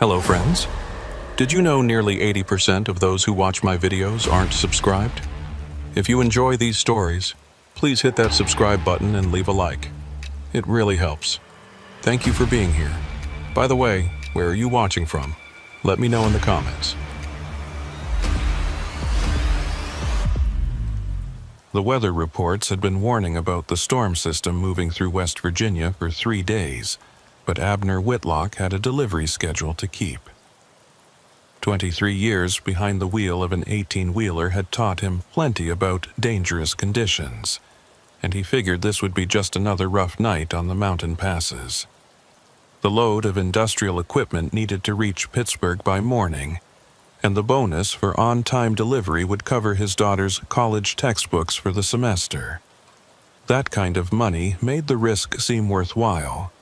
Hello friends. Did you know nearly 80% of those who watch my videos aren't subscribed? If you enjoy these stories, please hit that subscribe button and leave a like. It really helps. Thank you for being here. By the way, where are you watching from? Let me know in the comments. The weather reports had been warning about the storm system moving through West Virginia for 3 days, but Abner Whitlock had a delivery schedule to keep. 23 years behind the wheel of an 18-wheeler had taught him plenty about dangerous conditions, and he figured this would be just another rough night on the mountain passes. The load of industrial equipment needed to reach Pittsburgh by morning, and the bonus for on-time delivery would cover his daughter's college textbooks for the semester. That kind of money made the risk seem worthwhile,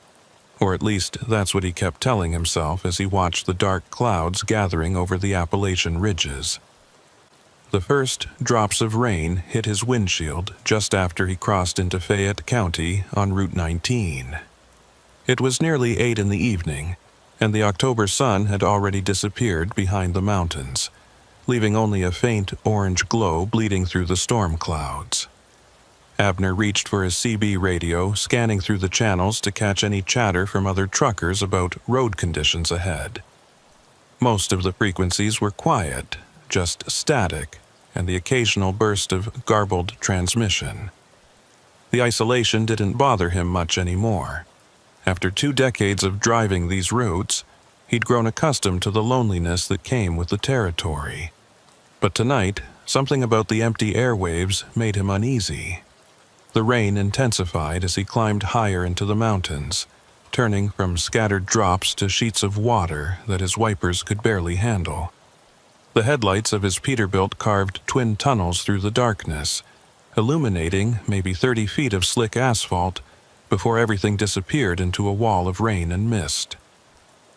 or at least that's what he kept telling himself as he watched the dark clouds gathering over the Appalachian ridges. The first drops of rain hit his windshield just after he crossed into Fayette County on Route 19. It was nearly 8 in the evening, and the October sun had already disappeared behind the mountains, leaving only a faint orange glow bleeding through the storm clouds. Abner reached for his CB radio, scanning through the channels to catch any chatter from other truckers about road conditions ahead. Most of the frequencies were quiet, just static, and the occasional burst of garbled transmission. The isolation didn't bother him much anymore. After 2 decades of driving these routes, he'd grown accustomed to the loneliness that came with the territory. But tonight, something about the empty airwaves made him uneasy. The rain intensified as he climbed higher into the mountains, turning from scattered drops to sheets of water that his wipers could barely handle. The headlights of his Peterbilt carved twin tunnels through the darkness, illuminating maybe 30 feet of slick asphalt before everything disappeared into a wall of rain and mist.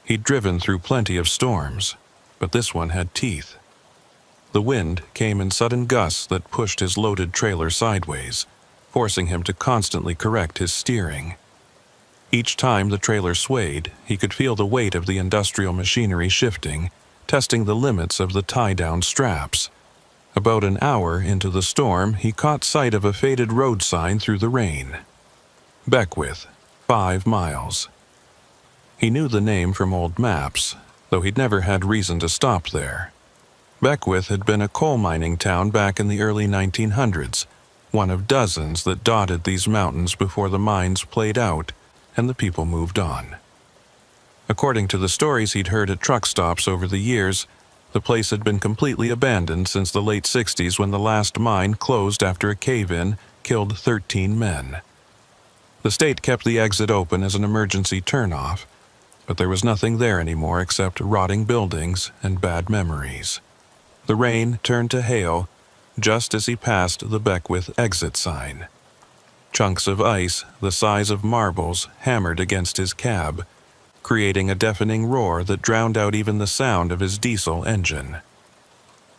He'd driven through plenty of storms, but this one had teeth. The wind came in sudden gusts that pushed his loaded trailer sideways, forcing him to constantly correct his steering. Each time the trailer swayed, he could feel the weight of the industrial machinery shifting, testing the limits of the tie-down straps. About an hour into the storm, he caught sight of a faded road sign through the rain. Beckwith, 5 miles. He knew the name from old maps, though he'd never had reason to stop there. Beckwith had been a coal mining town back in the early 1900s, one of dozens that dotted these mountains before the mines played out and the people moved on. According to the stories he'd heard at truck stops over the years, the place had been completely abandoned since the late 60s when the last mine closed after a cave-in killed 13 men. The state kept the exit open as an emergency turnoff, but there was nothing there anymore except rotting buildings and bad memories. The rain turned to hail just as he passed the Beckwith exit sign. Chunks of ice the size of marbles hammered against his cab, creating a deafening roar that drowned out even the sound of his diesel engine.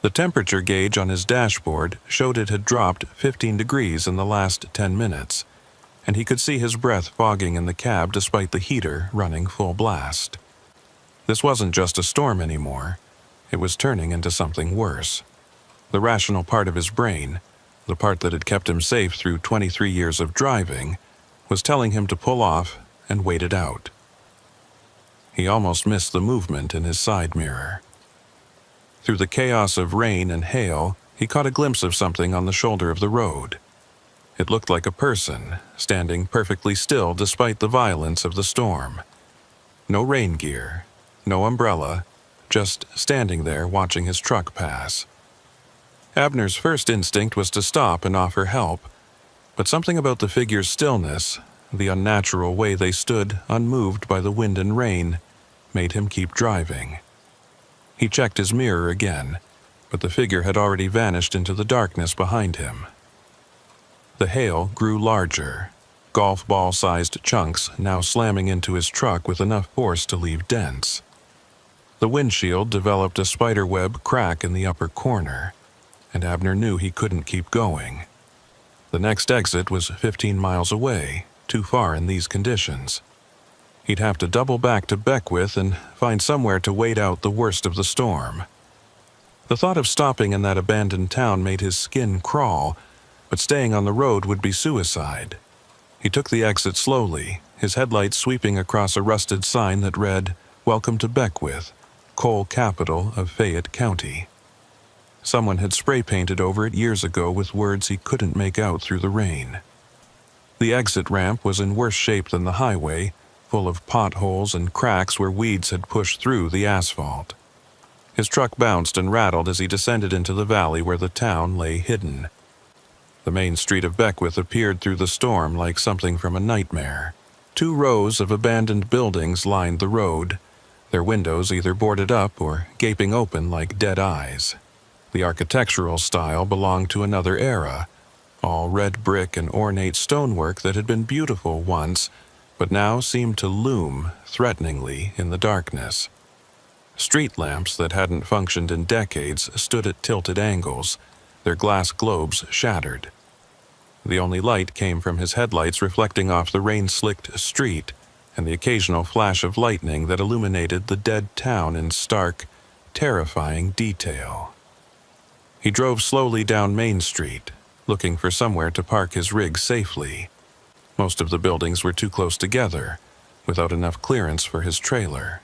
The temperature gauge on his dashboard showed it had dropped 15 degrees in the last 10 minutes, and he could see his breath fogging in the cab despite the heater running full blast. This wasn't just a storm anymore. It was turning into something worse. The rational part of his brain, the part that had kept him safe through 23 years of driving, was telling him to pull off and wait it out. He almost missed the movement in his side mirror. Through the chaos of rain and hail, he caught a glimpse of something on the shoulder of the road. It looked like a person, standing perfectly still despite the violence of the storm. No rain gear, no umbrella, just standing there watching his truck pass. Abner's first instinct was to stop and offer help, but something about the figure's stillness, the unnatural way they stood unmoved by the wind and rain, made him keep driving. He checked his mirror again, but the figure had already vanished into the darkness behind him. The hail grew larger, golf ball-sized chunks now slamming into his truck with enough force to leave dents. The windshield developed a spiderweb crack in the upper corner, and Abner knew he couldn't keep going. The next exit was 15 miles away, too far in these conditions. He'd have to double back to Beckwith and find somewhere to wait out the worst of the storm. The thought of stopping in that abandoned town made his skin crawl, but staying on the road would be suicide. He took the exit slowly, his headlights sweeping across a rusted sign that read, "Welcome to Beckwith, coal capital of Fayette County." Someone had spray-painted over it years ago with words he couldn't make out through the rain. The exit ramp was in worse shape than the highway, full of potholes and cracks where weeds had pushed through the asphalt. His truck bounced and rattled as he descended into the valley where the town lay hidden. The main street of Beckwith appeared through the storm like something from a nightmare. 2 rows of abandoned buildings lined the road, their windows either boarded up or gaping open like dead eyes. The architectural style belonged to another era, all red brick and ornate stonework that had been beautiful once, but now seemed to loom threateningly in the darkness. Street lamps that hadn't functioned in decades stood at tilted angles, their glass globes shattered. The only light came from his headlights reflecting off the rain-slicked street and the occasional flash of lightning that illuminated the dead town in stark, terrifying detail. He drove slowly down Main Street, looking for somewhere to park his rig safely. Most of the buildings were too close together, without enough clearance for his trailer.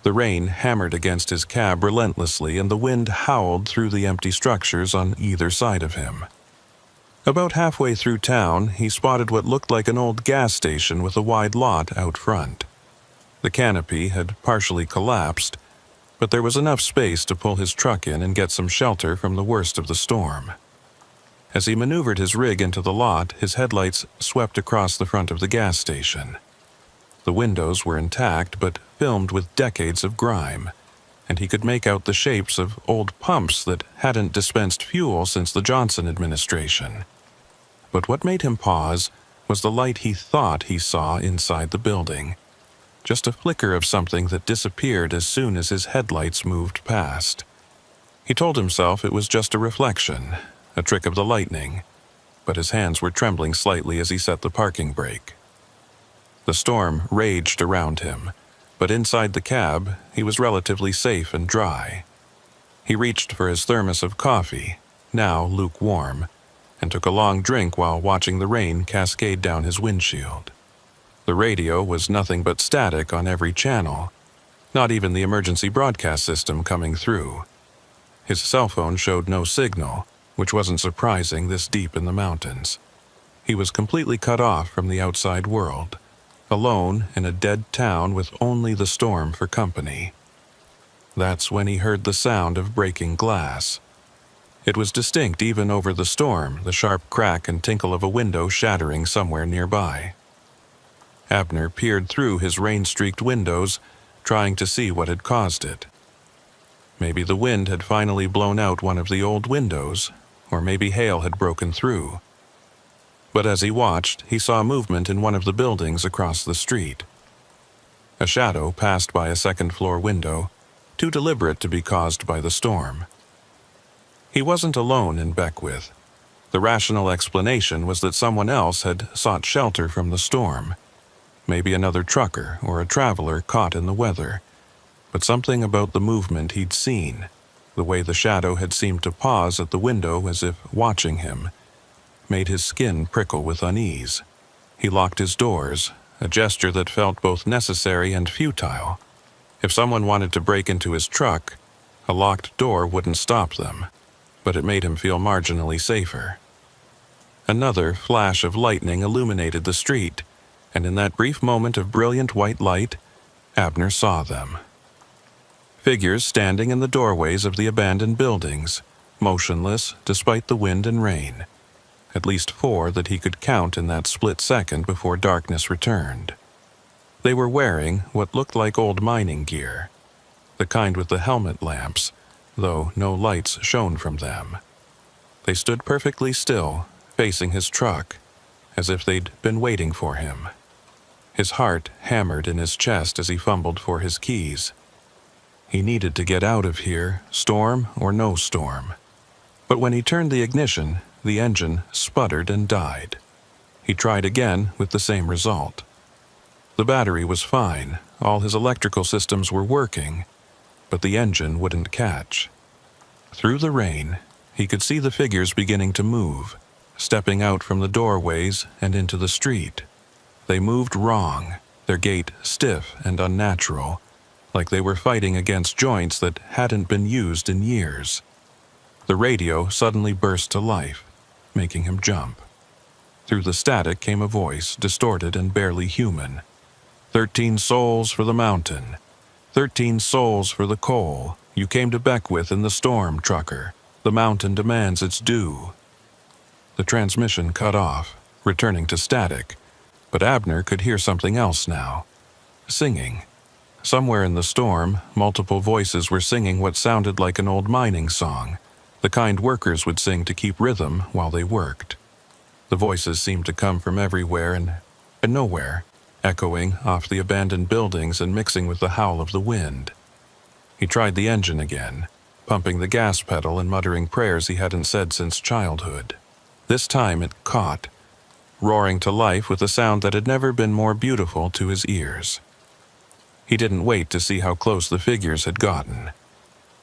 The rain hammered against his cab relentlessly, and the wind howled through the empty structures on either side of him. About halfway through town, he spotted what looked like an old gas station with a wide lot out front. The canopy had partially collapsed, but there was enough space to pull his truck in and get some shelter from the worst of the storm. As he maneuvered his rig into the lot, his headlights swept across the front of the gas station. The windows were intact, but filmed with decades of grime, and he could make out the shapes of old pumps that hadn't dispensed fuel since the Johnson administration. But what made him pause was the light he thought he saw inside the building. Just a flicker of something that disappeared as soon as his headlights moved past. He told himself it was just a reflection, a trick of the lightning, but his hands were trembling slightly as he set the parking brake. The storm raged around him, but inside the cab, he was relatively safe and dry. He reached for his thermos of coffee, now lukewarm, and took a long drink while watching the rain cascade down his windshield. The radio was nothing but static on every channel, not even the emergency broadcast system coming through. His cell phone showed no signal, which wasn't surprising this deep in the mountains. He was completely cut off from the outside world, alone in a dead town with only the storm for company. That's when he heard the sound of breaking glass. It was distinct even over the storm, the sharp crack and tinkle of a window shattering somewhere nearby. Abner peered through his rain-streaked windows, trying to see what had caused it. Maybe the wind had finally blown out one of the old windows, or maybe hail had broken through. But as he watched, he saw movement in one of the buildings across the street. A shadow passed by a second-floor window, too deliberate to be caused by the storm. He wasn't alone in Beckwith. The rational explanation was that someone else had sought shelter from the storm. Maybe another trucker or a traveler caught in the weather. But something about the movement he'd seen, the way the shadow had seemed to pause at the window as if watching him, made his skin prickle with unease. He locked his doors, a gesture that felt both necessary and futile. If someone wanted to break into his truck, a locked door wouldn't stop them, but it made him feel marginally safer. Another flash of lightning illuminated the street, and in that brief moment of brilliant white light, Abner saw them. Figures standing in the doorways of the abandoned buildings, motionless despite the wind and rain. At least 4 that he could count in that split second before darkness returned. They were wearing what looked like old mining gear, the kind with the helmet lamps, though no lights shone from them. They stood perfectly still, facing his truck, as if they'd been waiting for him. His heart hammered in his chest as he fumbled for his keys. He needed to get out of here, storm or no storm. But when he turned the ignition, the engine sputtered and died. He tried again with the same result. The battery was fine, all his electrical systems were working, but the engine wouldn't catch. Through the rain, he could see the figures beginning to move, stepping out from the doorways and into the street. They moved wrong, their gait stiff and unnatural, like they were fighting against joints that hadn't been used in years. The radio suddenly burst to life, making him jump. Through the static came a voice, distorted and barely human. 13 souls for the mountain. 13 souls for the coal. You came to Beckwith in the storm, trucker. The mountain demands its due. The transmission cut off, returning to static, but Abner could hear something else now. Singing. Somewhere in the storm, multiple voices were singing what sounded like an old mining song, the kind workers would sing to keep rhythm while they worked. The voices seemed to come from everywhere and nowhere, echoing off the abandoned buildings and mixing with the howl of the wind. He tried the engine again, pumping the gas pedal and muttering prayers he hadn't said since childhood. This time it caught, roaring to life with a sound that had never been more beautiful to his ears. He didn't wait to see how close the figures had gotten.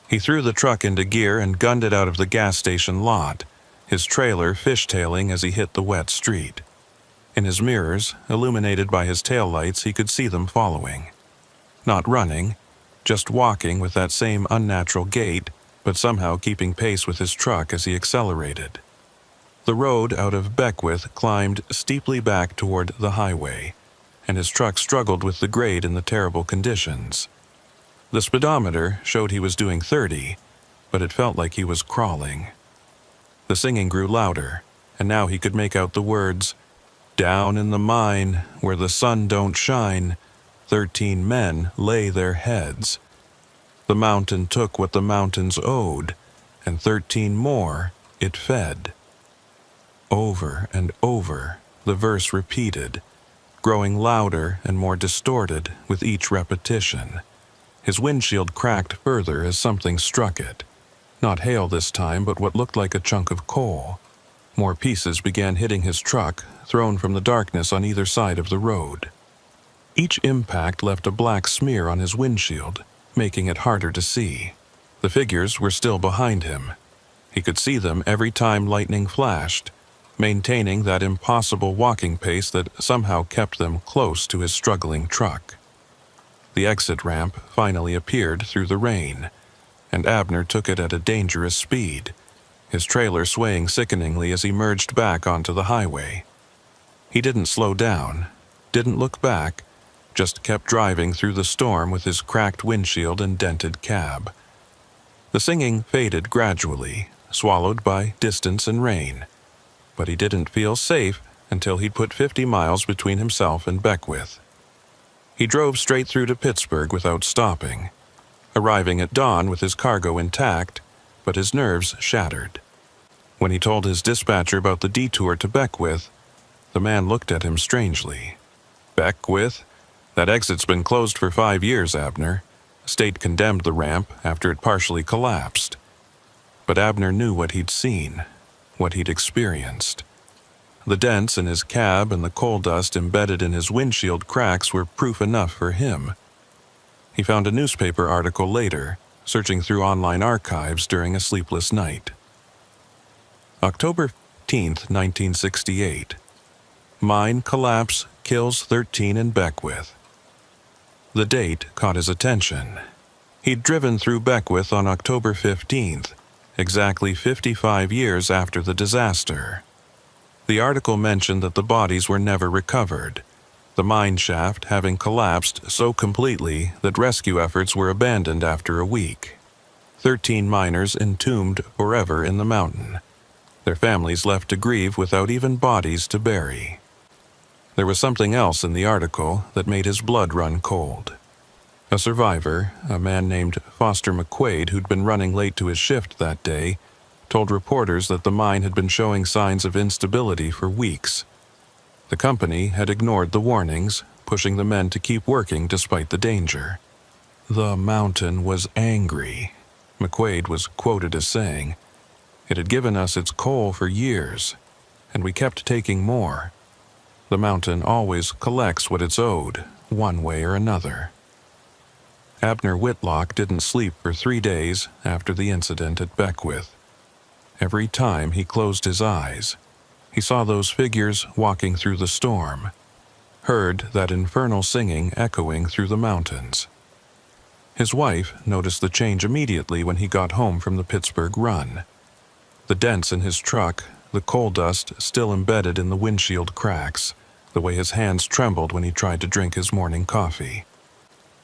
He threw the truck into gear and gunned it out of the gas station lot, his trailer fishtailing as he hit the wet street. In his mirrors, illuminated by his taillights, he could see them following. Not running, just walking with that same unnatural gait, but somehow keeping pace with his truck as he accelerated. The road out of Beckwith climbed steeply back toward the highway, and his truck struggled with the grade in the terrible conditions. The speedometer showed he was doing 30, but it felt like he was crawling. The singing grew louder, and now he could make out the words, "Down in the mine, where the sun don't shine, 13 men lay their heads. The mountain took what the mountains owed, and 13 more it fed." Over and over, the verse repeated, growing louder and more distorted with each repetition. His windshield cracked further as something struck it. Not hail this time, but what looked like a chunk of coal. More pieces began hitting his truck, thrown from the darkness on either side of the road. Each impact left a black smear on his windshield, making it harder to see. The figures were still behind him. He could see them every time lightning flashed, maintaining that impossible walking pace that somehow kept them close to his struggling truck. The exit ramp finally appeared through the rain, and Abner took it at a dangerous speed, his trailer swaying sickeningly as he merged back onto the highway. He didn't slow down, didn't look back, just kept driving through the storm with his cracked windshield and dented cab. The singing faded gradually, swallowed by distance and rain, but he didn't feel safe until he'd put 50 miles between himself and Beckwith. He drove straight through to Pittsburgh without stopping, arriving at dawn with his cargo intact, but his nerves shattered. When he told his dispatcher about the detour to Beckwith, the man looked at him strangely. "Beckwith? That exit's been closed for 5 years, Abner. State condemned the ramp after it partially collapsed." But Abner knew what he'd seen, what he'd experienced. The dents in his cab and the coal dust embedded in his windshield cracks were proof enough for him. He found a newspaper article later, searching through online archives during a sleepless night. October 15th, 1968. Mine collapse kills 13 in Beckwith. The date caught his attention. He'd driven through Beckwith on October 15th, exactly 55 years after the disaster. The article mentioned that the bodies were never recovered, the mine shaft having collapsed so completely that rescue efforts were abandoned after a week. 13 miners entombed forever in the mountain, their families left to grieve without even bodies to bury. There was something else in the article that made his blood run cold. A survivor, a man named Foster McQuaid, who'd been running late to his shift that day, told reporters that the mine had been showing signs of instability for weeks. The company had ignored the warnings, pushing the men to keep working despite the danger. "The mountain was angry," McQuaid was quoted as saying. "It had given us its coal for years, and we kept taking more. The mountain always collects what it's owed, one way or another. Abner Whitlock didn't sleep for 3 days after the incident at Beckwith. Every time he closed his eyes, he saw those figures walking through the storm, heard that infernal singing echoing through the mountains. His wife noticed the change immediately when he got home from the Pittsburgh run. The dents in his truck, the coal dust still embedded in the windshield cracks, the way his hands trembled when he tried to drink his morning coffee.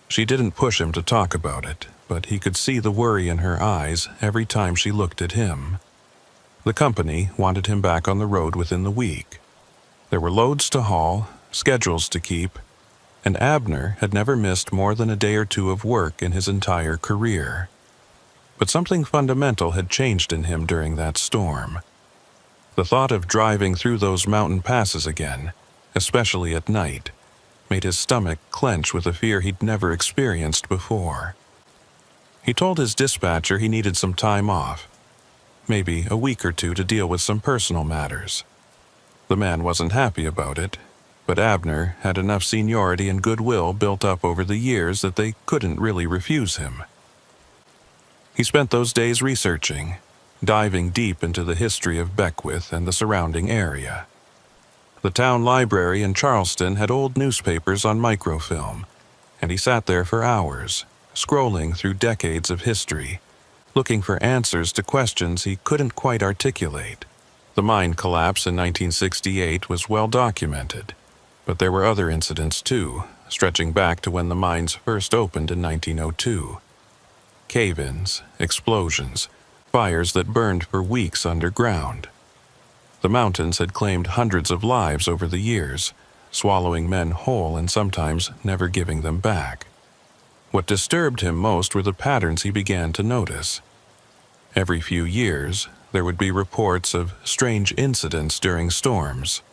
She didn't push him to talk about it, but he could see the worry in her eyes every time she looked at him. The company wanted him back on the road within the week. There were loads to haul, schedules to keep, and Abner had never missed more than a day or two of work in his entire career. But something fundamental had changed in him during that storm. The thought of driving through those mountain passes again, especially at night, made his stomach clench with a fear he'd never experienced before. He told his dispatcher he needed some time off, maybe a week or two to deal with some personal matters. The man wasn't happy about it, but Abner had enough seniority and goodwill built up over the years that they couldn't really refuse him. He spent those days researching, diving deep into the history of Beckwith and the surrounding area. The town library in Charleston had old newspapers on microfilm, and he sat there for hours, scrolling through decades of history, looking for answers to questions he couldn't quite articulate. The mine collapse in 1968 was well documented, but there were other incidents too, stretching back to when the mines first opened in 1902. Cave-ins, explosions, fires that burned for weeks underground. The mountains had claimed hundreds of lives over the years, swallowing men whole and sometimes never giving them back. What disturbed him most were the patterns he began to notice. Every few years, there would be reports of strange incidents during storms.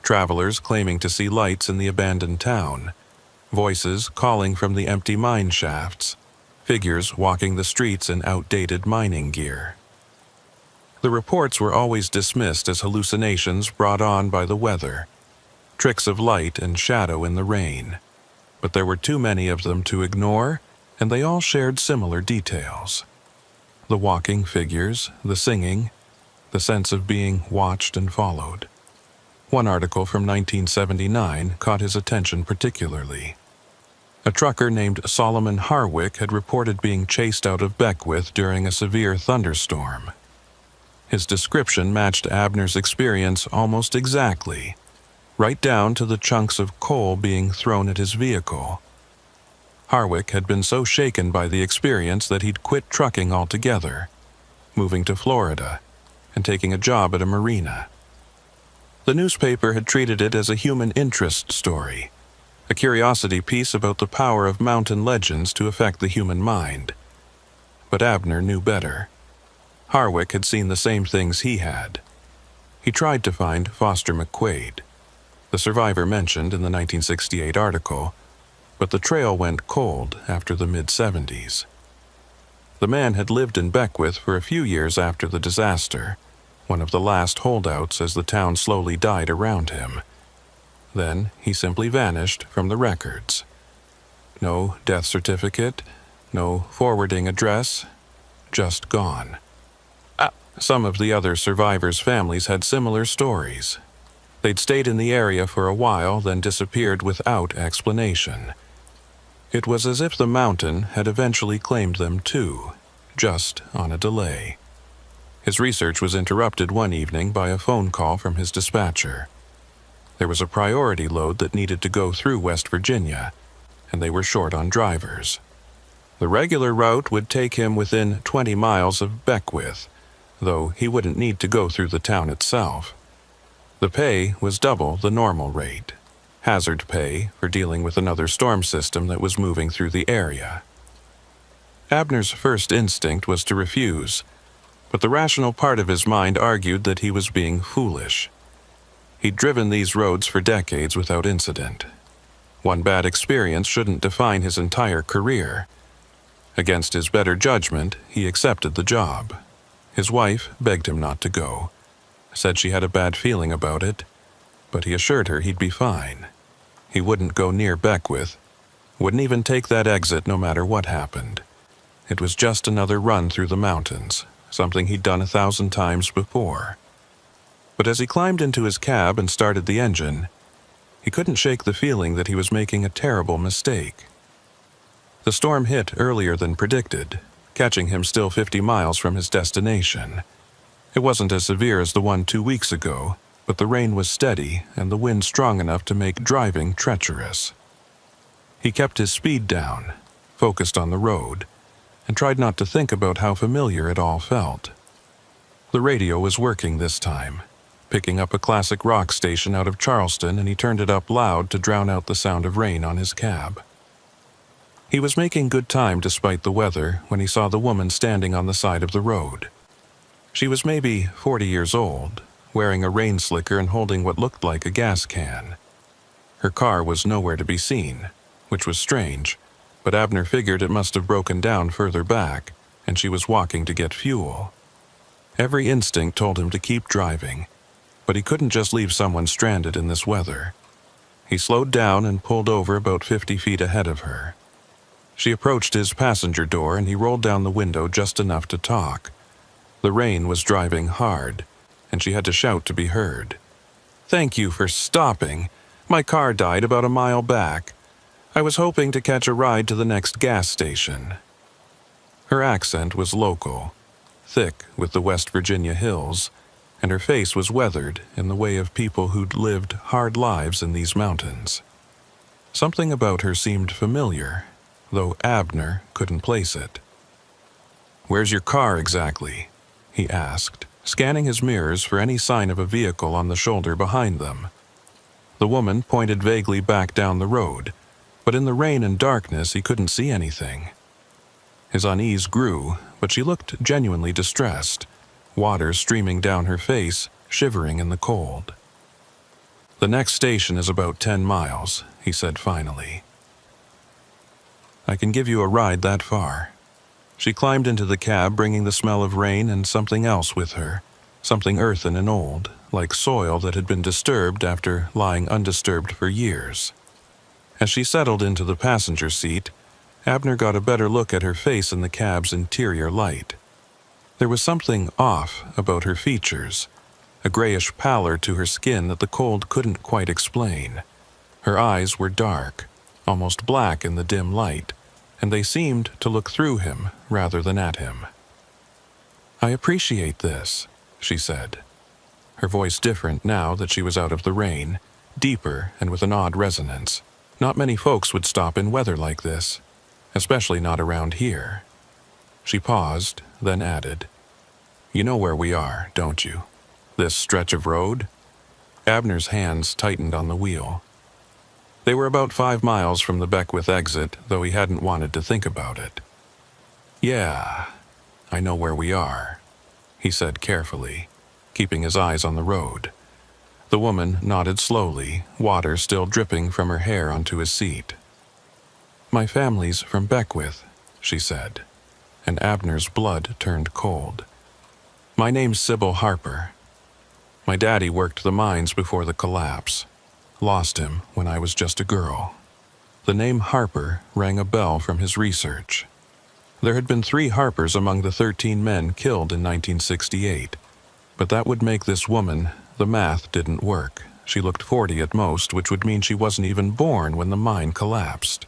Travelers claiming to see lights in the abandoned town, voices calling from the empty mine shafts, figures walking the streets in outdated mining gear. The reports were always dismissed as hallucinations brought on by the weather, tricks of light and shadow in the rain, but there were too many of them to ignore, and they all shared similar details. The walking figures, the singing, the sense of being watched and followed. One article from 1979 caught his attention particularly. A trucker named Solomon Harwick had reported being chased out of Beckwith during a severe thunderstorm. His description matched Abner's experience almost exactly, right down to the chunks of coal being thrown at his vehicle. Harwick had been so shaken by the experience that he'd quit trucking altogether, moving to Florida and taking a job at a marina. The newspaper had treated it as a human interest story, a curiosity piece about the power of mountain legends to affect the human mind. But Abner knew better. Harwick had seen the same things he had. He tried to find Foster McQuaid, the survivor mentioned in the 1968 article, but the trail went cold after the mid-70s. The man had lived in Beckwith for a few years after the disaster, one of the last holdouts as the town slowly died around him. Then he simply vanished from the records. No death certificate, no forwarding address, just gone. Some of the other survivors' families had similar stories. They'd stayed in the area for a while, then disappeared without explanation. It was as if the mountain had eventually claimed them too, just on a delay. His research was interrupted one evening by a phone call from his dispatcher. There was a priority load that needed to go through West Virginia, and they were short on drivers. The regular route would take him within 20 miles of Beckwith, though he wouldn't need to go through the town itself. The pay was double the normal rate, hazard pay for dealing with another storm system that was moving through the area. Abner's first instinct was to refuse, but the rational part of his mind argued that he was being foolish. He'd driven these roads for decades without incident. One bad experience shouldn't define his entire career. Against his better judgment, he accepted the job. His wife begged him not to go, said she had a bad feeling about it, but he assured her he'd be fine. He wouldn't go near Beckwith, wouldn't even take that exit no matter what happened. It was just another run through the mountains, something he'd done 1,000 times before. But as he climbed into his cab and started the engine, he couldn't shake the feeling that he was making a terrible mistake. The storm hit earlier than predicted, catching him still 50 miles from his destination. It wasn't as severe as the one 2 weeks ago, but the rain was steady and the wind strong enough to make driving treacherous. He kept his speed down, focused on the road, and tried not to think about how familiar it all felt. The radio was working this time, picking up a classic rock station out of Charleston, and he turned it up loud to drown out the sound of rain on his cab. He was making good time despite the weather when he saw the woman standing on the side of the road. She was maybe 40 years old, wearing a rain slicker and holding what looked like a gas can. Her car was nowhere to be seen, which was strange, but Abner figured it must have broken down further back, and she was walking to get fuel. Every instinct told him to keep driving, but he couldn't just leave someone stranded in this weather. He slowed down and pulled over about 50 feet ahead of her. She approached his passenger door and he rolled down the window just enough to talk. The rain was driving hard, and she had to shout to be heard. "Thank you for stopping. My car died about a mile back. I was hoping to catch a ride to the next gas station." Her accent was local, thick with the West Virginia hills, and her face was weathered in the way of people who'd lived hard lives in these mountains. Something about her seemed familiar, though Abner couldn't place it. "Where's your car exactly?" he asked, scanning his mirrors for any sign of a vehicle on the shoulder behind them. The woman pointed vaguely back down the road, but in the rain and darkness he couldn't see anything. His unease grew, but she looked genuinely distressed, water streaming down her face, shivering in the cold. "The next station is about 10 miles, he said finally. "I can give you a ride that far." She climbed into the cab, bringing the smell of rain and something else with her, something earthen and old, like soil that had been disturbed after lying undisturbed for years. As she settled into the passenger seat, Abner got a better look at her face in the cab's interior light. There was something off about her features, a grayish pallor to her skin that the cold couldn't quite explain. Her eyes were dark, almost black in the dim light, and they seemed to look through him rather than at him. "I appreciate this," she said, her voice different now that she was out of the rain, deeper and with an odd resonance. Not many folks would stop in weather like this, especially not around here. She paused, then added, "You know where we are, don't you? This stretch of road?" Abner's hands tightened on the wheel. They were about 5 miles from the Beckwith exit, though he hadn't wanted to think about it. "Yeah, I know where we are," he said carefully, keeping his eyes on the road. The woman nodded slowly, water still dripping from her hair onto his seat. "My family's from Beckwith," she said, and Abner's blood turned cold. "My name's Sybil Harper. My daddy worked the mines before the collapse. Lost him when I was just a girl." The name Harper rang a bell from his research. There had been 3 Harpers among the 13 men killed in 1968, but that would make this woman. The math didn't work. She looked 40 at most, which would mean she wasn't even born when the mine collapsed.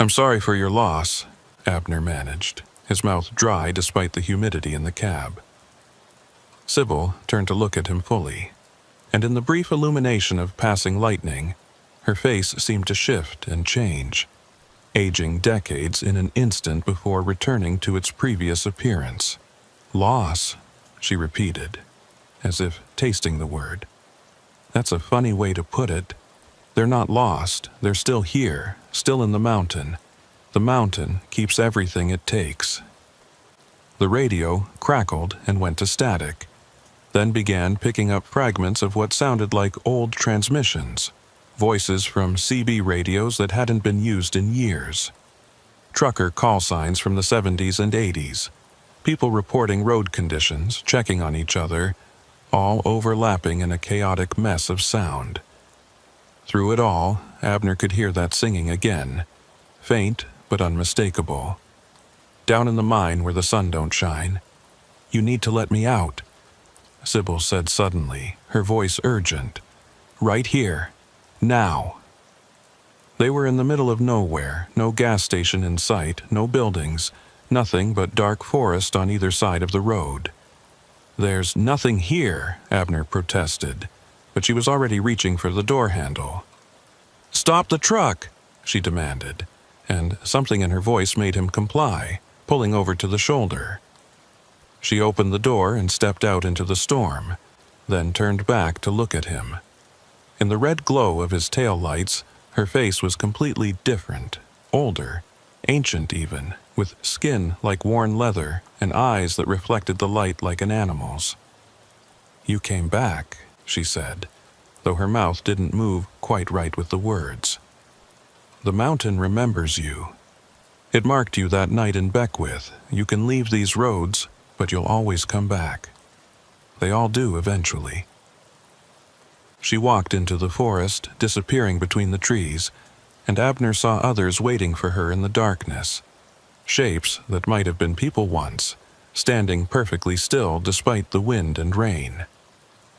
"I'm sorry for your loss," Abner managed, his mouth dry despite the humidity in the cab. Sybil turned to look at him fully, and in the brief illumination of passing lightning, her face seemed to shift and change, aging decades in an instant before returning to its previous appearance. "Loss," she repeated, as if tasting the word. "That's a funny way to put it. They're not lost, they're still here, still in the mountain. The mountain keeps everything it takes." The radio crackled and went to static, then began picking up fragments of what sounded like old transmissions, voices from CB radios that hadn't been used in years. Trucker call signs from the 70s and 80s, people reporting road conditions, checking on each other, all overlapping in a chaotic mess of sound. Through it all, Abner could hear that singing again, faint but unmistakable. Down in the mine where the sun don't shine. You need to let me out, Sybil said suddenly, her voice urgent. Right here. Now. They were in the middle of nowhere, no gas station in sight, no buildings, nothing but dark forest on either side of the road. There's nothing here, Abner protested, but she was already reaching for the door handle. Stop the truck, she demanded, and something in her voice made him comply, pulling over to the shoulder. She opened the door and stepped out into the storm, then turned back to look at him. In the red glow of his tail lights, her face was completely different, older, ancient even, with skin like worn leather and eyes that reflected the light like an animal's. You came back, she said, though her mouth didn't move quite right with the words. The mountain remembers you. It marked you that night in Beckwith. You can leave these roads, but you'll always come back. They all do eventually. She walked into the forest, disappearing between the trees, and Abner saw others waiting for her in the darkness. Shapes that might have been people once, standing perfectly still despite the wind and rain.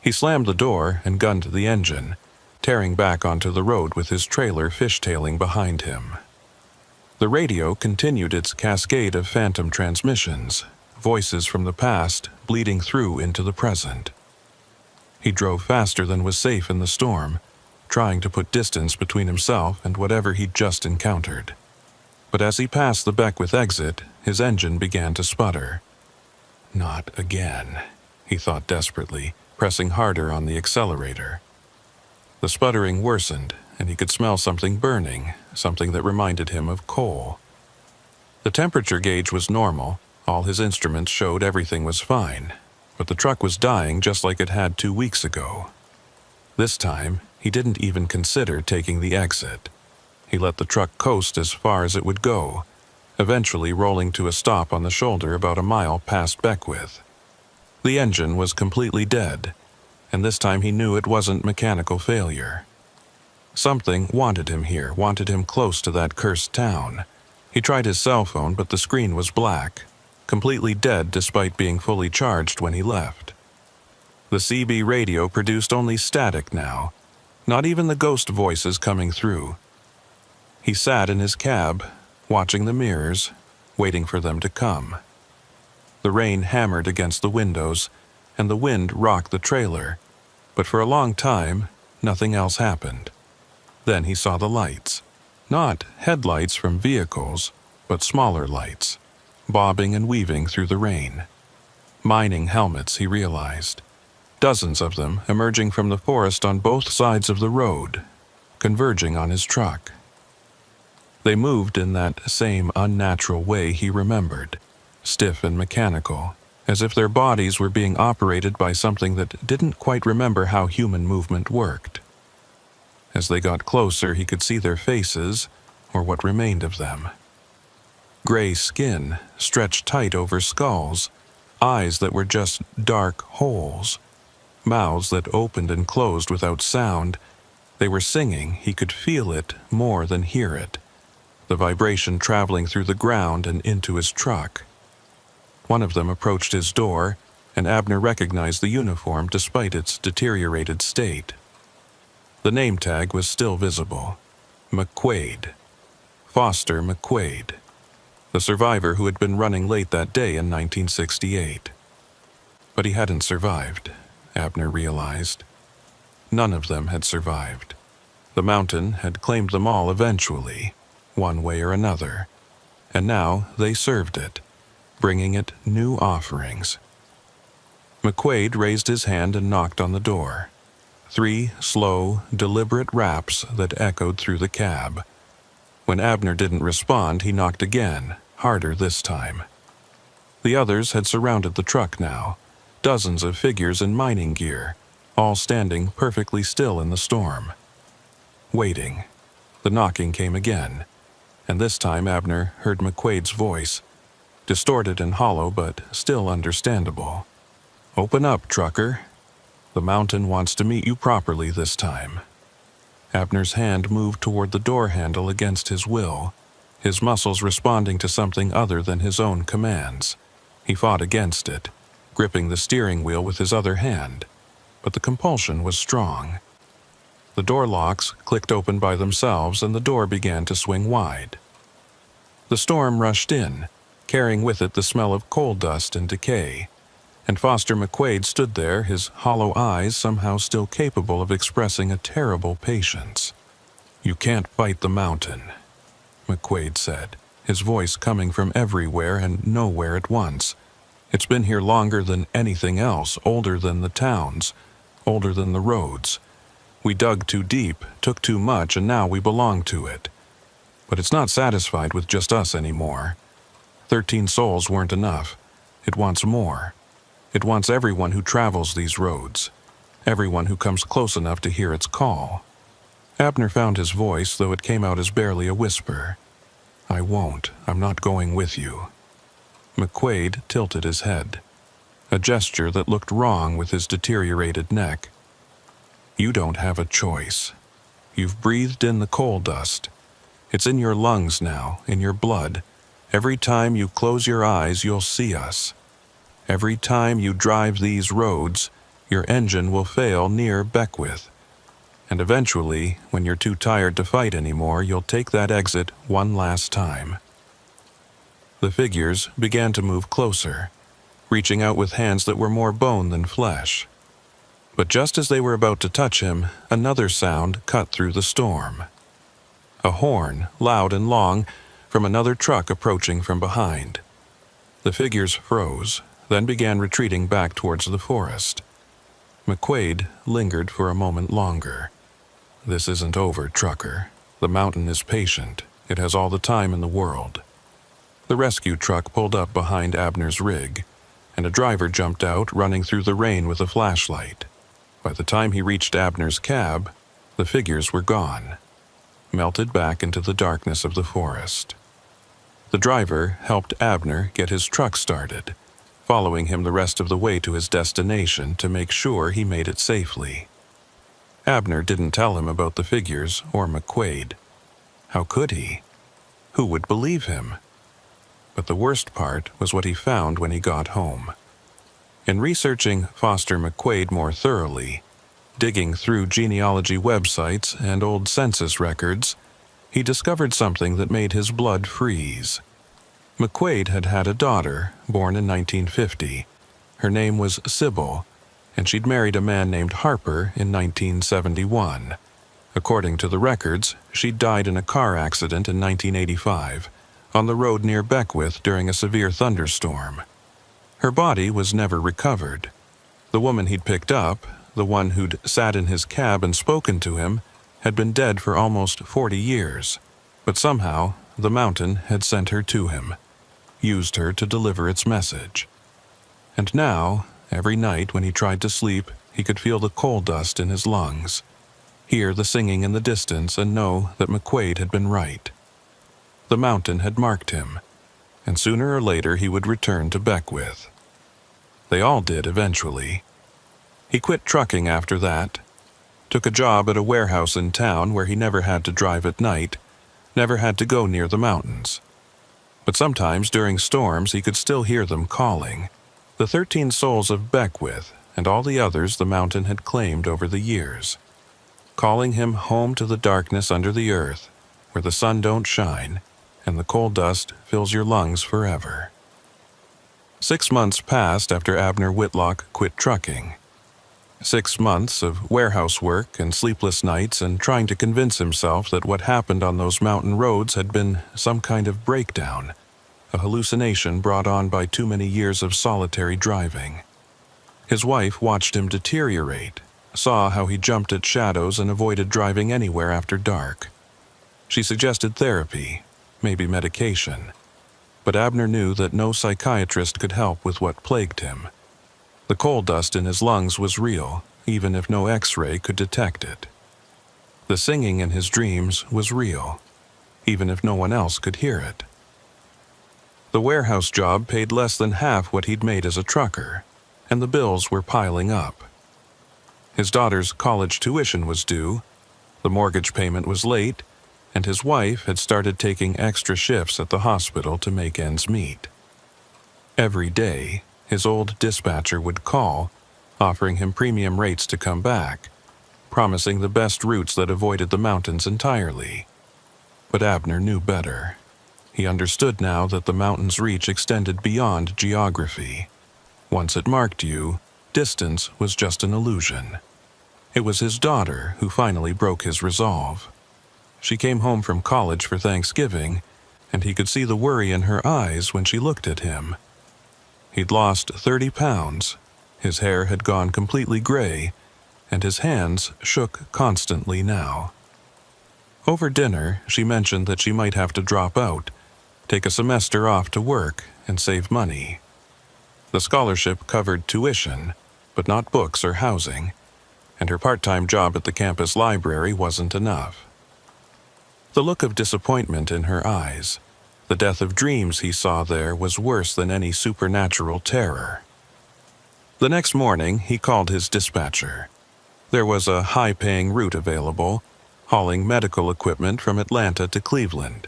He slammed the door and gunned the engine, tearing back onto the road with his trailer fishtailing behind him. The radio continued its cascade of phantom transmissions, voices from the past bleeding through into the present. He drove faster than was safe in the storm, trying to put distance between himself and whatever he'd just encountered. But as he passed the Beckwith exit, his engine began to sputter. Not again, he thought desperately, pressing harder on the accelerator. The sputtering worsened, and he could smell something burning, something that reminded him of coal. The temperature gauge was normal, all his instruments showed everything was fine, but the truck was dying just like it had 2 weeks ago. This time, he didn't even consider taking the exit. He let the truck coast as far as it would go, eventually rolling to a stop on the shoulder about a mile past Beckwith. The engine was completely dead, and this time he knew it wasn't mechanical failure. Something wanted him here, wanted him close to that cursed town. He tried his cell phone, but the screen was black, completely dead despite being fully charged when he left. The CB radio produced only static now, not even the ghost voices coming through. He sat in his cab, watching the mirrors, waiting for them to come. The rain hammered against the windows, and the wind rocked the trailer, but for a long time, nothing else happened. Then he saw the lights. Not headlights from vehicles, but smaller lights, bobbing and weaving through the rain. Mining helmets, he realized. Dozens of them emerging from the forest on both sides of the road, converging on his truck. They moved in that same unnatural way he remembered, stiff and mechanical, as if their bodies were being operated by something that didn't quite remember how human movement worked. As they got closer, he could see their faces, or what remained of them. Gray skin stretched tight over skulls, eyes that were just dark holes, mouths that opened and closed without sound. They were singing, he could feel it more than hear it, the vibration traveling through the ground and into his truck. One of them approached his door, and Abner recognized the uniform despite its deteriorated state. The name tag was still visible. McQuaid. Foster McQuaid. The survivor who had been running late that day in 1968. But he hadn't survived, Abner realized. None of them had survived. The mountain had claimed them all eventually, one way or another, and now they served it, bringing it new offerings. McQuaid raised his hand and knocked on the door. 3 slow, deliberate raps that echoed through the cab. When Abner didn't respond, he knocked again, harder this time. The others had surrounded the truck now, dozens of figures in mining gear, all standing perfectly still in the storm. Waiting. The knocking came again, and this time Abner heard McQuaid's voice, distorted and hollow but still understandable. "Open up, trucker. The mountain wants to meet you properly this time." Abner's hand moved toward the door handle against his will, his muscles responding to something other than his own commands. He fought against it, gripping the steering wheel with his other hand, but the compulsion was strong. The door locks clicked open by themselves and the door began to swing wide. The storm rushed in, carrying with it the smell of coal dust and decay, and Foster McQuaid stood there, his hollow eyes somehow still capable of expressing a terrible patience. "You can't fight the mountain," McQuaid said, his voice coming from everywhere and nowhere at once. "It's been here longer than anything else, older than the towns, older than the roads. We dug too deep, took too much, and now we belong to it. But it's not satisfied with just us anymore. 13 souls weren't enough. It wants more. It wants everyone who travels these roads, everyone who comes close enough to hear its call." Abner found his voice, though it came out as barely a whisper. "I won't. I'm not going with you." McQuaid tilted his head, a gesture that looked wrong with his deteriorated neck. "You don't have a choice. You've breathed in the coal dust. It's in your lungs now, in your blood. Every time you close your eyes, you'll see us. Every time you drive these roads, your engine will fail near Beckwith. And eventually, when you're too tired to fight anymore, you'll take that exit one last time." The figures began to move closer, reaching out with hands that were more bone than flesh. But just as they were about to touch him, another sound cut through the storm. A horn, loud and long, from another truck approaching from behind. The figures froze, then began retreating back towards the forest. McQuaid lingered for a moment longer. "This isn't over, trucker. The mountain is patient. It has all the time in the world." The rescue truck pulled up behind Abner's rig, and a driver jumped out, running through the rain with a flashlight. By the time he reached Abner's cab, the figures were gone, melted back into the darkness of the forest. The driver helped Abner get his truck started, following him the rest of the way to his destination to make sure he made it safely. Abner didn't tell him about the figures or McQuaid. How could he? Who would believe him? But the worst part was what he found when he got home. In researching Foster McQuaid more thoroughly, digging through genealogy websites and old census records, he discovered something that made his blood freeze. McQuaid had had a daughter, born in 1950. Her name was Sybil, and she'd married a man named Harper in 1971. According to the records, she died in a car accident in 1985, on the road near Beckwith during a severe thunderstorm. Her body was never recovered. The woman he'd picked up, the one who'd sat in his cab and spoken to him, had been dead for almost 40 years, but somehow the mountain had sent her to him, used her to deliver its message. And now, every night when he tried to sleep, he could feel the coal dust in his lungs, hear the singing in the distance, and know that McQuaid had been right. The mountain had marked him, and sooner or later he would return to Beckwith. They all did eventually. He quit trucking after that, took a job at a warehouse in town where he never had to drive at night, never had to go near the mountains. But sometimes during storms he could still hear them calling, the 13 souls of Beckwith and all the others the mountain had claimed over the years, calling him home to the darkness under the earth, where the sun don't shine and the coal dust fills your lungs forever. 6 months passed after Abner Whitlock quit trucking. 6 months of warehouse work and sleepless nights and trying to convince himself that what happened on those mountain roads had been some kind of breakdown, a hallucination brought on by too many years of solitary driving. His wife watched him deteriorate, saw how he jumped at shadows and avoided driving anywhere after dark. She suggested therapy, maybe medication, but Abner knew that no psychiatrist could help with what plagued him. The coal dust in his lungs was real, even if no X-ray could detect it. The singing in his dreams was real, even if no one else could hear it. The warehouse job paid less than half what he'd made as a trucker, and the bills were piling up. His daughter's college tuition was due, The mortgage payment was late, and his wife had started taking extra shifts at the hospital to make ends meet. Every day, his old dispatcher would call, offering him premium rates to come back, promising the best routes that avoided the mountains entirely. But Abner knew better. He understood now that the mountain's reach extended beyond geography. Once it marked you, distance was just an illusion. It was his daughter who finally broke his resolve. She came home from college for Thanksgiving, and he could see the worry in her eyes when she looked at him. He'd lost 30 pounds, his hair had gone completely gray, and his hands shook constantly now. Over dinner, she mentioned that she might have to drop out, take a semester off to work, and save money. The scholarship covered tuition, but not books or housing, and her part-time job at the campus library wasn't enough. The look of disappointment in her eyes, the death of dreams he saw there, was worse than any supernatural terror. The next morning, he called his dispatcher. There was a high-paying route available, hauling medical equipment from Atlanta to Cleveland.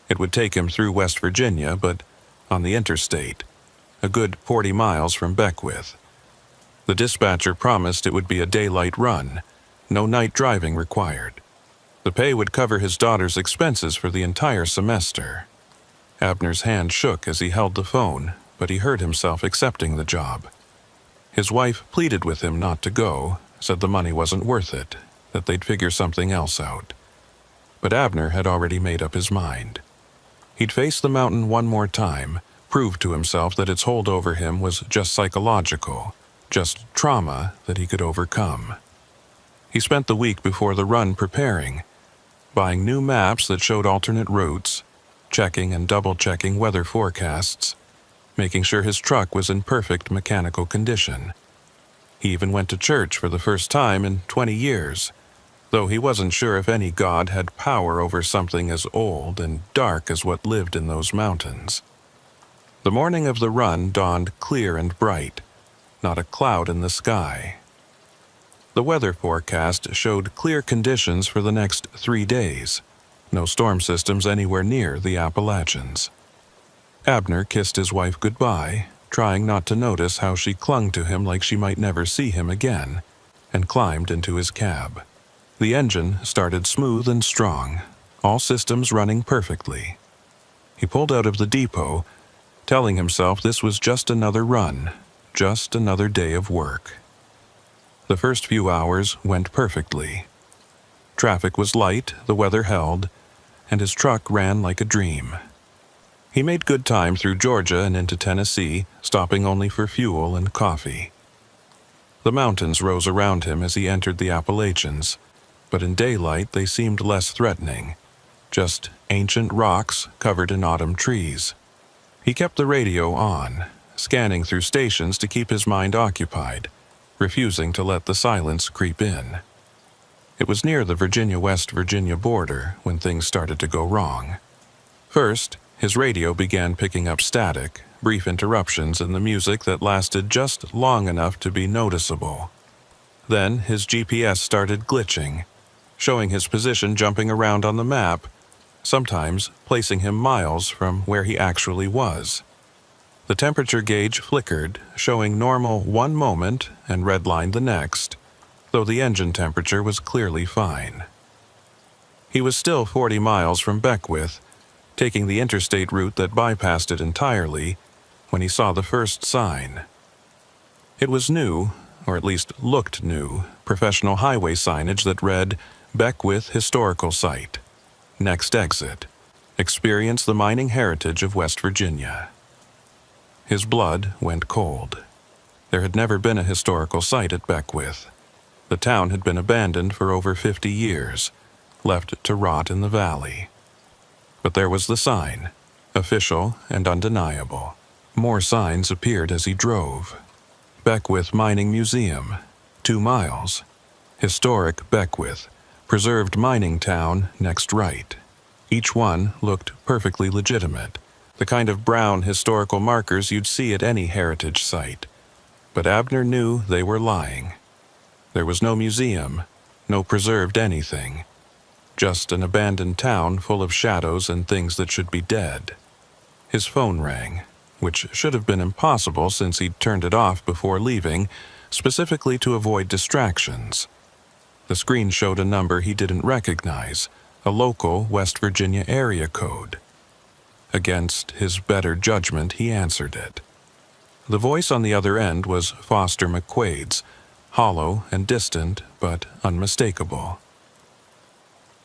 It would take him through West Virginia, but on the interstate, a good 40 miles from Beckwith. The dispatcher promised it would be a daylight run, no night driving required. The pay would cover his daughter's expenses for the entire semester. Abner's hand shook as he held the phone, but he heard himself accepting the job. His wife pleaded with him not to go, said the money wasn't worth it, that they'd figure something else out. But Abner had already made up his mind. He'd face the mountain one more time, prove to himself that its hold over him was just psychological, just trauma that he could overcome. He spent the week before the run preparing, buying new maps that showed alternate routes, checking and double-checking weather forecasts, making sure his truck was in perfect mechanical condition. He even went to church for the first time in 20 years, though he wasn't sure if any god had power over something as old and dark as what lived in those mountains. The morning of the run dawned clear and bright, not a cloud in the sky. The weather forecast showed clear conditions for the next 3 days, no storm systems anywhere near the Appalachians. Abner kissed his wife goodbye, trying not to notice how she clung to him like she might never see him again, and climbed into his cab. The engine started smooth and strong, all systems running perfectly. He pulled out of the depot, telling himself this was just another run, just another day of work. The first few hours went perfectly. Traffic was light, the weather held, and his truck ran like a dream. He made good time through Georgia and into Tennessee, stopping only for fuel and coffee. The mountains rose around him as he entered the Appalachians, but in daylight they seemed less threatening, just ancient rocks covered in autumn trees. He kept the radio on, scanning through stations to keep his mind occupied, refusing to let the silence creep in. It was near the Virginia-West Virginia border when things started to go wrong. First, his radio began picking up static, brief interruptions in the music that lasted just long enough to be noticeable. Then his GPS started glitching, showing his position jumping around on the map, sometimes placing him miles from where he actually was. The temperature gauge flickered, showing normal one moment and redlined the next, though the engine temperature was clearly fine. He was still 40 miles from Beckwith, taking the interstate route that bypassed it entirely, when he saw the first sign. It was new, or at least looked new, professional highway signage that read, "Beckwith Historical Site. Next exit. Experience the mining heritage of West Virginia." His blood went cold. There had never been a historical site at Beckwith. The town had been abandoned for over 50 years, left to rot in the valley. But there was the sign, official and undeniable. More signs appeared as he drove. Beckwith Mining Museum, 2 miles. Historic Beckwith, preserved mining town next right. Each one looked perfectly legitimate, the kind of brown historical markers you'd see at any heritage site. But Abner knew they were lying. There was no museum, No preserved anything. Just an abandoned town full of shadows and things that should be dead. His phone rang, which should have been impossible since he'd turned it off before leaving, specifically to avoid distractions. The screen showed a number he didn't recognize, a local West Virginia area code. Against his better judgment, he answered it. The voice on the other end was Foster McQuaid's, hollow and distant, but unmistakable.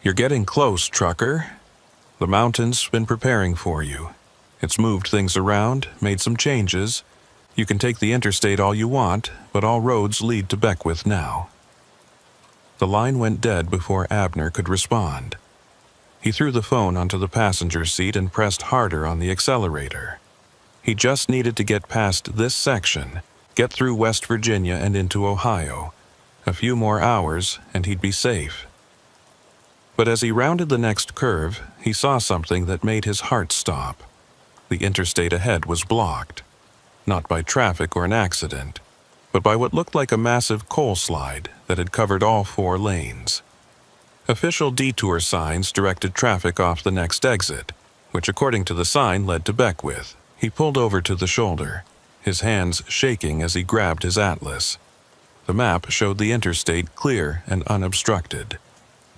"You're getting close, trucker. The mountain's been preparing for you. It's moved things around, made some changes. You can take the interstate all you want, but all roads lead to Beckwith now." The line went dead before Abner could respond. He threw the phone onto the passenger seat and pressed harder on the accelerator. He just needed to get past this section, get through West Virginia and into Ohio. A few more hours, and he'd be safe. But as he rounded the next curve, he saw something that made his heart stop. The interstate ahead was blocked. Not by traffic or an accident, but by what looked like a massive coal slide that had covered all 4 lanes. Official detour signs directed traffic off the next exit, which according to the sign led to Beckwith. He pulled over to the shoulder, his hands shaking as he grabbed his atlas. The map showed the interstate clear and unobstructed.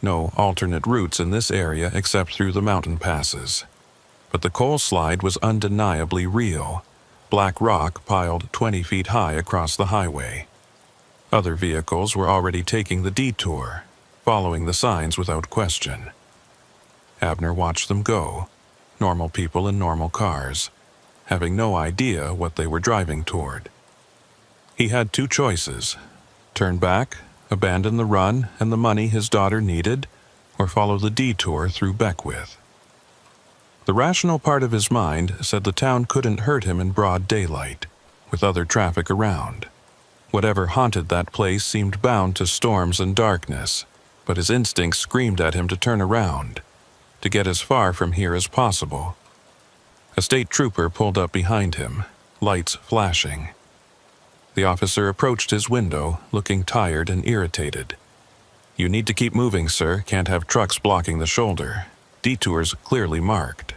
No alternate routes in this area except through the mountain passes. But the coal slide was undeniably real. Black rock piled 20 feet high across the highway. Other vehicles were already taking the detour, following the signs without question. Abner watched them go, normal people in normal cars, having no idea what they were driving toward. He had 2 choices: turn back, abandon the run and the money his daughter needed, or follow the detour through Beckwith. The rational part of his mind said the town couldn't hurt him in broad daylight, with other traffic around. Whatever haunted that place seemed bound to storms and darkness, but his instincts screamed at him to turn around, to get as far from here as possible. A state trooper pulled up behind him, lights flashing. The officer approached his window, looking tired and irritated. "You need to keep moving, sir. Can't have trucks blocking the shoulder. Detour's clearly marked."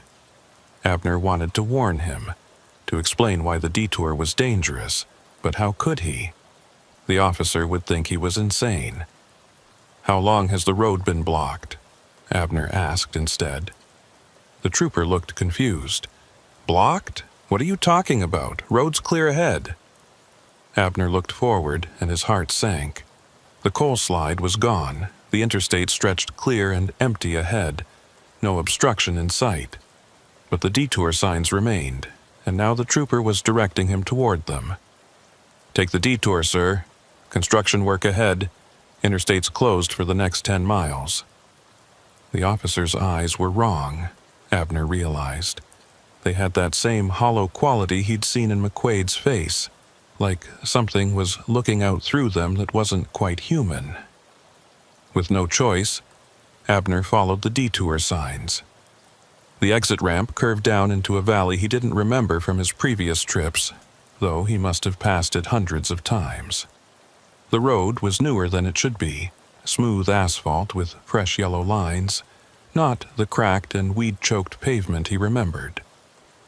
Abner wanted to warn him, to explain why the detour was dangerous, but how could he? The officer would think he was insane. "How long has the road been blocked?" Abner asked instead. The trooper looked confused. "Blocked? What are you talking about? Road's clear ahead." Abner looked forward, and his heart sank. The coal slide was gone. The interstate stretched clear and empty ahead. No obstruction in sight. But the detour signs remained, and now the trooper was directing him toward them. "Take the detour, sir. Construction work ahead. Interstate's closed for the next 10 miles. The officer's eyes were wrong, Abner realized. They had that same hollow quality he'd seen in McQuaid's face, like something was looking out through them that wasn't quite human. With no choice, Abner followed the detour signs. The exit ramp curved down into a valley he didn't remember from his previous trips, though he must have passed it hundreds of times. The road was newer than it should be, smooth asphalt with fresh yellow lines, not the cracked and weed-choked pavement he remembered.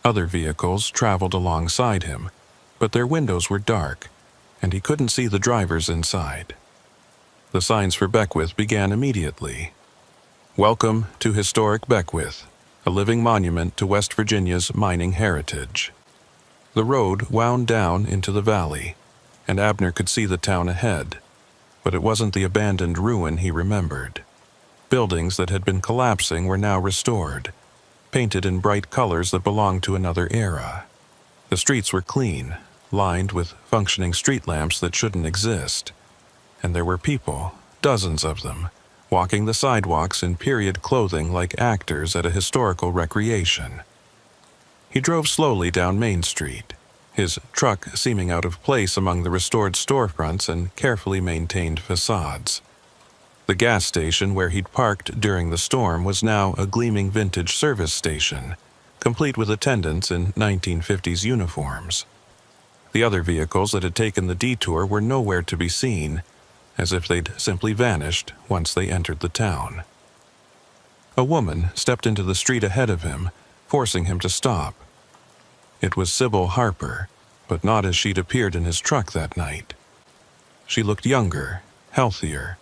Other vehicles traveled alongside him, but their windows were dark, and he couldn't see the drivers inside. The signs for Beckwith began immediately. "Welcome to historic Beckwith, a living monument to West Virginia's mining heritage." The road wound down into the valley, and Abner could see the town ahead, but it wasn't the abandoned ruin he remembered. Buildings that had been collapsing were now restored, painted in bright colors that belonged to another era. The streets were clean, lined with functioning street lamps that shouldn't exist. And there were people, dozens of them, walking the sidewalks in period clothing like actors at a historical recreation. He drove slowly down Main Street, his truck seeming out of place among the restored storefronts and carefully maintained facades. The gas station where he'd parked during the storm was now a gleaming vintage service station, complete with attendants in 1950s uniforms. The other vehicles that had taken the detour were nowhere to be seen, as if they'd simply vanished once they entered the town. A woman stepped into the street ahead of him, forcing him to stop. It was Sybil Harper, but not as she'd appeared in his truck that night. She looked younger, healthier,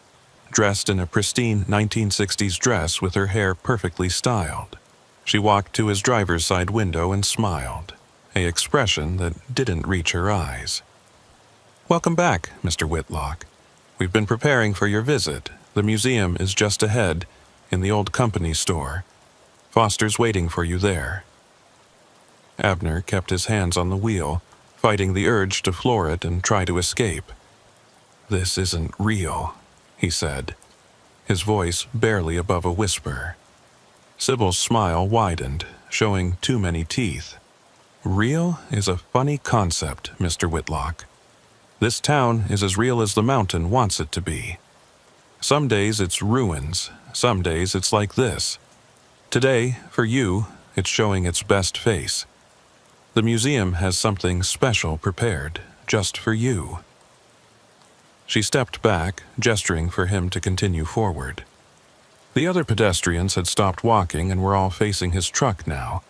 dressed in a pristine 1960s dress with her hair perfectly styled. She walked to his driver's side window and smiled, an expression that didn't reach her eyes. "Welcome back, Mr. Whitlock. We've been preparing for your visit. The museum is just ahead, in the old company store. Foster's waiting for you there." Abner kept his hands on the wheel, fighting the urge to floor it and try to escape. "This isn't real," he said, his voice barely above a whisper. Sybil's smile widened, showing too many teeth. "Real is a funny concept, Mr. Whitlock. This town is as real as the mountain wants it to be. Some days it's ruins, some days it's like this. Today, for you, it's showing its best face. The museum has something special prepared, just for you." She stepped back, gesturing for him to continue forward. The other pedestrians had stopped walking and were all facing his truck now,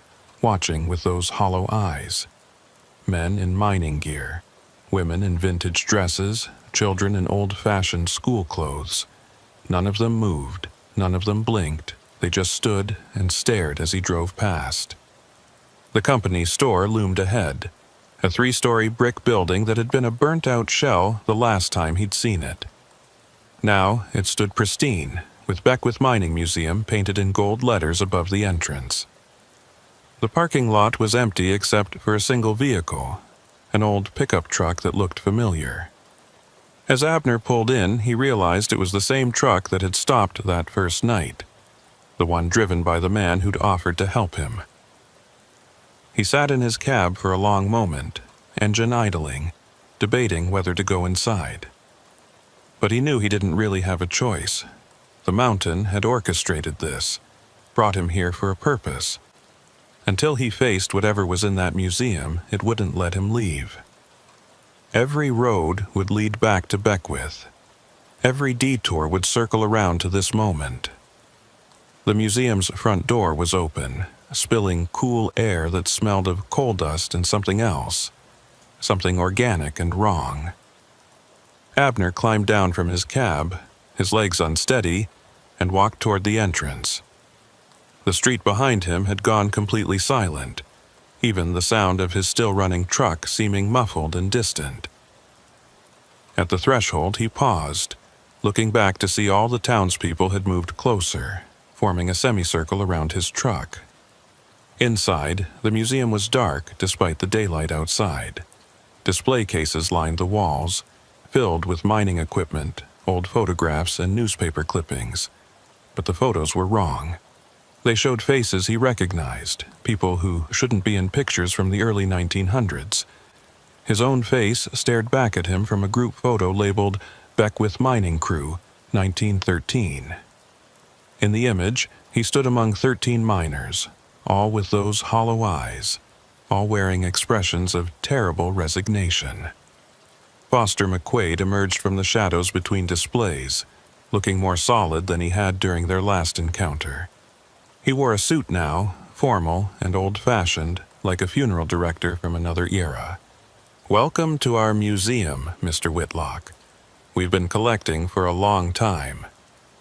watching with those hollow eyes. Men in mining gear, women in vintage dresses, children in old-fashioned school clothes. None of them moved, none of them blinked. They just stood and stared as he drove past. The company store loomed ahead, a 3-story brick building that had been a burnt-out shell the last time he'd seen it. Now it stood pristine, with Beckwith Mining Museum painted in gold letters above the entrance. The parking lot was empty except for a single vehicle, an old pickup truck that looked familiar. As Abner pulled in, he realized it was the same truck that had stopped that first night, the one driven by the man who'd offered to help him. He sat in his cab for a long moment, engine idling, debating whether to go inside. But he knew he didn't really have a choice. The mountain had orchestrated this, brought him here for a purpose. Until he faced whatever was in that museum, it wouldn't let him leave. Every road would lead back to Beckwith. Every detour would circle around to this moment. The museum's front door was open, spilling cool air that smelled of coal dust and something else, something organic and wrong. Abner climbed down from his cab, his legs unsteady, and walked toward the entrance. The street behind him had gone completely silent, even the sound of his still-running truck seeming muffled and distant. At the threshold he paused, looking back to see all the townspeople had moved closer, forming a semicircle around his truck. Inside, the museum was dark despite the daylight outside. Display cases lined the walls, filled with mining equipment, old photographs, and newspaper clippings. But the photos were wrong. They showed faces he recognized, people who shouldn't be in pictures from the early 1900s. His own face stared back at him from a group photo labeled Beckwith Mining Crew, 1913. In the image, he stood among 13 miners, all with those hollow eyes, all wearing expressions of terrible resignation. Foster McQuaid emerged from the shadows between displays, looking more solid than he had during their last encounter. He wore a suit now, formal and old-fashioned, like a funeral director from another era. "Welcome to our museum, Mr. Whitlock. We've been collecting for a long time.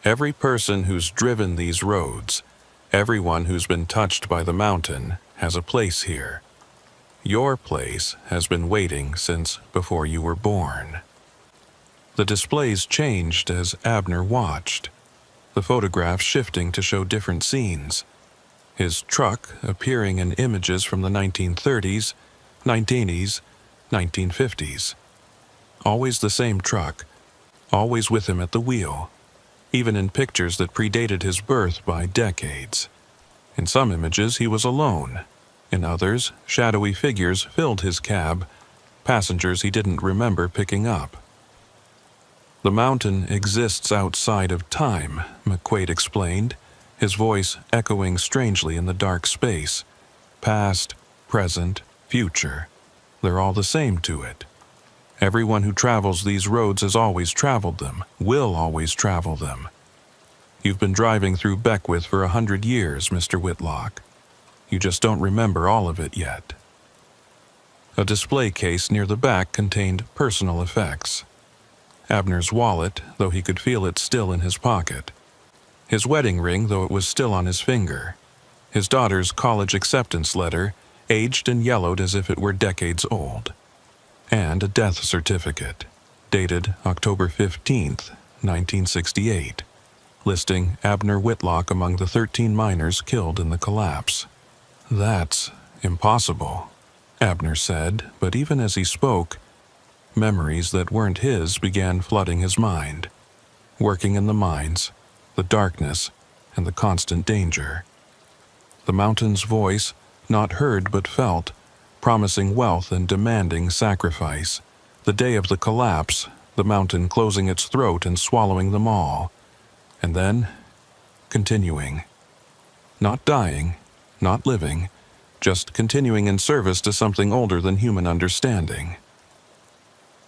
Every person who's driven these roads, everyone who's been touched by the mountain, has a place here. Your place has been waiting since before you were born." The displays changed as Abner watched, the photographs shifting to show different scenes. His truck appearing in images from the 1930s, 1980s, 1950s. Always the same truck, always with him at the wheel, even in pictures that predated his birth by decades. In some images he was alone. In others, shadowy figures filled his cab, passengers he didn't remember picking up. "The mountain exists outside of time," McQuaid explained, his voice echoing strangely in the dark space. "Past, present, future. They're all the same to it. Everyone who travels these roads has always traveled them, will always travel them. You've been driving through Beckwith for 100 years, Mr. Whitlock. You just don't remember all of it yet. A display case near the back contained personal effects. Abner's wallet, though he could feel it still in his pocket. His wedding ring, though it was still on his finger. His daughter's college acceptance letter, aged and yellowed as if it were decades old. And a death certificate, dated October 15th, 1968, listing Abner Whitlock among the 13 miners killed in the collapse. That's impossible, Abner said, but even as he spoke, memories that weren't his began flooding his mind, working in the mines, the darkness, and the constant danger. The mountain's voice, not heard but felt, promising wealth and demanding sacrifice. The day of the collapse, the mountain closing its throat and swallowing them all. And then, continuing. Not dying, not living, just continuing in service to something older than human understanding.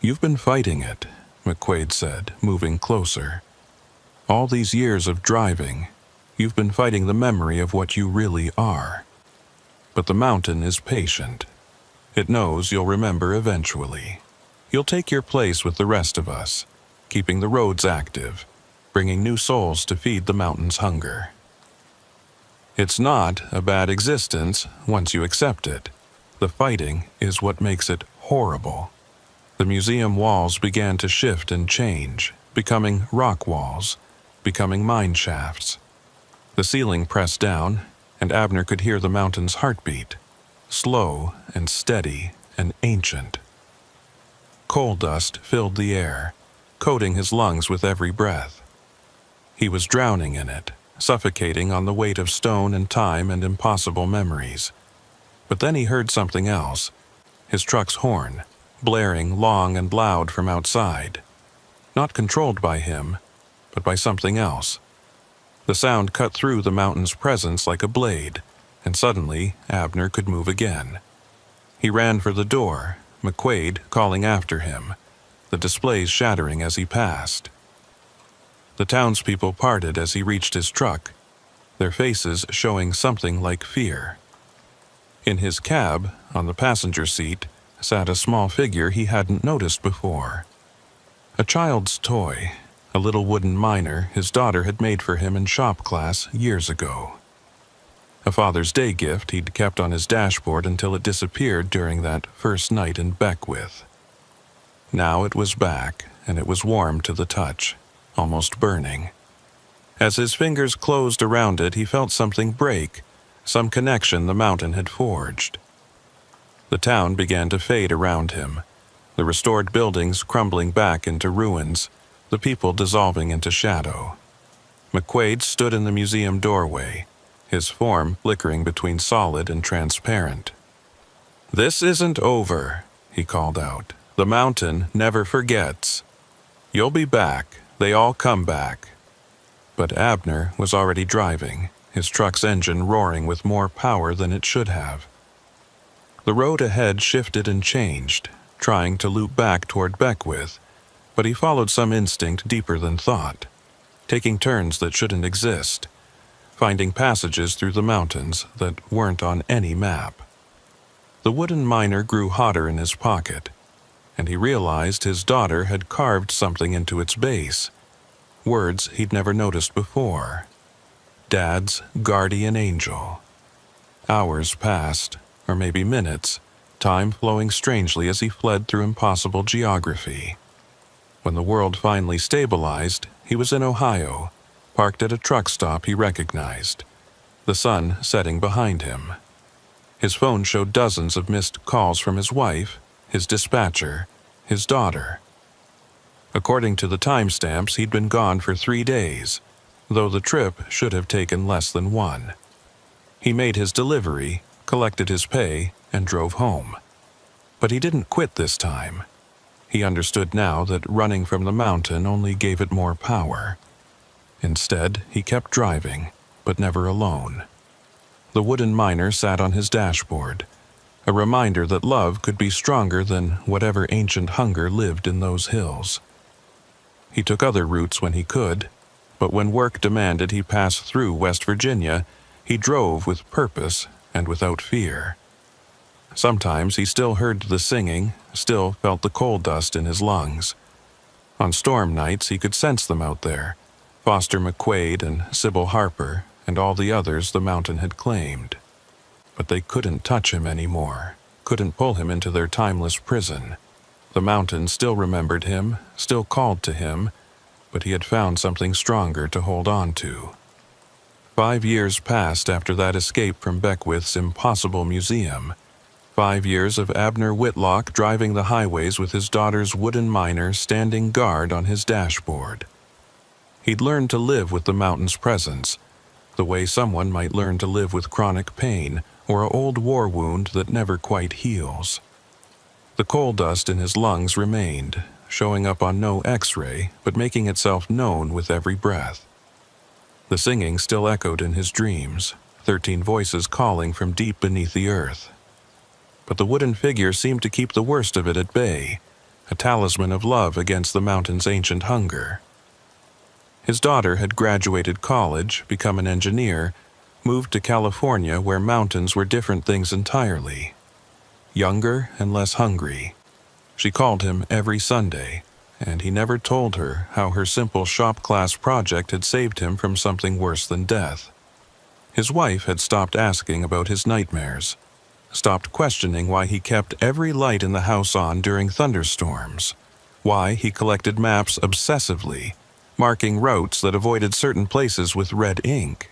You've been fighting it, McQuaid said, moving closer. All these years of driving, you've been fighting the memory of what you really are. But the mountain is patient. It knows you'll remember eventually. You'll take your place with the rest of us, keeping the roads active, bringing new souls to feed the mountain's hunger. It's not a bad existence once you accept it. The fighting is what makes it horrible. The museum walls began to shift and change, becoming rock walls, becoming mine shafts. The ceiling pressed down, and Abner could hear the mountain's heartbeat, slow and steady and ancient. Coal dust filled the air, coating his lungs with every breath. He was drowning in it, suffocating on the weight of stone and time and impossible memories. But then he heard something else, his truck's horn, blaring long and loud from outside. Not controlled by him, but by something else. The sound cut through the mountain's presence like a blade, and suddenly Abner could move again. He ran for the door, McQuaid calling after him, the displays shattering as he passed. The townspeople parted as he reached his truck, their faces showing something like fear. In his cab, on the passenger seat, sat a small figure he hadn't noticed before. A child's toy, a little wooden miner his daughter had made for him in shop class years ago. A Father's Day gift he'd kept on his dashboard until it disappeared during that first night in Beckwith. Now it was back, and it was warm to the touch, almost burning. As his fingers closed around it, he felt something break, some connection the mountain had forged. The town began to fade around him, the restored buildings crumbling back into ruins, the people dissolving into shadow. McQuaid stood in the museum doorway, his form flickering between solid and transparent. "This isn't over," he called out. "The mountain never forgets. You'll be back. They all come back." But Abner was already driving, his truck's engine roaring with more power than it should have. The road ahead shifted and changed, trying to loop back toward Beckwith, but he followed some instinct deeper than thought, taking turns that shouldn't exist, finding passages through the mountains that weren't on any map. The wooden miner grew hotter in his pocket, and he realized his daughter had carved something into its base, words he'd never noticed before. Dad's guardian angel. Hours passed, or maybe minutes, time flowing strangely as he fled through impossible geography. When the world finally stabilized, he was in Ohio, parked at a truck stop he recognized, the sun setting behind him. His phone showed dozens of missed calls from his wife, his dispatcher, his daughter. According to the timestamps, he'd been gone for 3 days, though the trip should have taken less than 1. He made his delivery, collected his pay, and drove home. But he didn't quit this time. He understood now that running from the mountain only gave it more power. Instead, he kept driving, but never alone. The wooden miner sat on his dashboard, a reminder that love could be stronger than whatever ancient hunger lived in those hills. He took other routes when he could, but when work demanded he pass through West Virginia, he drove with purpose and without fear. Sometimes he still heard the singing, still felt the coal dust in his lungs. On storm nights he could sense them out there, Foster McQuaid and Sybil Harper and all the others the mountain had claimed. But they couldn't touch him anymore, couldn't pull him into their timeless prison. The mountain still remembered him, still called to him, but he had found something stronger to hold on to. 5 years passed after that escape from Beckwith's impossible museum. 5 years of Abner Whitlock driving the highways with his daughter's wooden miner standing guard on his dashboard. He'd learned to live with the mountain's presence, the way someone might learn to live with chronic pain or an old war wound that never quite heals. The coal dust in his lungs remained, showing up on no X-ray, but making itself known with every breath. The singing still echoed in his dreams, 13 voices calling from deep beneath the earth. But the wooden figure seemed to keep the worst of it at bay, a talisman of love against the mountain's ancient hunger. His daughter had graduated college, become an engineer, moved to California where mountains were different things entirely. Younger and less hungry. She called him every Sunday, and he never told her how her simple shop-class project had saved him from something worse than death. His wife had stopped asking about his nightmares, stopped questioning why he kept every light in the house on during thunderstorms, why he collected maps obsessively, marking routes that avoided certain places with red ink.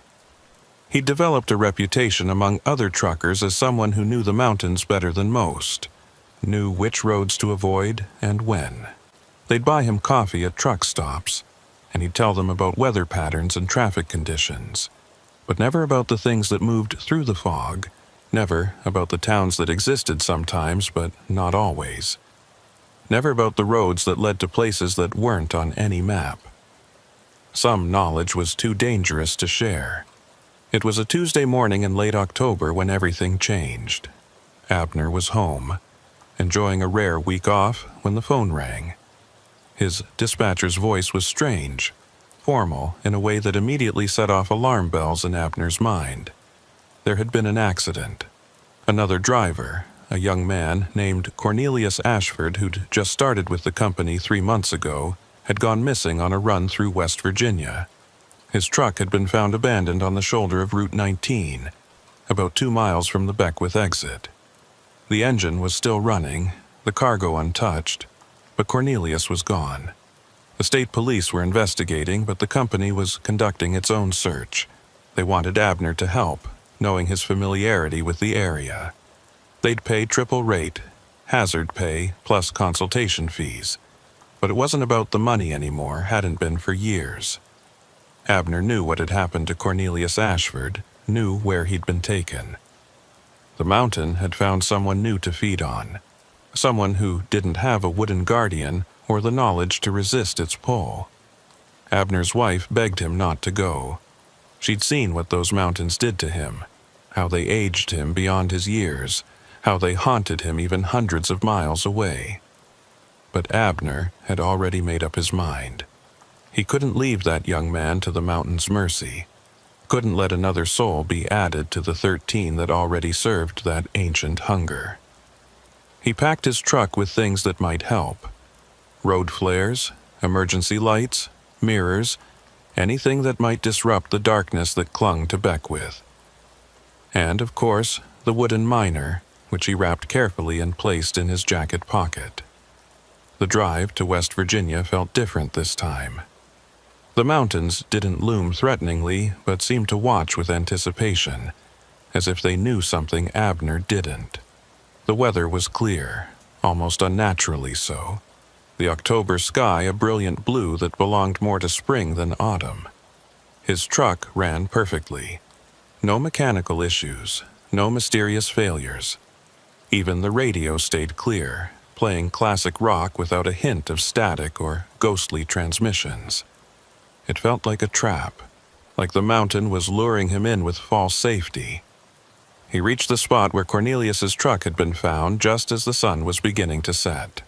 He'd developed a reputation among other truckers as someone who knew the mountains better than most, knew which roads to avoid and when. They'd buy him coffee at truck stops, and he'd tell them about weather patterns and traffic conditions, but never about the things that moved through the fog, never about the towns that existed sometimes but not always, never about the roads that led to places that weren't on any map. Some knowledge was too dangerous to share. It was a Tuesday morning in late October when everything changed. Abner was home, enjoying a rare week off when the phone rang. His dispatcher's voice was strange, formal in a way that immediately set off alarm bells in Abner's mind. There had been an accident. Another driver, a young man named Cornelius Ashford who'd just started with the company 3 months ago, had gone missing on a run through West Virginia. His truck had been found abandoned on the shoulder of Route 19, about 2 miles from the Beckwith exit. The engine was still running, the cargo untouched, but Cornelius was gone. The state police were investigating, but the company was conducting its own search. They wanted Abner to help, knowing his familiarity with the area. They'd pay triple rate, hazard pay, plus consultation fees. But it wasn't about the money anymore, hadn't been for years. Abner knew what had happened to Cornelius Ashford, knew where he'd been taken. The mountain had found someone new to feed on, someone who didn't have a wooden guardian or the knowledge to resist its pull. Abner's wife begged him not to go. She'd seen what those mountains did to him, how they aged him beyond his years, how they haunted him even hundreds of miles away. But Abner had already made up his mind. He couldn't leave that young man to the mountain's mercy, couldn't let another soul be added to the 13 that already served that ancient hunger. He packed his truck with things that might help. Road flares, emergency lights, mirrors, anything that might disrupt the darkness that clung to Beckwith. And, of course, the wooden miner, which he wrapped carefully and placed in his jacket pocket. The drive to West Virginia felt different this time. The mountains didn't loom threateningly, but seemed to watch with anticipation, as if they knew something Abner didn't. The weather was clear, almost unnaturally so. The October sky a brilliant blue that belonged more to spring than autumn. His truck ran perfectly. No mechanical issues, no mysterious failures. Even the radio stayed clear, playing classic rock without a hint of static or ghostly transmissions. It felt like a trap, like the mountain was luring him in with false safety. He reached the spot where Cornelius's truck had been found just as the sun was beginning to set.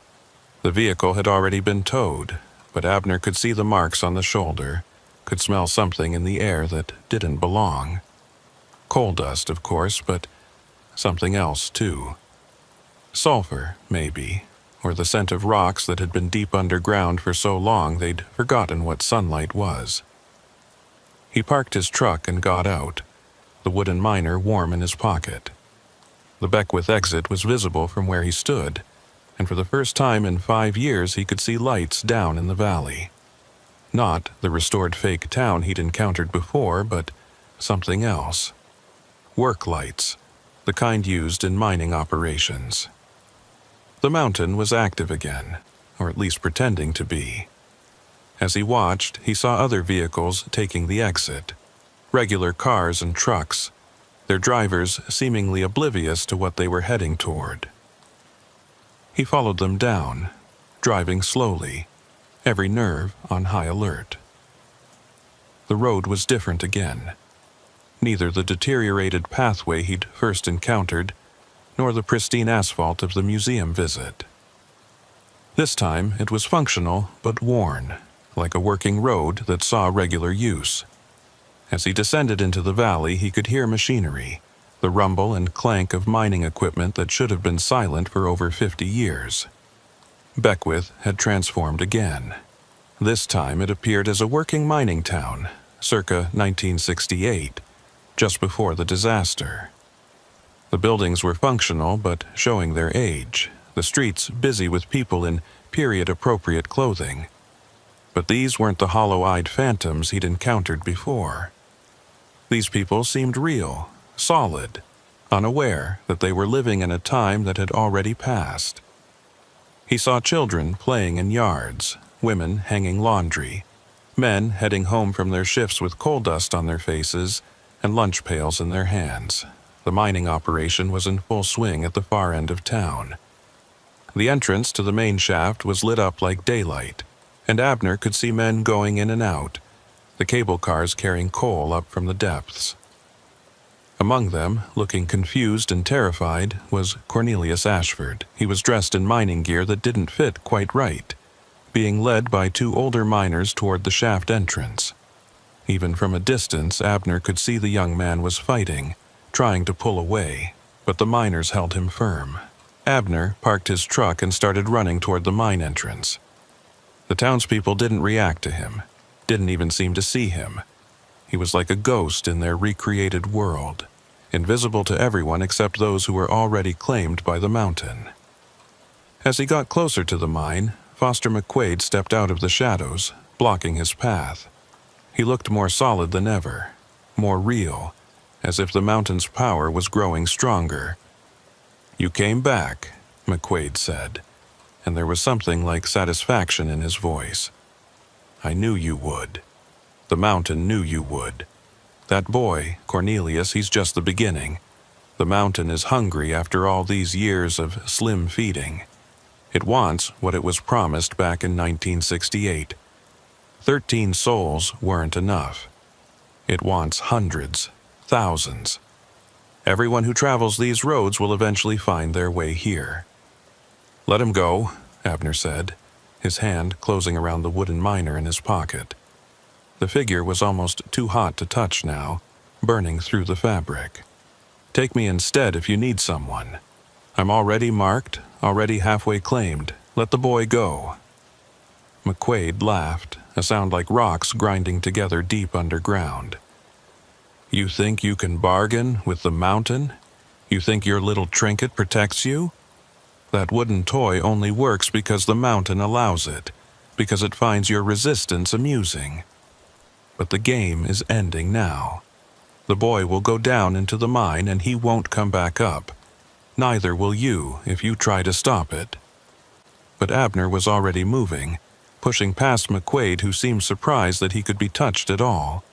The vehicle had already been towed, but Abner could see the marks on the shoulder, could smell something in the air that didn't belong. Coal dust, of course, but something else, too. Sulfur, maybe, or the scent of rocks that had been deep underground for so long they'd forgotten what sunlight was. He parked his truck and got out, the wooden miner warm in his pocket. The Beckwith exit was visible from where he stood, and for the first time in 5 years he could see lights down in the valley. Not the restored fake town he'd encountered before, but something else. Work lights, the kind used in mining operations. The mountain was active again, or at least pretending to be. As he watched, he saw other vehicles taking the exit. Regular cars and trucks, their drivers seemingly oblivious to what they were heading toward. He followed them down, driving slowly, every nerve on high alert. The road was different again. Neither the deteriorated pathway he'd first encountered, nor the pristine asphalt of the museum visit. This time it was functional but worn, like a working road that saw regular use. As he descended into the valley, he could hear machinery, the rumble and clank of mining equipment that should have been silent for over 50 years. Beckwith had transformed again. This time it appeared as a working mining town, circa 1968, just before the disaster. The buildings were functional but showing their age, the streets busy with people in period-appropriate clothing. But these weren't the hollow-eyed phantoms he'd encountered before. These people seemed real, solid, unaware that they were living in a time that had already passed. He saw children playing in yards, women hanging laundry, men heading home from their shifts with coal dust on their faces and lunch pails in their hands. The mining operation was in full swing at the far end of town. The entrance to the main shaft was lit up like daylight, and Abner could see men going in and out, the cable cars carrying coal up from the depths. Among them, looking confused and terrified, was Cornelius Ashford. He was dressed in mining gear that didn't fit quite right, being led by 2 older miners toward the shaft entrance. Even from a distance, Abner could see the young man was fighting, trying to pull away, but the miners held him firm. Abner parked his truck and started running toward the mine entrance. The townspeople didn't react to him, didn't even seem to see him. He was like a ghost in their recreated world, invisible to everyone except those who were already claimed by the mountain. As he got closer to the mine, Foster McQuaid stepped out of the shadows, blocking his path. He looked more solid than ever, more real, as if the mountain's power was growing stronger. "You came back," McQuaid said, and there was something like satisfaction in his voice. "I knew you would. The mountain knew you would. That boy, Cornelius, he's just the beginning. The mountain is hungry after all these years of slim feeding. It wants what it was promised back in 1968. 13 souls weren't enough. It wants hundreds, thousands. Everyone who travels these roads will eventually find their way here." "Let him go," Abner said, his hand closing around the wooden miner in his pocket. The figure was almost too hot to touch now, burning through the fabric. "Take me instead if you need someone. I'm already marked, already halfway claimed. Let the boy go." McQuaid laughed, a sound like rocks grinding together deep underground. "You think you can bargain with the mountain? You think your little trinket protects you? That wooden toy only works because the mountain allows it, because it finds your resistance amusing. But the game is ending now. The boy will go down into the mine and he won't come back up. Neither will you if you try to stop it." But Abner was already moving, pushing past McQuaid, who seemed surprised that he could be touched at all.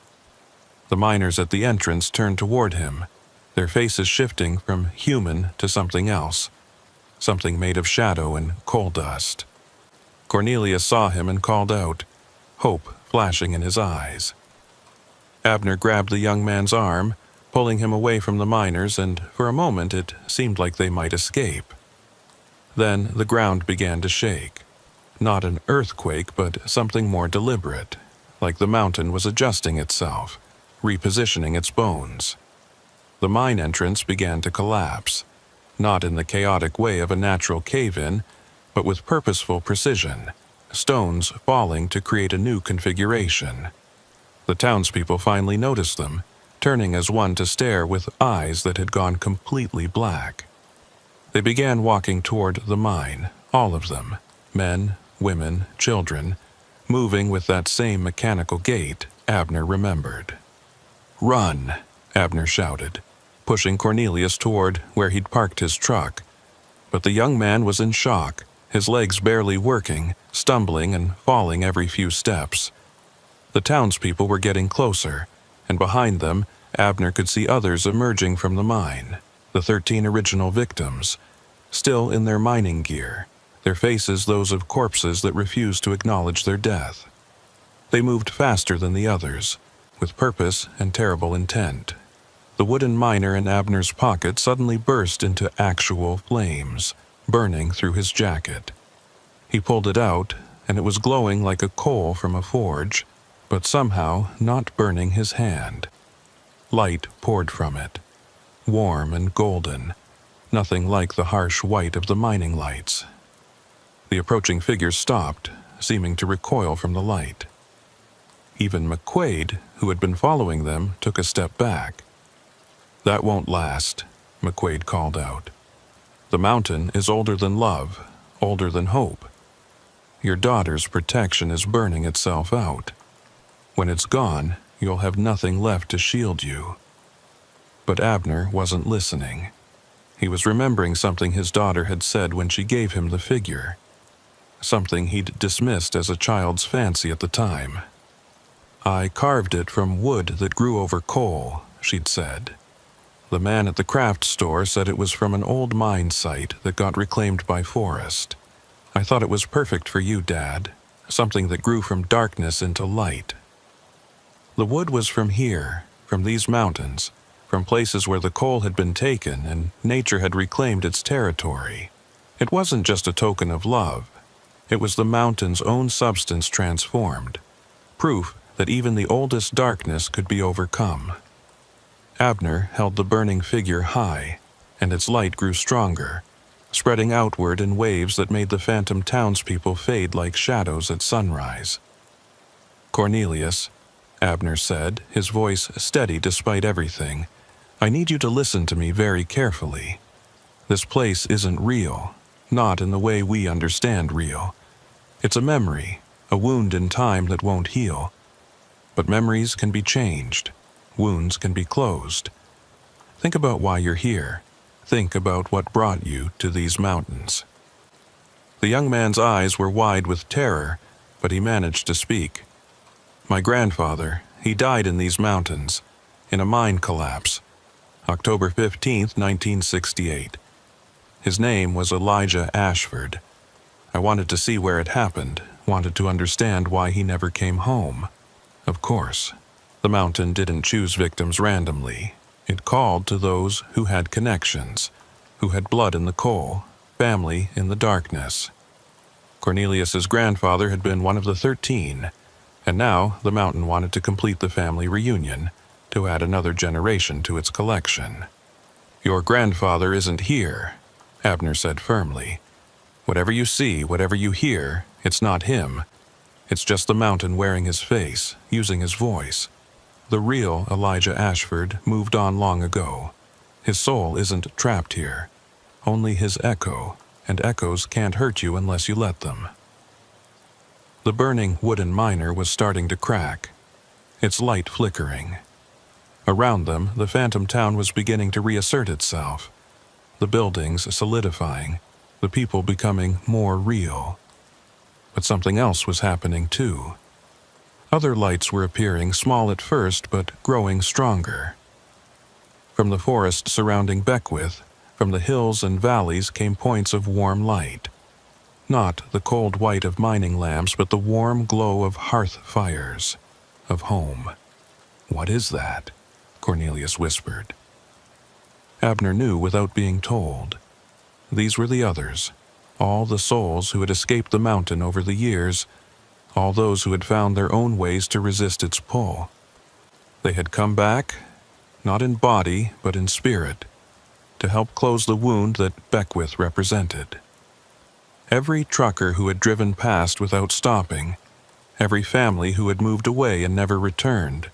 The miners at the entrance turned toward him, their faces shifting from human to something else, something made of shadow and coal dust. Cornelius saw him and called out, hope flashing in his eyes. Abner grabbed the young man's arm, pulling him away from the miners, and for a moment it seemed like they might escape. Then the ground began to shake. Not an earthquake, but something more deliberate, like the mountain was adjusting itself, repositioning its bones. The mine entrance began to collapse, not in the chaotic way of a natural cave-in, but with purposeful precision, stones falling to create a new configuration. The townspeople finally noticed them, turning as one to stare with eyes that had gone completely black. They began walking toward the mine, all of them, men, women, children, moving with that same mechanical gait Abner remembered. "Run!" Abner shouted, pushing Cornelius toward where he'd parked his truck. But the young man was in shock, his legs barely working, stumbling and falling every few steps. The townspeople were getting closer, and behind them, Abner could see others emerging from the mine, the 13 original victims, still in their mining gear, their faces those of corpses that refused to acknowledge their death. They moved faster than the others, with purpose and terrible intent. The wooden miner in Abner's pocket suddenly burst into actual flames, burning through his jacket. He pulled it out, and it was glowing like a coal from a forge, but somehow not burning his hand. Light poured from it, warm and golden, nothing like the harsh white of the mining lights. The approaching figure stopped, seeming to recoil from the light. Even McQuaid, who had been following them, took a step back. "That won't last," McQuaid called out. "The mountain is older than love, older than hope. Your daughter's protection is burning itself out. When it's gone, you'll have nothing left to shield you." But Abner wasn't listening. He was remembering something his daughter had said when she gave him the figure, something he'd dismissed as a child's fancy at the time. "I carved it from wood that grew over coal," she'd said. "The man at the craft store said it was from an old mine site that got reclaimed by forest. I thought it was perfect for you, Dad, something that grew from darkness into light." The wood was from here, from these mountains, from places where the coal had been taken and nature had reclaimed its territory. It wasn't just a token of love. It was the mountain's own substance transformed, proof that even the oldest darkness could be overcome. Abner held the burning figure high, and its light grew stronger, spreading outward in waves that made the phantom townspeople fade like shadows at sunrise. "Cornelius," Abner said, his voice steady despite everything, "I need you to listen to me very carefully. This place isn't real, not in the way we understand real. It's a memory, a wound in time that won't heal. But memories can be changed. Wounds can be closed. Think about why you're here. Think about what brought you to these mountains." The young man's eyes were wide with terror, but he managed to speak. "My grandfather, he died in these mountains, in a mine collapse, October 15th, 1968. His name was Elijah Ashford. I wanted to see where it happened, wanted to understand why he never came home. Of course, the mountain didn't choose victims randomly. It called to those who had connections, who had blood in the coal, family in the darkness. Cornelius's grandfather had been one of the 13, and now the mountain wanted to complete the family reunion, to add another generation to its collection. "Your grandfather isn't here," Abner said firmly. "Whatever you see, whatever you hear, it's not him. It's just the mountain wearing his face, using his voice. The real Elijah Ashford moved on long ago. His soul isn't trapped here, only his echo, and echoes can't hurt you unless you let them." The burning wooden miner was starting to crack, its light flickering. Around them, the phantom town was beginning to reassert itself, the buildings solidifying, the people becoming more real. But something else was happening too. Other lights were appearing, small at first, but growing stronger. From the forest surrounding Beckwith, from the hills and valleys came points of warm light. Not the cold white of mining lamps, but the warm glow of hearth fires, of home. "What is that?" Cornelius whispered. Abner knew without being told. These were the others, all the souls who had escaped the mountain over the years, all those who had found their own ways to resist its pull. They had come back, not in body but in spirit, to help close the wound that Beckwith represented. Every trucker who had driven past without stopping, every family who had moved away and never returned,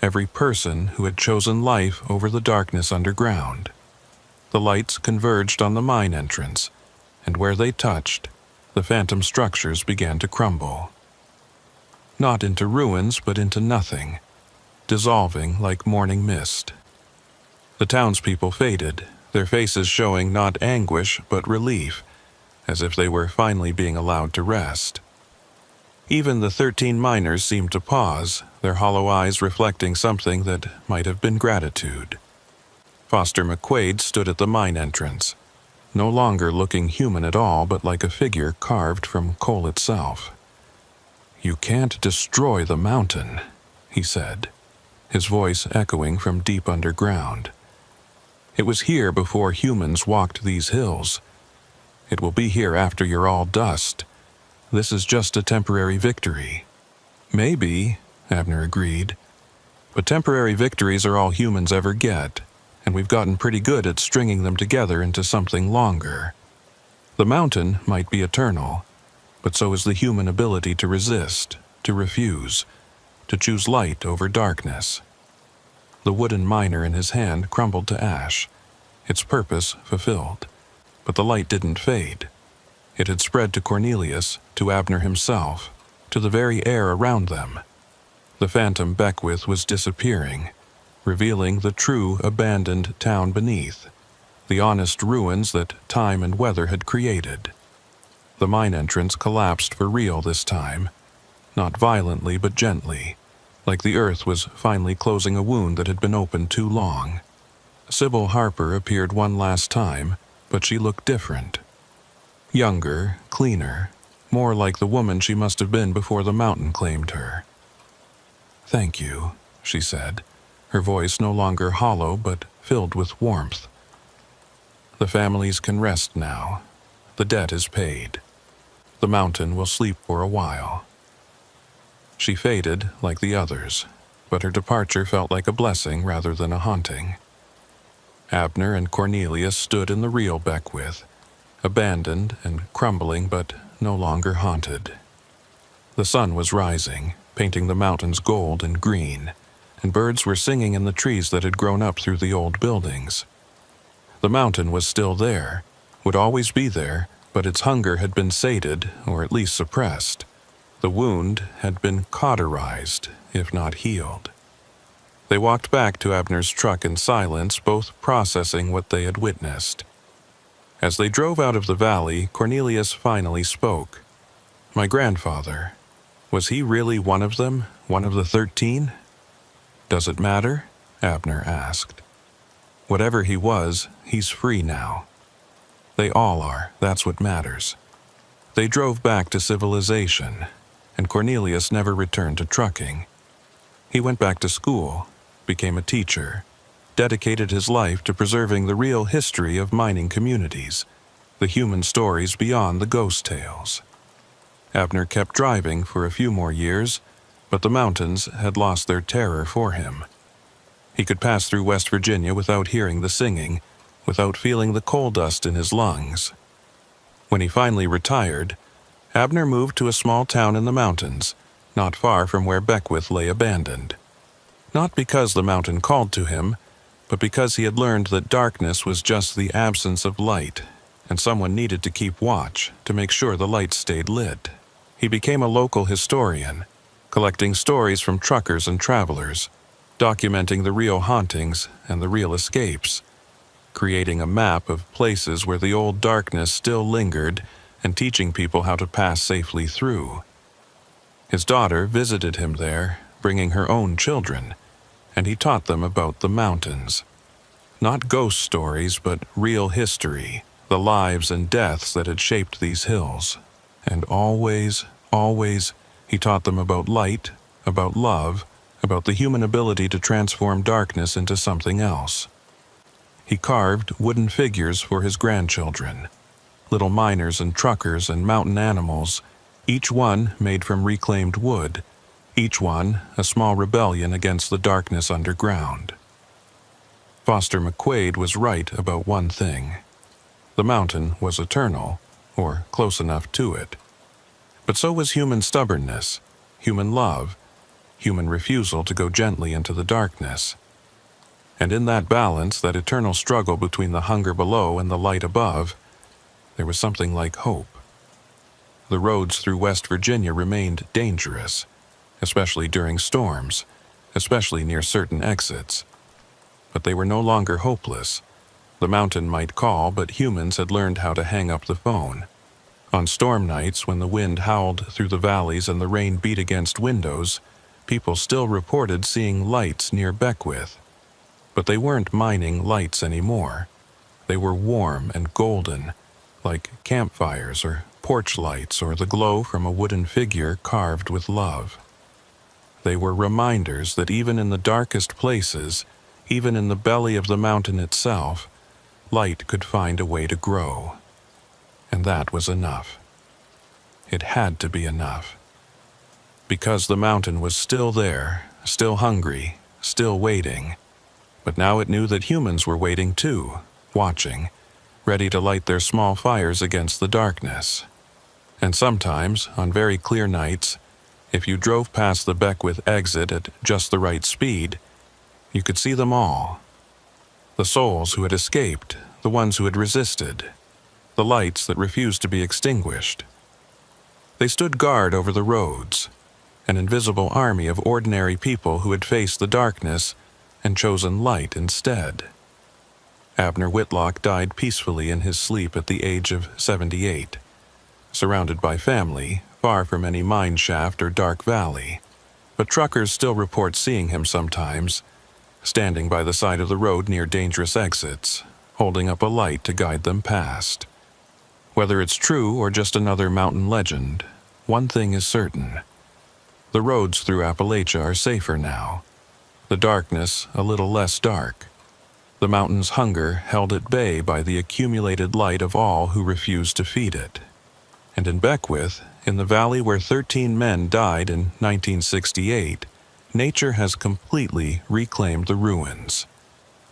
every person who had chosen life over the darkness underground. The lights converged on the mine entrance, and where they touched, the phantom structures began to crumble. Not into ruins, but into nothing, dissolving like morning mist. The townspeople faded, their faces showing not anguish but relief, as if they were finally being allowed to rest. Even the 13 miners seemed to pause, their hollow eyes reflecting something that might have been gratitude. Foster McQuaid stood at the mine entrance, no longer looking human at all but like a figure carved from coal itself. "You can't destroy the mountain," he said, his voice echoing from deep underground. "It was here before humans walked these hills. It will be here after you're all dust. This is just a temporary victory." "Maybe," Abner agreed, "but temporary victories are all humans ever get, and we've gotten pretty good at stringing them together into something longer. The mountain might be eternal, but so is the human ability to resist, to refuse, to choose light over darkness." The wooden miner in his hand crumbled to ash, its purpose fulfilled. But the light didn't fade. It had spread to Cornelius, to Abner himself, to the very air around them. The phantom Beckwith was disappearing, revealing the true abandoned town beneath, the honest ruins that time and weather had created. The mine entrance collapsed for real this time, not violently but gently, like the earth was finally closing a wound that had been open too long. Sybil Harper appeared one last time, but she looked different. Younger, cleaner, more like the woman she must have been before the mountain claimed her. "Thank you," she said, her voice no longer hollow but filled with warmth. "The families can rest now. The debt is paid. The mountain will sleep for a while." She faded like the others, but her departure felt like a blessing rather than a haunting. Abner and Cornelius stood in the real Beckwith, abandoned and crumbling but no longer haunted. The sun was rising, painting the mountains gold and green, and birds were singing in the trees that had grown up through the old buildings. The mountain was still there, would always be there, but its hunger had been sated, or at least suppressed. The wound had been cauterized, if not healed. They walked back to Abner's truck in silence, both processing what they had witnessed. As they drove out of the valley, Cornelius finally spoke. "My grandfather, was he really one of them, one of the 13? "Does it matter?" Abner asked. "Whatever he was, he's free now. They all are, that's what matters." They drove back to civilization, and Cornelius never returned to trucking. He went back to school, became a teacher, dedicated his life to preserving the real history of mining communities, the human stories beyond the ghost tales. Abner kept driving for a few more years, but the mountains had lost their terror for him. He could pass through West Virginia without hearing the singing, without feeling the coal dust in his lungs. When he finally retired, Abner moved to a small town in the mountains, not far from where Beckwith lay abandoned. Not because the mountain called to him, but because he had learned that darkness was just the absence of light, and someone needed to keep watch to make sure the light stayed lit. He became a local historian, collecting stories from truckers and travelers, documenting the real hauntings and the real escapes, creating a map of places where the old darkness still lingered and teaching people how to pass safely through. His daughter visited him there, bringing her own children, and he taught them about the mountains. Not ghost stories, but real history, the lives and deaths that had shaped these hills. And always, he taught them about light, about love, about the human ability to transform darkness into something else. He carved wooden figures for his grandchildren, little miners and truckers and mountain animals, each one made from reclaimed wood, each one a small rebellion against the darkness underground. Foster McQuaid was right about one thing. The mountain was eternal, or close enough to it. But so was human stubbornness, human love, human refusal to go gently into the darkness. And in that balance, that eternal struggle between the hunger below and the light above, there was something like hope. The roads through West Virginia remained dangerous, especially during storms, especially near certain exits. But they were no longer hopeless. The mountain might call, but humans had learned how to hang up the phone. On storm nights, when the wind howled through the valleys and the rain beat against windows, people still reported seeing lights near Beckwith. But they weren't mining lights anymore. They were warm and golden, like campfires or porch lights or the glow from a wooden figure carved with love. They were reminders that even in the darkest places, even in the belly of the mountain itself, light could find a way to grow. And that was enough. It had to be enough. Because the mountain was still there, still hungry, still waiting. But now it knew that humans were waiting too, watching, ready to light their small fires against the darkness. And sometimes, on very clear nights, if you drove past the Beckwith exit at just the right speed, you could see them all. The souls who had escaped, the ones who had resisted, the lights that refused to be extinguished. They stood guard over the roads, an invisible army of ordinary people who had faced the darkness and chosen light instead. Abner Whitlock died peacefully in his sleep at the age of 78, surrounded by family, far from any mine shaft or dark valley. But truckers still report seeing him sometimes, standing by the side of the road near dangerous exits, holding up a light to guide them past. Whether it's true or just another mountain legend, one thing is certain. The roads through Appalachia are safer now. The darkness a little less dark. The mountain's hunger held at bay by the accumulated light of all who refused to feed it. And in Beckwith, in the valley where 13 men died in 1968, nature has completely reclaimed the ruins.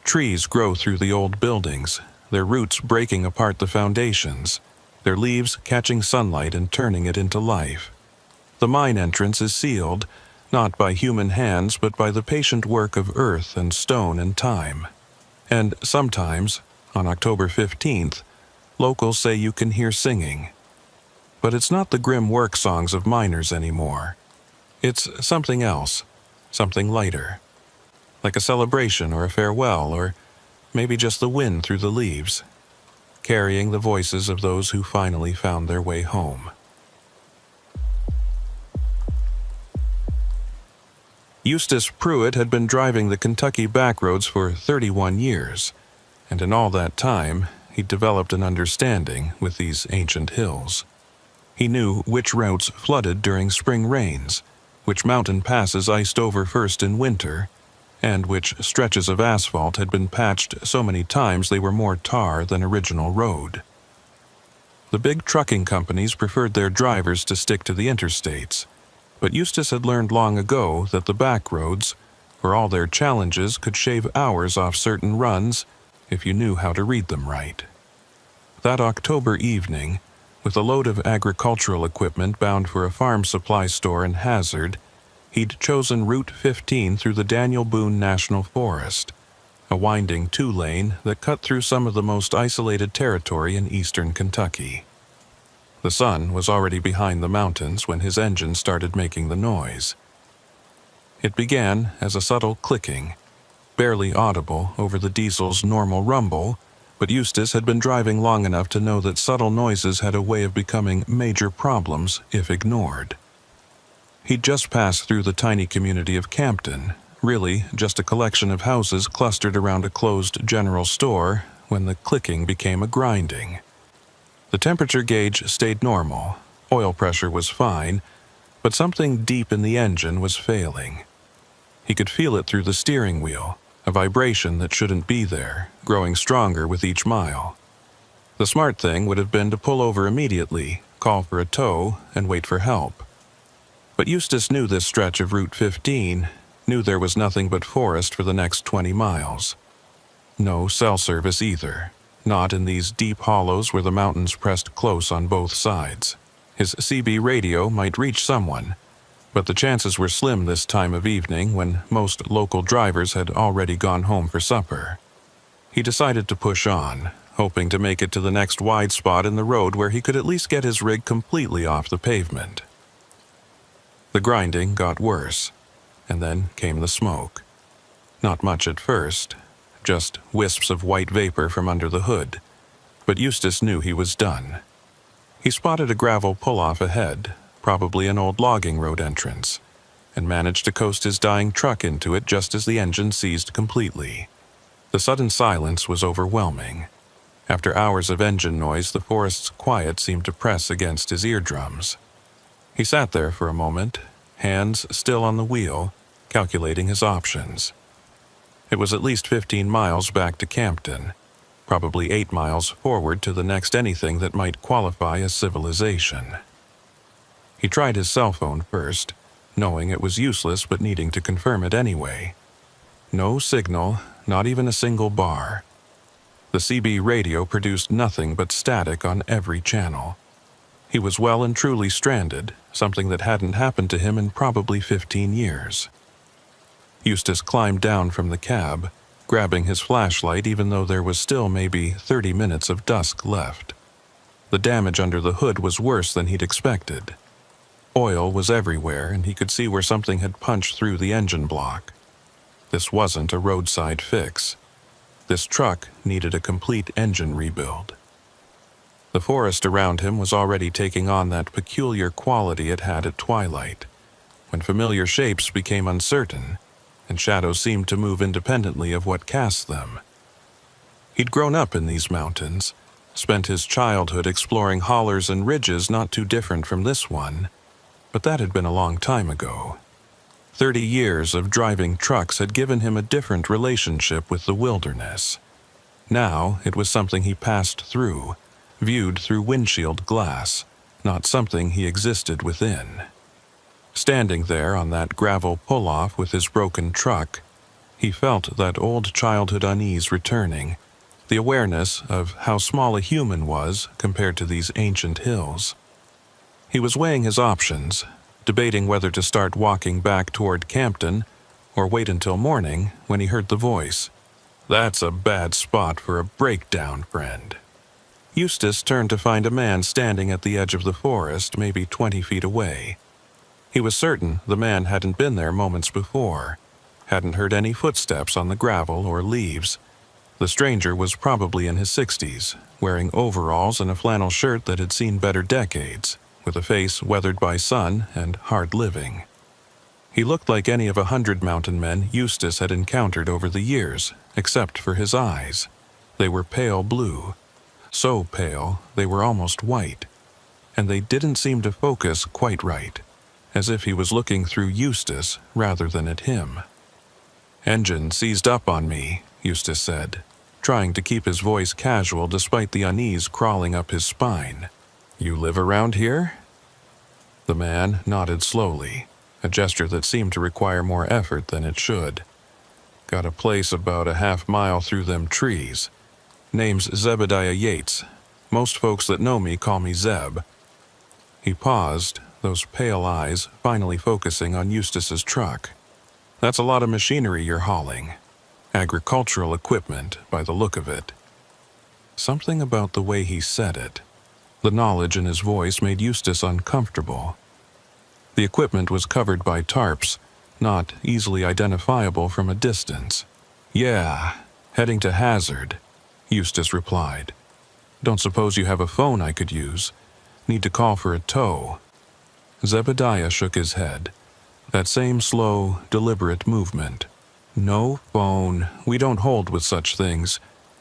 Trees grow through the old buildings, their roots breaking apart the foundations, their leaves catching sunlight and turning it into life. The mine entrance is sealed, not by human hands but by the patient work of earth and stone and time. And sometimes, on October 15th, locals say you can hear singing. But it's not the grim work songs of miners anymore. It's something else. Something lighter, like a celebration or a farewell, or maybe just the wind through the leaves, carrying the voices of those who finally found their way home. Eustace Pruitt had been driving the Kentucky backroads for 31 years, and in all that time, he'd developed an understanding with these ancient hills. He knew which routes flooded during spring rains, which mountain passes iced over first in winter, and which stretches of asphalt had been patched so many times they were more tar than original road. The big trucking companies preferred their drivers to stick to the interstates, but Eustace had learned long ago that the backroads, for all their challenges, could shave hours off certain runs if you knew how to read them right. That October evening, with a load of agricultural equipment bound for a farm supply store in Hazard, he'd chosen Route 15 through the Daniel Boone National Forest, a winding two-lane that cut through some of the most isolated territory in eastern Kentucky. The sun was already behind the mountains when his engine started making the noise. It began as a subtle clicking, barely audible over the diesel's normal rumble, but Eustace had been driving long enough to know that subtle noises had a way of becoming major problems if ignored. He'd just passed through the tiny community of Campton, really just a collection of houses clustered around a closed general store, when the clicking became a grinding. The temperature gauge stayed normal, oil pressure was fine, but something deep in the engine was failing. He could feel it through the steering wheel, a vibration that shouldn't be there, growing stronger with each mile. The smart thing would have been to pull over immediately, call for a tow, and wait for help. But Eustace knew this stretch of Route 15, knew there was nothing but forest for the next 20 miles. No cell service either, not in these deep hollows where the mountains pressed close on both sides. His CB radio might reach someone, but the chances were slim this time of evening when most local drivers had already gone home for supper. He decided to push on, hoping to make it to the next wide spot in the road where he could at least get his rig completely off the pavement. The grinding got worse, and then came the smoke. Not much at first, just wisps of white vapor from under the hood, but Eustace knew he was done. He spotted a gravel pull-off ahead, probably an old logging road entrance, and managed to coast his dying truck into it just as the engine seized completely. The sudden silence was overwhelming. After hours of engine noise, the forest's quiet seemed to press against his eardrums. He sat there for a moment, hands still on the wheel, calculating his options. It was at least 15 miles back to Campton, probably 8 miles forward to the next anything that might qualify as civilization. He tried his cell phone first, knowing it was useless but needing to confirm it anyway. No signal, not even a single bar. The CB radio produced nothing but static on every channel. He was well and truly stranded, something that hadn't happened to him in probably 15 years. Eustace climbed down from the cab, grabbing his flashlight even though there was still maybe 30 minutes of dusk left. The damage under the hood was worse than he'd expected. Oil was everywhere, and he could see where something had punched through the engine block. This wasn't a roadside fix. This truck needed a complete engine rebuild. The forest around him was already taking on that peculiar quality it had at twilight, when familiar shapes became uncertain, and shadows seemed to move independently of what cast them. He'd grown up in these mountains, spent his childhood exploring hollers and ridges not too different from this one, but that had been a long time ago. 30 years of driving trucks had given him a different relationship with the wilderness. Now it was something he passed through, viewed through windshield glass, not something he existed within. Standing there on that gravel pull-off with his broken truck, he felt that old childhood unease returning, the awareness of how small a human was compared to these ancient hills. He was weighing his options, debating whether to start walking back toward Campton or wait until morning when he heard the voice. "That's a bad spot for a breakdown, friend." Eustace turned to find a man standing at the edge of the forest, maybe 20 feet away. He was certain the man hadn't been there moments before, hadn't heard any footsteps on the gravel or leaves. The stranger was probably in his 60s, wearing overalls and a flannel shirt that had seen better decades, with a face weathered by sun and hard living. He looked like any of 100 mountain men Eustace had encountered over the years, except for his eyes. They were pale blue, so pale they were almost white, and they didn't seem to focus quite right, as if he was looking through Eustace rather than at him. "Engine seized up on me," Eustace said, trying to keep his voice casual despite the unease crawling up his spine. "You live around here?" The man nodded slowly, a gesture that seemed to require more effort than it should. "Got a place about a half-mile through them trees. Name's Zebediah Yates. Most folks that know me call me Zeb." He paused, those pale eyes finally focusing on Eustace's truck. "That's a lot of machinery you're hauling. Agricultural equipment, by the look of it." Something about the way he said it, the knowledge in his voice, made Eustace uncomfortable. The equipment was covered by tarps, not easily identifiable from a distance. "Yeah, heading to Hazard," Eustace replied. "Don't suppose you have a phone I could use? Need to call for a tow." Zebediah shook his head. That same slow, deliberate movement. "No phone. We don't hold with such things.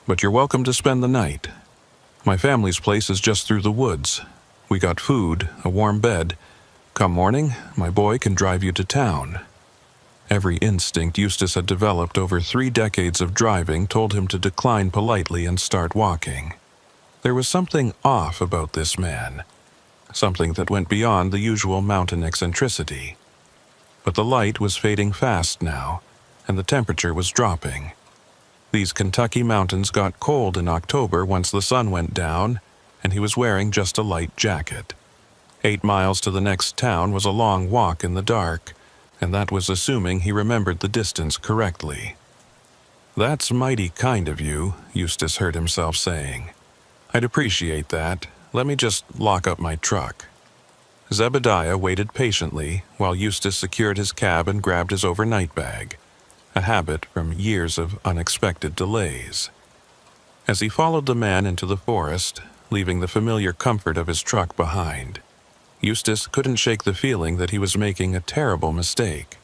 But you're welcome to spend the night. My family's place is just through the woods. We got food, a warm bed. Come morning, my boy can drive you to town." Every instinct Eustace had developed over 3 decades of driving told him to decline politely and start walking. There was something off about this man, something that went beyond the usual mountain eccentricity. But the light was fading fast now, and the temperature was dropping. These Kentucky mountains got cold in October once the sun went down, and he was wearing just a light jacket. 8 miles to the next town was a long walk in the dark, and that was assuming he remembered the distance correctly. "That's mighty kind of you," Eustace heard himself saying. "I'd appreciate that. Let me just lock up my truck." Zebediah waited patiently while Eustace secured his cab and grabbed his overnight bag, a habit from years of unexpected delays. As he followed the man into the forest, leaving the familiar comfort of his truck behind, Eustace couldn't shake the feeling that he was making a terrible mistake.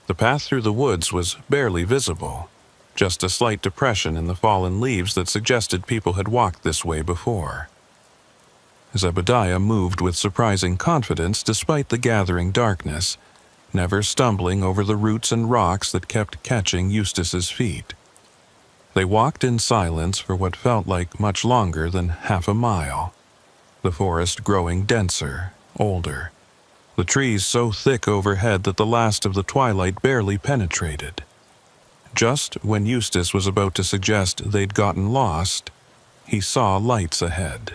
The path through the woods was barely visible, just a slight depression in the fallen leaves that suggested people had walked this way before. Zebediah moved with surprising confidence despite the gathering darkness, never stumbling over the roots and rocks that kept catching Eustace's feet. They walked in silence for what felt like much longer than half a mile, the forest growing denser, older, the trees so thick overhead that the last of the twilight barely penetrated. Just when Eustace was about to suggest they'd gotten lost, he saw lights ahead.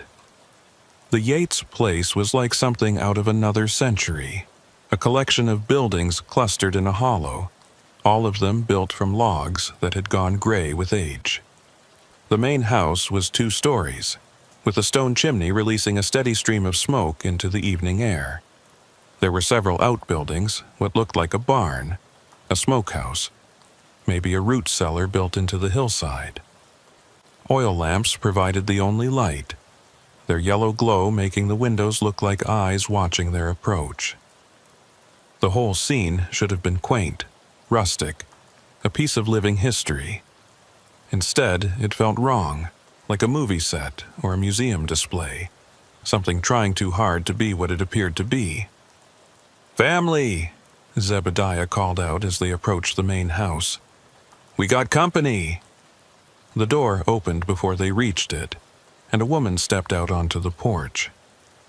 The Yates place was like something out of another century, a collection of buildings clustered in a hollow, all of them built from logs that had gone gray with age. The main house was 2 stories, with a stone chimney releasing a steady stream of smoke into the evening air. There were several outbuildings, what looked like a barn, a smokehouse, maybe a root cellar built into the hillside. Oil lamps provided the only light, their yellow glow making the windows look like eyes watching their approach. The whole scene should have been quaint, rustic, a piece of living history. Instead, it felt wrong, like a movie set or a museum display, something trying too hard to be what it appeared to be. "Family!" Zebediah called out as they approached the main house. "We got company!" The door opened before they reached it, and a woman stepped out onto the porch.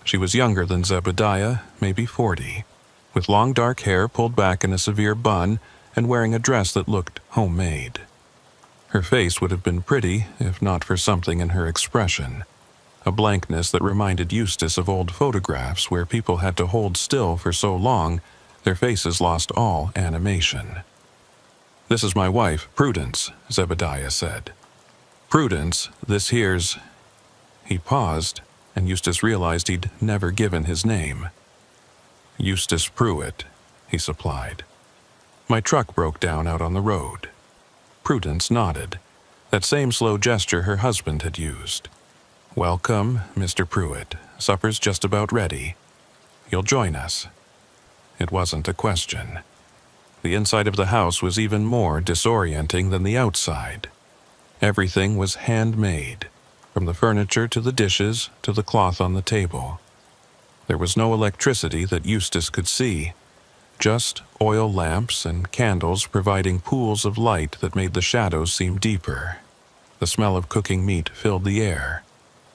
She was younger than Zebediah, maybe 40, with long dark hair pulled back in a severe bun and wearing a dress that looked homemade. Her face would have been pretty if not for something in her expression, a blankness that reminded Eustace of old photographs where people had to hold still for so long their faces lost all animation. "This is my wife, Prudence," Zebediah said. "Prudence, this here's—" He paused, and Eustace realized he'd never given his name. "Eustace Pruitt," he supplied. "My truck broke down out on the road." Prudence nodded, that same slow gesture her husband had used. "Welcome, Mr. Pruitt. Supper's just about ready. You'll join us." It wasn't a question. The inside of the house was even more disorienting than the outside. Everything was handmade, from the furniture to the dishes to the cloth on the table. There was no electricity that Eustace could see, just oil lamps and candles providing pools of light that made the shadows seem deeper. The smell of cooking meat filled the air,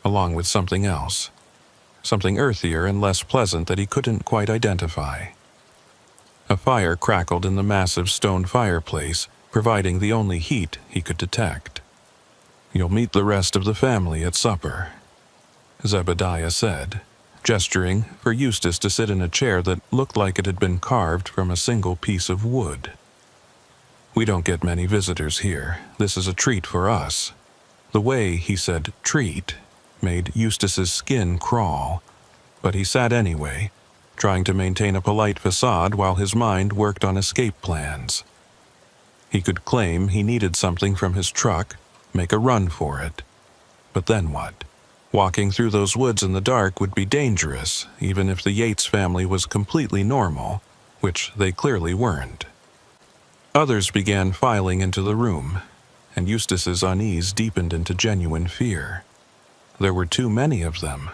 along with something else, something earthier and less pleasant that he couldn't quite identify. A fire crackled in the massive stone fireplace, providing the only heat he could detect. "You'll meet the rest of the family at supper," Zebediah said, gesturing for Eustace to sit in a chair that looked like it had been carved from a single piece of wood. "We don't get many visitors here. This is a treat for us." The way he said "treat" made Eustace's skin crawl, but he sat anyway, trying to maintain a polite facade while his mind worked on escape plans. He could claim he needed something from his truck, make a run for it. But then what? Walking through those woods in the dark would be dangerous, even if the Yates family was completely normal, which they clearly weren't. Others began filing into the room, and Eustace's unease deepened into genuine fear. There were too many of them,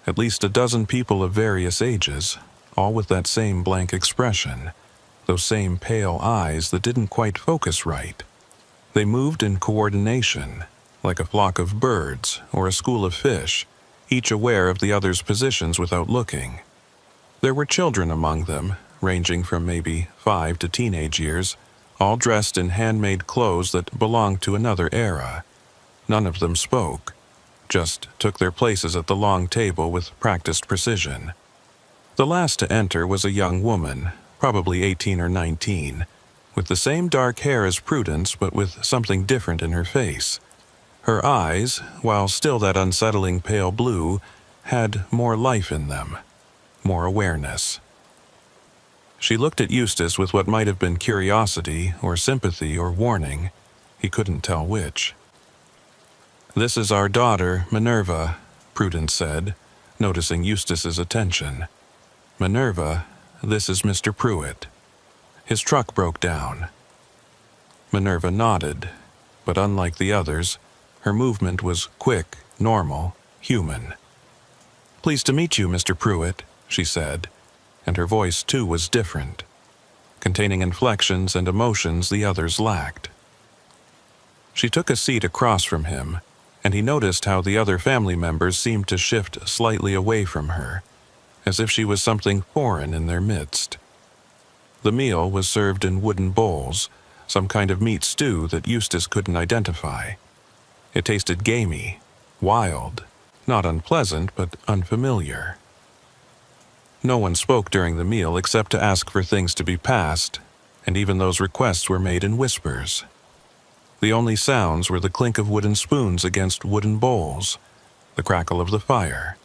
at least a dozen people of various ages, all with that same blank expression, those same pale eyes that didn't quite focus right. They moved in coordination, like a flock of birds or a school of fish, each aware of the other's positions without looking. There were children among them, ranging from maybe 5 to teenage years, all dressed in handmade clothes that belonged to another era. None of them spoke, just took their places at the long table with practiced precision. The last to enter was a young woman, probably 18 or 19, with the same dark hair as Prudence but with something different in her face. Her eyes, while still that unsettling pale blue, had more life in them, more awareness. She looked at Eustace with what might have been curiosity or sympathy or warning. He couldn't tell which. "This is our daughter, Minerva," Prudence said, noticing Eustace's attention. "Minerva, this is Mr. Pruitt. His truck broke down." Minerva nodded, but unlike the others, her movement was quick, normal, human. "Pleased to meet you, Mr. Pruitt," she said, and her voice too was different, containing inflections and emotions the others lacked. She took a seat across from him, and he noticed how the other family members seemed to shift slightly away from her, as if she was something foreign in their midst. The meal was served in wooden bowls, some kind of meat stew that Eustace couldn't identify. It tasted gamey, wild, not unpleasant but unfamiliar. No one spoke during the meal except to ask for things to be passed, and even those requests were made in whispers. The only sounds were the clink of wooden spoons against wooden bowls, the crackle of the fire,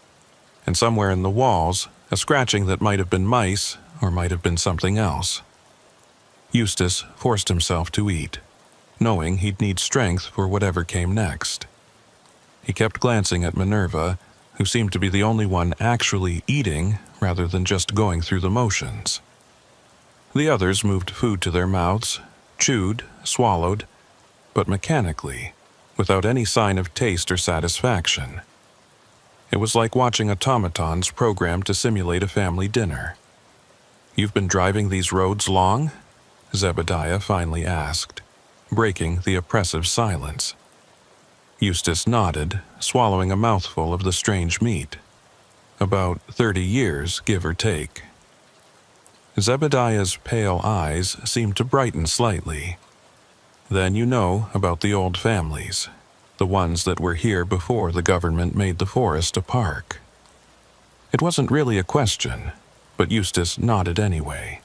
and somewhere in the walls, a scratching that might have been mice or might have been something else. Eustace forced himself to eat, knowing he'd need strength for whatever came next. He kept glancing at Minerva, who seemed to be the only one actually eating rather than just going through the motions. The others moved food to their mouths, chewed, swallowed, but mechanically, without any sign of taste or satisfaction. It was like watching automatons programmed to simulate a family dinner. "You've been driving these roads long?" Zebediah finally asked, breaking the oppressive silence. Eustace nodded, swallowing a mouthful of the strange meat. "About 30 years, give or take." Zebediah's pale eyes seemed to brighten slightly. "Then you know about the old families, the ones that were here before the government made the forest a park." It wasn't really a question, but Eustace nodded anyway.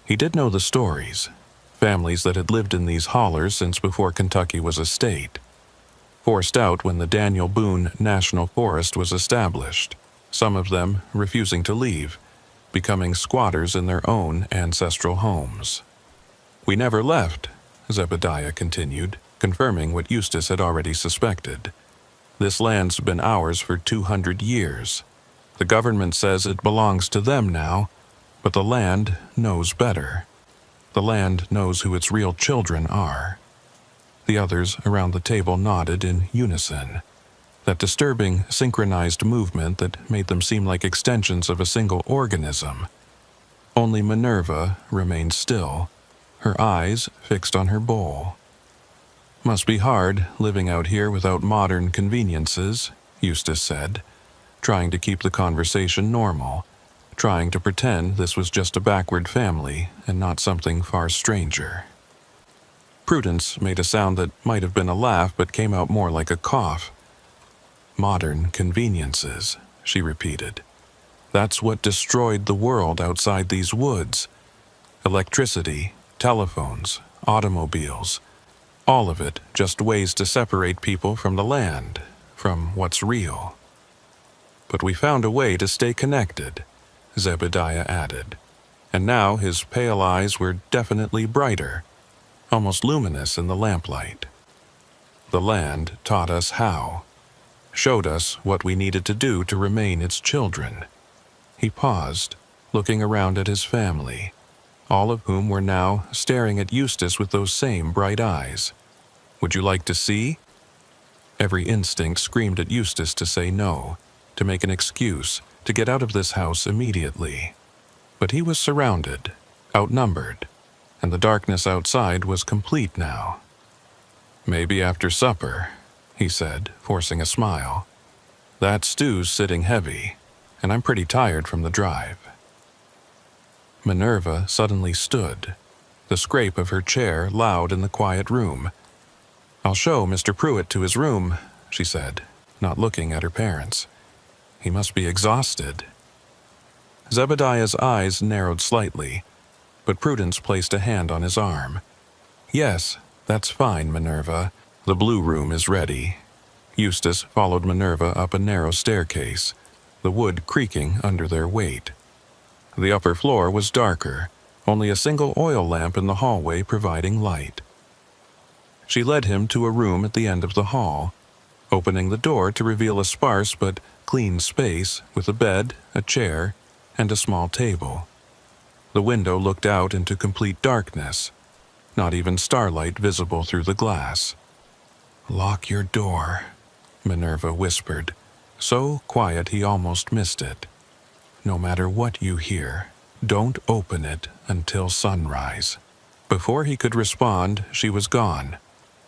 He did know the stories, families that had lived in these hollers since before Kentucky was a state. Forced out when the Daniel Boone National Forest was established, some of them refusing to leave, becoming squatters in their own ancestral homes. "We never left," Zebediah continued, confirming what Eustace had already suspected. "This land's been ours for 200 years. The government says it belongs to them now, but the land knows better. The land knows who its real children are." The others around the table nodded in unison, that disturbing synchronized movement that made them seem like extensions of a single organism. Only Minerva remained still, her eyes fixed on her bowl. "Must be hard living out here without modern conveniences," Eustace said, trying to keep the conversation normal, trying to pretend this was just a backward family and not something far stranger. Prudence made a sound that might have been a laugh but came out more like a cough. "Modern conveniences," she repeated. "That's what destroyed the world outside these woods. Electricity, telephones, automobiles, all of it just ways to separate people from the land, from what's real. But we found a way to stay connected," Zebediah added, and now his pale eyes were definitely brighter, almost luminous in the lamplight. "The land taught us how, showed us what we needed to do to remain its children." He paused, looking around at his family, all of whom were now staring at Eustace with those same bright eyes. "Would you like to see?" Every instinct screamed at Eustace to say no, to make an excuse, to get out of this house immediately. But he was surrounded, outnumbered, and the darkness outside was complete now. "Maybe after supper," he said, forcing a smile. "That stew's sitting heavy, and I'm pretty tired from the drive." Minerva suddenly stood, the scrape of her chair loud in the quiet room. "I'll show Mr. Pruitt to his room," she said, not looking at her parents. "He must be exhausted." Zebediah's eyes narrowed slightly, but Prudence placed a hand on his arm. "Yes, that's fine, Minerva. The blue room is ready." Eustace followed Minerva up a narrow staircase, the wood creaking under their weight. The upper floor was darker, only a single oil lamp in the hallway providing light. She led him to a room at the end of the hall, opening the door to reveal a sparse but clean space with a bed, a chair, and a small table. The window looked out into complete darkness, not even starlight visible through the glass. "Lock your door," Minerva whispered, so quiet he almost missed it. "No matter what you hear, don't open it until sunrise." Before he could respond, she was gone,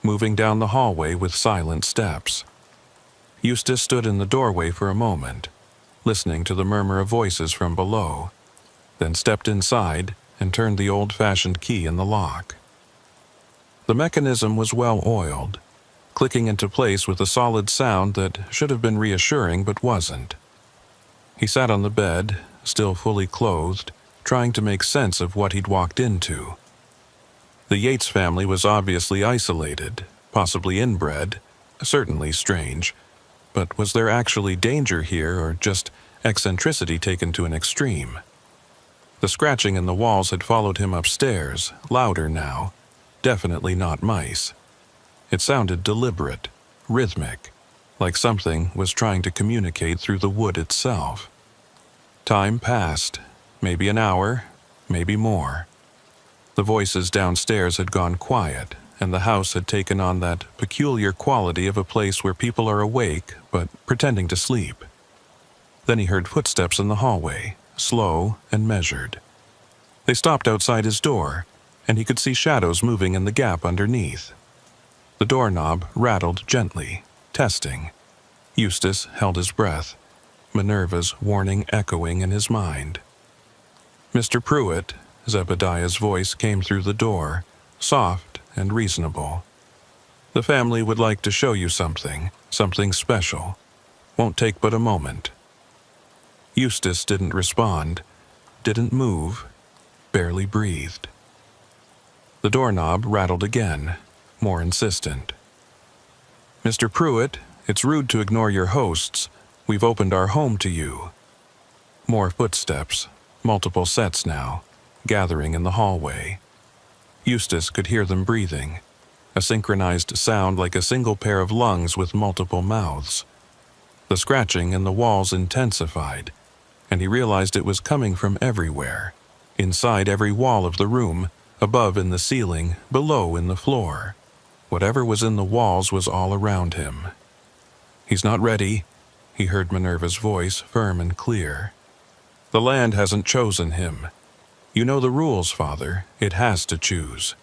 moving down the hallway with silent steps. Eustace stood in the doorway for a moment, listening to the murmur of voices from below, then stepped inside and turned the old-fashioned key in the lock. The mechanism was well oiled, clicking into place with a solid sound that should have been reassuring but wasn't. He sat on the bed, still fully clothed, trying to make sense of what he'd walked into. The Yates family was obviously isolated, possibly inbred, certainly strange, but was there actually danger here or just eccentricity taken to an extreme? The scratching in the walls had followed him upstairs, louder now, definitely not mice. It sounded deliberate, rhythmic, like something was trying to communicate through the wood itself. Time passed, maybe an hour, maybe more. The voices downstairs had gone quiet, and the house had taken on that peculiar quality of a place where people are awake but pretending to sleep. Then he heard footsteps in the hallway, slow and measured. They stopped outside his door, and he could see shadows moving in the gap underneath. The doorknob rattled gently, testing. Eustace held his breath, Minerva's warning echoing in his mind. "Mr. Pruitt," Zebediah's voice came through the door, soft and reasonable. "The family would like to show you something special. Won't take but a moment." Eustace didn't respond, didn't move, barely breathed. The doorknob rattled again, more insistent. "Mr. Pruitt, it's rude to ignore your hosts. We've opened our home to you." More footsteps, multiple sets now, gathering in the hallway. Eustace could hear them breathing, a synchronized sound like a single pair of lungs with multiple mouths. The scratching in the walls intensified, and he realized it was coming from everywhere, inside every wall of the room, above in the ceiling, below in the floor. Whatever was in the walls was all around him. "He's not ready," he heard Minerva's voice, firm and clear. "The land hasn't chosen him. You know the rules, Father. It has to choose."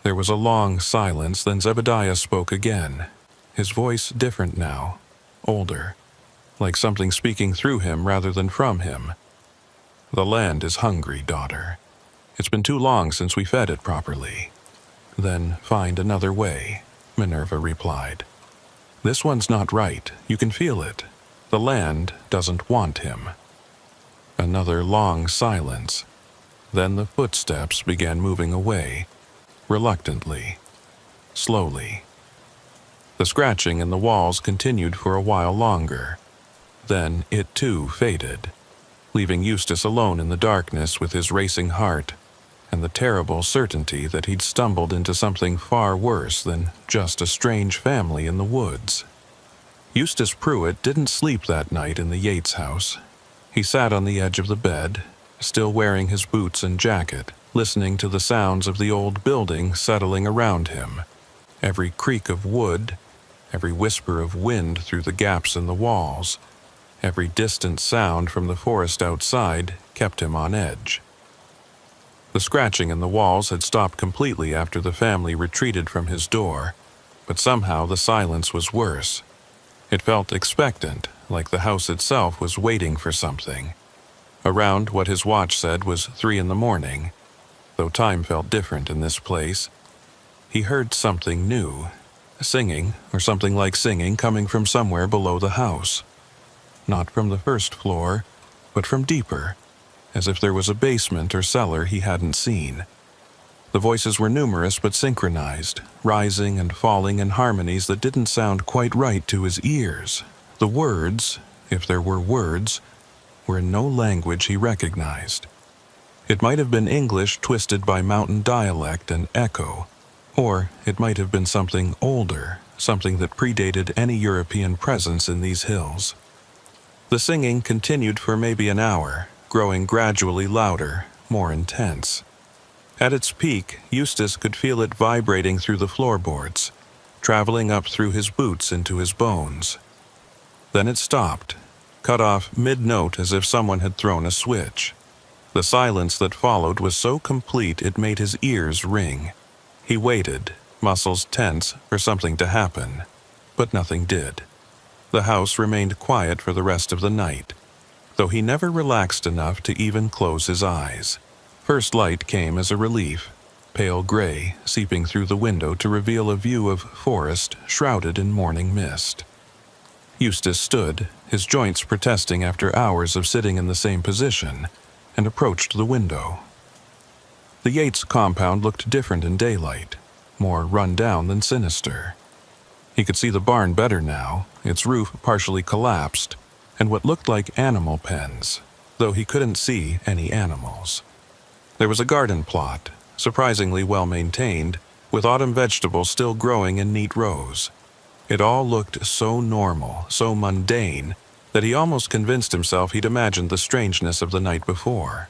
There was a long silence, then Zebediah spoke again, his voice different now, older, like something speaking through him rather than from him. "The land is hungry, daughter. It's been too long since we fed it properly." "Then find another way," Minerva replied. "This one's not right. You can feel it. The land doesn't want him." Another long silence. Then the footsteps began moving away, reluctantly, slowly. The scratching in the walls continued for a while longer. Then it too faded, leaving Eustace alone in the darkness with his racing heart and the terrible certainty that he'd stumbled into something far worse than just a strange family in the woods. Eustace Pruitt didn't sleep that night in the Yates house. He sat on the edge of the bed, still wearing his boots and jacket, listening to the sounds of the old building settling around him. Every creak of wood, every whisper of wind through the gaps in the walls, every distant sound from the forest outside kept him on edge. The scratching in the walls had stopped completely after the family retreated from his door, but somehow the silence was worse. It felt expectant, like the house itself was waiting for something. Around what his watch said was 3 a.m, though time felt different in this place. He heard something new, singing, or something like singing, coming from somewhere below the house. Not from the first floor, but from deeper, as if there was a basement or cellar he hadn't seen. The voices were numerous but synchronized, rising and falling in harmonies that didn't sound quite right to his ears. The words, if there were words, were in no language he recognized. It might have been English twisted by mountain dialect and echo, or it might have been something older, something that predated any European presence in these hills. The singing continued for maybe an hour, growing gradually louder, more intense. At its peak, Eustace could feel it vibrating through the floorboards, traveling up through his boots into his bones. Then it stopped, cut off mid-note as if someone had thrown a switch. The silence that followed was so complete it made his ears ring. He waited, muscles tense, for something to happen, but nothing did. The house remained quiet for the rest of the night, though he never relaxed enough to even close his eyes. First light came as a relief, pale gray, seeping through the window to reveal a view of forest shrouded in morning mist. Eustace stood, his joints protesting after hours of sitting in the same position, and approached the window. The Yates compound looked different in daylight, more run down than sinister. He could see the barn better now, its roof partially collapsed, and what looked like animal pens, though he couldn't see any animals. There was a garden plot, surprisingly well maintained, with autumn vegetables still growing in neat rows. It all looked so normal, so mundane, that he almost convinced himself he'd imagined the strangeness of the night before.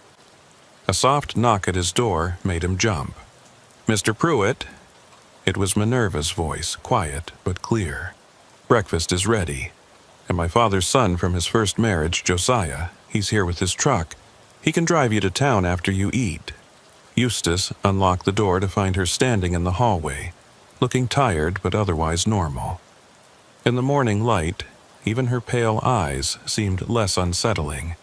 A soft knock at his door made him jump. "Mr. Pruitt?" It was Minerva's voice, quiet but clear. "Breakfast is ready. And my father's son from his first marriage, Josiah, he's here with his truck. He can drive you to town after you eat." Eustace unlocked the door to find her standing in the hallway, looking tired but otherwise normal. In the morning light, even her pale eyes seemed less unsettling,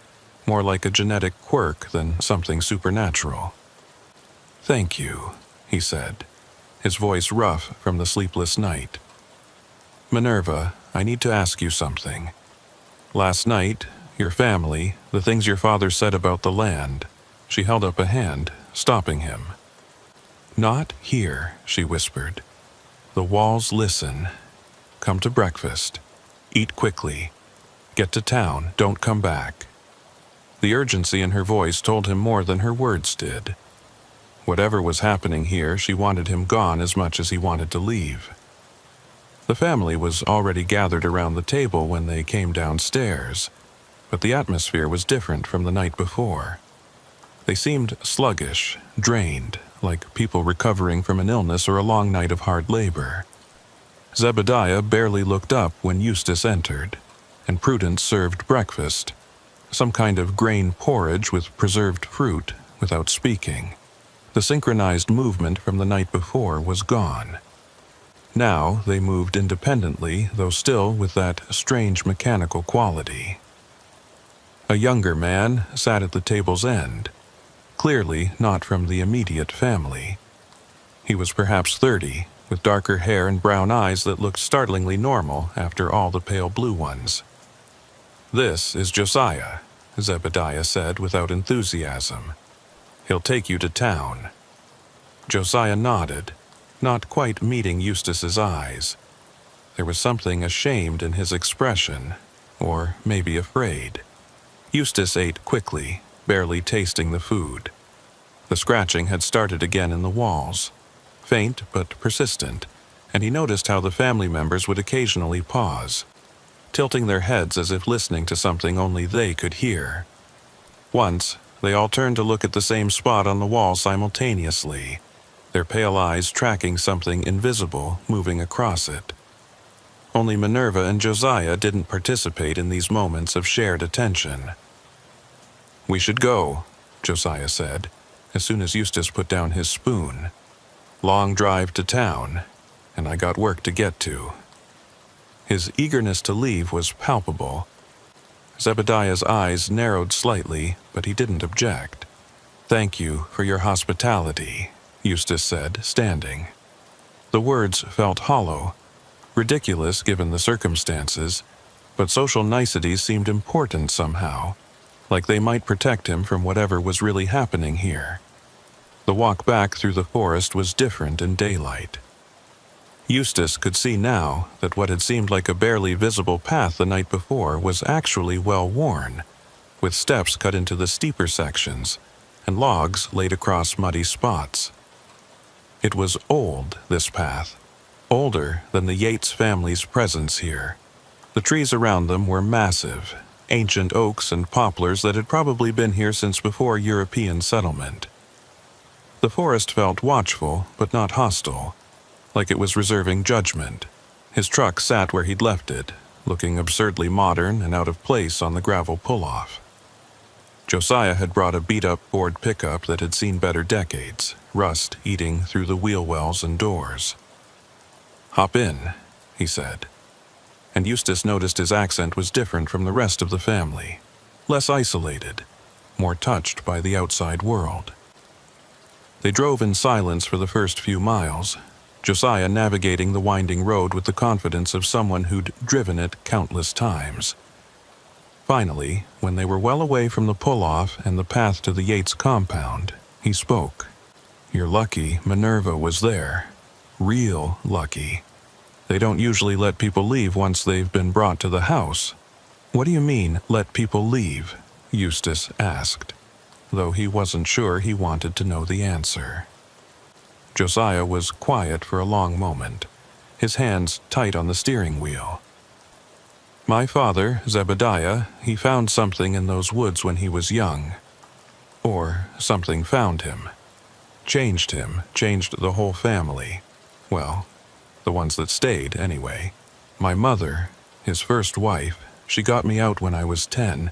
more like a genetic quirk than something supernatural. "Thank you," he said, his voice rough from the sleepless night. "Minerva, I need to ask you something. Last night, your family, the things your father said about the land," she held up a hand, stopping him. "Not here," she whispered. "The walls listen. Come to breakfast. Eat quickly. Get to town, don't come back." The urgency in her voice told him more than her words did. Whatever was happening here, she wanted him gone as much as he wanted to leave. The family was already gathered around the table when they came downstairs, but the atmosphere was different from the night before. They seemed sluggish, drained, like people recovering from an illness or a long night of hard labor. Zebediah barely looked up when Eustace entered, and Prudence served breakfast, some kind of grain porridge with preserved fruit, without speaking. The synchronized movement from the night before was gone. Now they moved independently, though still with that strange mechanical quality. A younger man sat at the table's end, clearly not from the immediate family. He was perhaps 30, with darker hair and brown eyes that looked startlingly normal after all the pale blue ones. "This is Josiah," Zebediah said without enthusiasm. "He'll take you to town." Josiah nodded, not quite meeting Eustace's eyes. There was something ashamed in his expression, or maybe afraid. Eustace ate quickly, barely tasting the food. The scratching had started again in the walls, faint but persistent, and he noticed how the family members would occasionally pause, tilting their heads as if listening to something only they could hear. Once, they all turned to look at the same spot on the wall simultaneously, their pale eyes tracking something invisible moving across it. Only Minerva and Josiah didn't participate in these moments of shared attention. "We should go," Josiah said, as soon as Eustace put down his spoon. "Long drive to town, and I got work to get to." His eagerness to leave was palpable. Zebediah's eyes narrowed slightly, but he didn't object. "Thank you for your hospitality," Eustace said, standing. The words felt hollow, ridiculous given the circumstances, but social niceties seemed important somehow, like they might protect him from whatever was really happening here. The walk back through the forest was different in daylight. Eustace could see now that what had seemed like a barely visible path the night before was actually well worn, with steps cut into the steeper sections and logs laid across muddy spots. It was old, this path, older than the Yates family's presence here. The trees around them were massive, ancient oaks and poplars that had probably been here since before European settlement. The forest felt watchful, but not hostile, like it was reserving judgment. His truck sat where he'd left it, looking absurdly modern and out of place on the gravel pull-off. Josiah had brought a beat-up Ford pickup that had seen better decades, rust eating through the wheel wells and doors. "Hop in," he said. And Eustace noticed his accent was different from the rest of the family, less isolated, more touched by the outside world. They drove in silence for the first few miles, Josiah navigating the winding road with the confidence of someone who'd driven it countless times. Finally, when they were well away from the pull-off and the path to the Yates compound, he spoke. "You're lucky Minerva was there. Real lucky. They don't usually let people leave once they've been brought to the house." "What do you mean, let people leave?" Eustace asked, though he wasn't sure he wanted to know the answer. Josiah was quiet for a long moment, his hands tight on the steering wheel. "My father, Zebediah, he found something in those woods when he was young. Or something found him. Changed him, changed the whole family. Well, the ones that stayed, anyway. My mother, his first wife, she got me out when I was 10,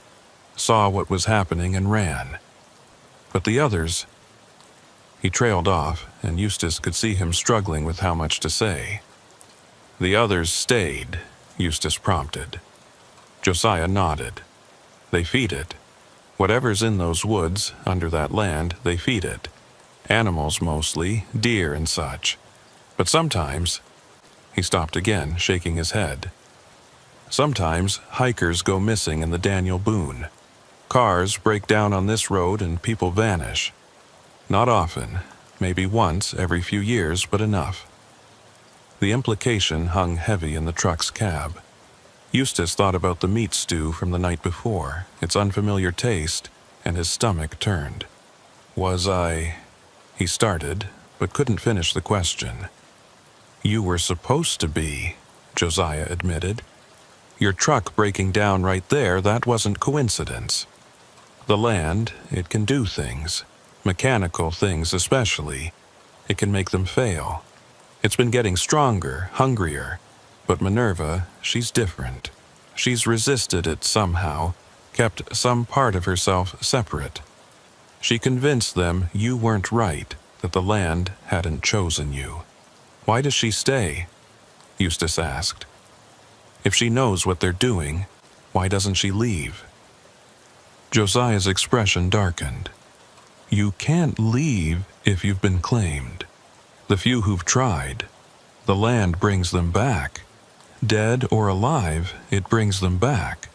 saw what was happening and ran. But the others..." He trailed off, and Eustace could see him struggling with how much to say. "The others stayed," Eustace prompted. Josiah nodded. "They feed it. Whatever's in those woods, under that land, they feed it. Animals mostly, deer and such. But sometimes..." He stopped again, shaking his head. "Sometimes hikers go missing in the Daniel Boone. Cars break down on this road and people vanish. Not often, maybe once every few years, but enough." The implication hung heavy in the truck's cab. Eustace thought about the meat stew from the night before, its unfamiliar taste, and his stomach turned. "Was I..." He started, but couldn't finish the question. "You were supposed to be," Josiah admitted. "Your truck breaking down right there, that wasn't coincidence. The land, it can do things. Mechanical things especially. It can make them fail. It's been getting stronger, hungrier. But Minerva, she's different. She's resisted it somehow, kept some part of herself separate. She convinced them you weren't right, that the land hadn't chosen you." "Why does she stay?" Eustace asked. "If she knows what they're doing, why doesn't she leave?" Josiah's expression darkened. "You can't leave if you've been claimed. The few who've tried, the land brings them back. Dead or alive, it brings them back.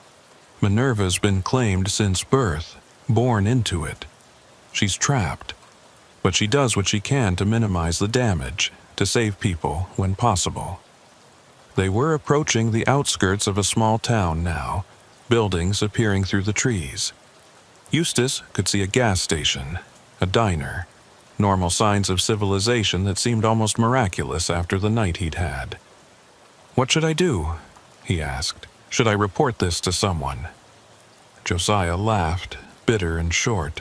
Minerva's been claimed since birth, born into it. She's trapped, but she does what she can to minimize the damage, to save people when possible." They were approaching the outskirts of a small town now, buildings appearing through the trees. Eustace could see a gas station, a diner, normal signs of civilization that seemed almost miraculous after the night he'd had. "What should I do?" he asked. "Should I report this to someone?" Josiah laughed, bitter and short.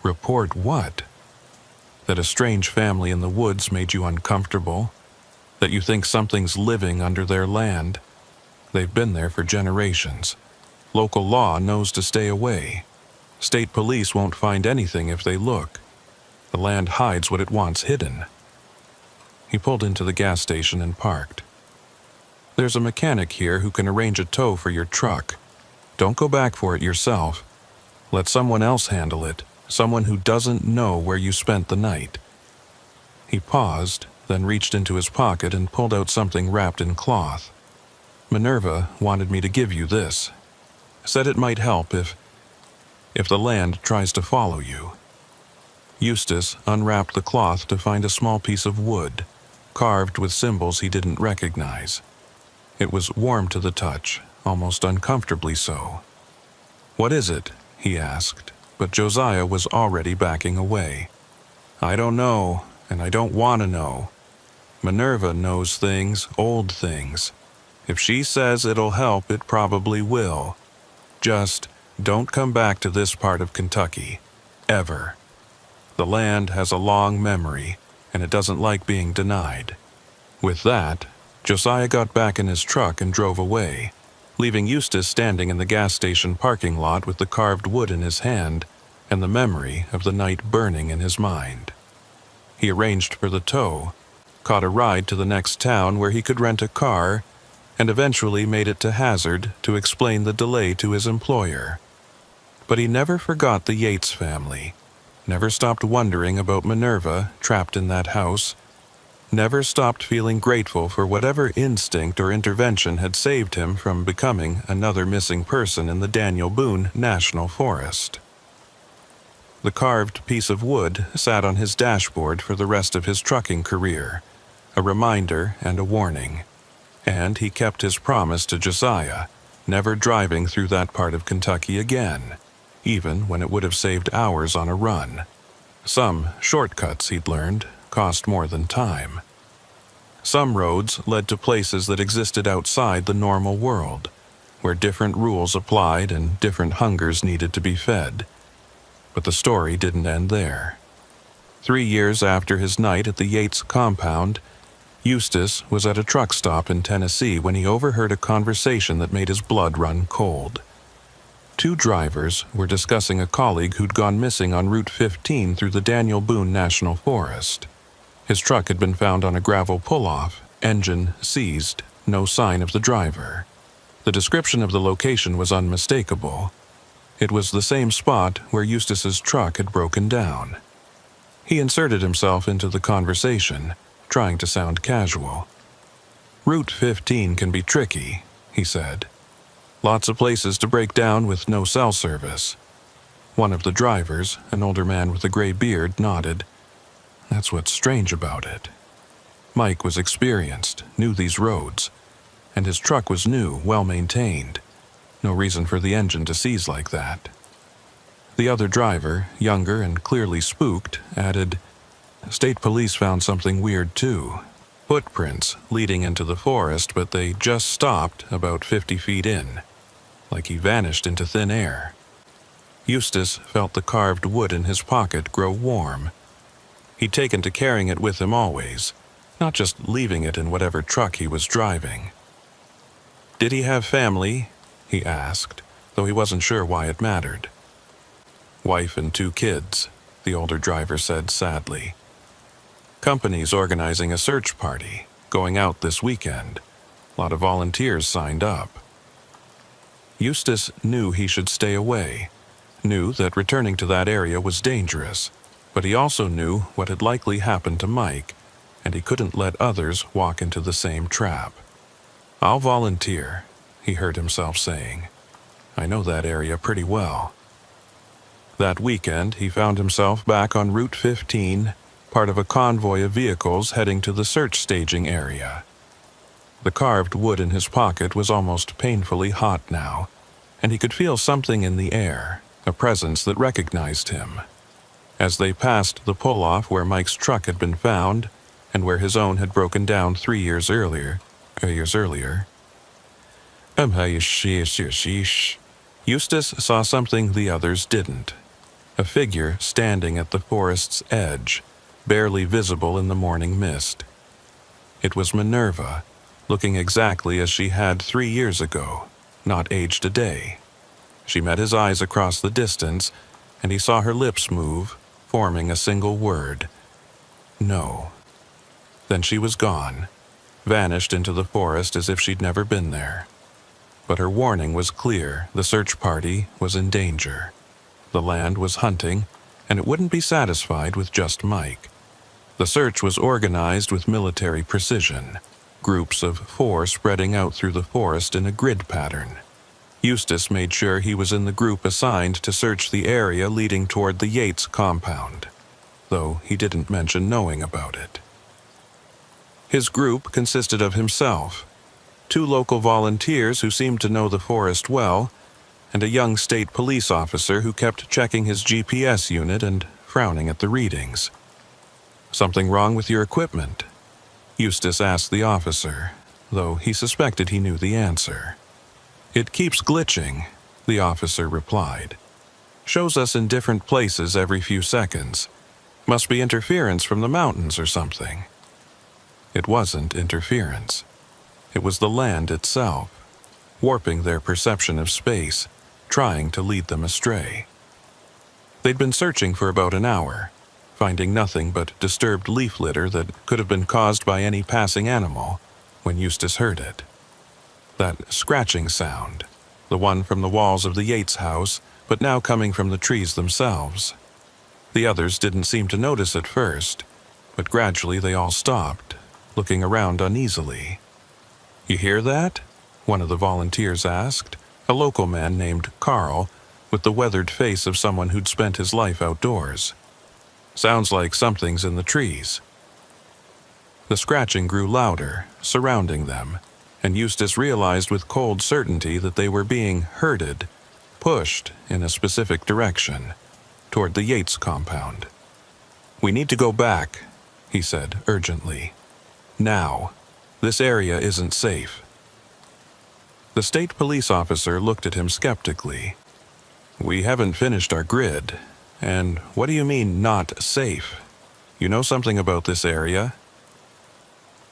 "Report what? That a strange family in the woods made you uncomfortable? That you think something's living under their land? They've been there for generations. Local law knows to stay away. State police won't find anything if they look. The land hides what it wants hidden. He pulled into the gas station and parked. There's a mechanic here who can arrange a tow for your truck. Don't go back for it yourself. Let someone else handle it, someone who doesn't know where you spent the night. He paused, then reached into his pocket and pulled out something wrapped in cloth. Minerva wanted me to give you this. Said it might help if the land tries to follow you. Eustace unwrapped the cloth to find a small piece of wood, carved with symbols he didn't recognize. It was warm to the touch, almost uncomfortably so. "What is it?" he asked, but Josiah was already backing away. "I don't know, and I don't want to know. Minerva knows things, old things. If she says it'll help, it probably will. Just don't come back to this part of Kentucky. Ever. The land has a long memory, and it doesn't like being denied." With that, Josiah got back in his truck and drove away, leaving Eustace standing in the gas station parking lot with the carved wood in his hand and the memory of the night burning in his mind. He arranged for the tow, caught a ride to the next town where he could rent a car, and eventually made it to Hazard to explain the delay to his employer. But he never forgot the Yates family, never stopped wondering about Minerva trapped in that house, never stopped feeling grateful for whatever instinct or intervention had saved him from becoming another missing person in the Daniel Boone National Forest. The carved piece of wood sat on his dashboard for the rest of his trucking career, a reminder and a warning. And he kept his promise to Josiah, never driving through that part of Kentucky again, even when it would have saved hours on a run. Some shortcuts, he'd learned, cost more than time. Some roads led to places that existed outside the normal world, where different rules applied and different hungers needed to be fed. But the story didn't end there. 3 years after his night at the Yates compound, Eustace was at a truck stop in Tennessee when he overheard a conversation that made his blood run cold. 2 drivers were discussing a colleague who'd gone missing on Route 15 through the Daniel Boone National Forest. His truck had been found on a gravel pull-off, engine seized, no sign of the driver. The description of the location was unmistakable. It was the same spot where Eustace's truck had broken down. He inserted himself into the conversation, trying to sound casual. "Route 15 can be tricky," he said. "Lots of places to break down with no cell service." One of the drivers, an older man with a gray beard, nodded. "That's what's strange about it." Mike was experienced, knew these roads, and his truck was new, well-maintained. No reason for the engine to seize like that. The other driver, younger and clearly spooked, added, "State police found something weird too. Footprints leading into the forest, but they just stopped about 50 feet in, like he vanished into thin air." Eustace felt the carved wood in his pocket grow warm. He'd taken to carrying it with him always, not just leaving it in whatever truck he was driving. "Did he have family?" he asked, though he wasn't sure why it mattered. "Wife and 2 kids, the older driver said sadly. "Company's organizing a search party, going out this weekend. A lot of volunteers signed up." Eustace knew he should stay away, knew that returning to that area was dangerous, but he also knew what had likely happened to Mike, and he couldn't let others walk into the same trap. "I'll volunteer," he heard himself saying. "I know that area pretty well." That weekend, he found himself back on Route 15, part of a convoy of vehicles heading to the search staging area. The carved wood in his pocket was almost painfully hot now, and he could feel something in the air, a presence that recognized him. As they passed the pull-off where Mike's truck had been found, and where his own had broken down 3 years earlier, Eustace saw something the others didn't. A figure standing at the forest's edge, barely visible in the morning mist. It was Minerva, looking exactly as she had 3 years ago, not aged a day. She met his eyes across the distance, and he saw her lips move, forming a single word. No. Then she was gone, vanished into the forest as if she'd never been there. But her warning was clear. The search party was in danger. The land was hunting, and it wouldn't be satisfied with just Mike. The search was organized with military precision, groups of 4 spreading out through the forest in a grid pattern. Eustace made sure he was in the group assigned to search the area leading toward the Yates compound, though he didn't mention knowing about it. His group consisted of himself, 2 local volunteers who seemed to know the forest well, and a young state police officer who kept checking his GPS unit and frowning at the readings. "Something wrong with your equipment?" Eustace asked the officer, though he suspected he knew the answer. "It keeps glitching," the officer replied. "Shows us in different places every few seconds. Must be interference from the mountains or something." It wasn't interference. It was the land itself, warping their perception of space, trying to lead them astray. They'd been searching for about an hour, finding nothing but disturbed leaf litter that could have been caused by any passing animal, when Eustace heard it. That scratching sound, the one from the walls of the Yates house, but now coming from the trees themselves. The others didn't seem to notice at first, but gradually they all stopped, looking around uneasily. "You hear that?" one of the volunteers asked, a local man named Carl, with the weathered face of someone who'd spent his life outdoors. "Sounds like something's in the trees." The scratching grew louder, surrounding them, and Eustace realized with cold certainty that they were being herded, pushed in a specific direction, toward the Yates compound. "We need to go back," he said urgently. "Now. This area isn't safe." The state police officer looked at him skeptically. "We haven't finished our grid. And what do you mean, not safe? You know something about this area?"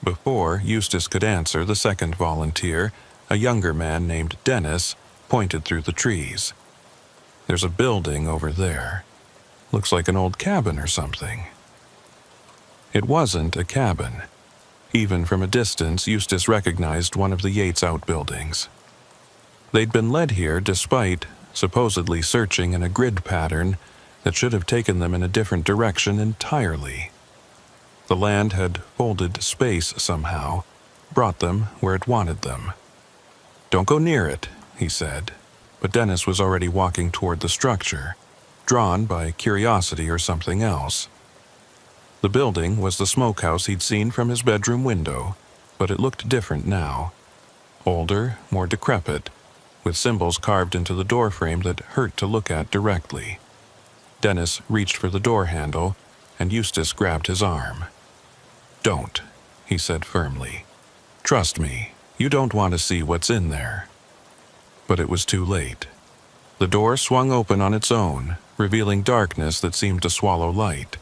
Before Eustace could answer, the second volunteer, a younger man named Dennis, pointed through the trees. "There's a building over there. Looks like an old cabin or something." It wasn't a cabin. Even from a distance, Eustace recognized one of the Yates outbuildings. They'd been led here despite supposedly searching in a grid pattern that should have taken them in a different direction entirely. The land had folded space somehow, brought them where it wanted them. "Don't go near it," he said, but Dennis was already walking toward the structure, drawn by curiosity or something else. The building was the smokehouse he'd seen from his bedroom window, but it looked different now. Older, more decrepit, with symbols carved into the doorframe that hurt to look at directly. Dennis reached for the door handle, and Eustace grabbed his arm. "Don't," he said firmly. "Trust me, you don't want to see what's in there." But it was too late. The door swung open on its own, revealing darkness that seemed to swallow light.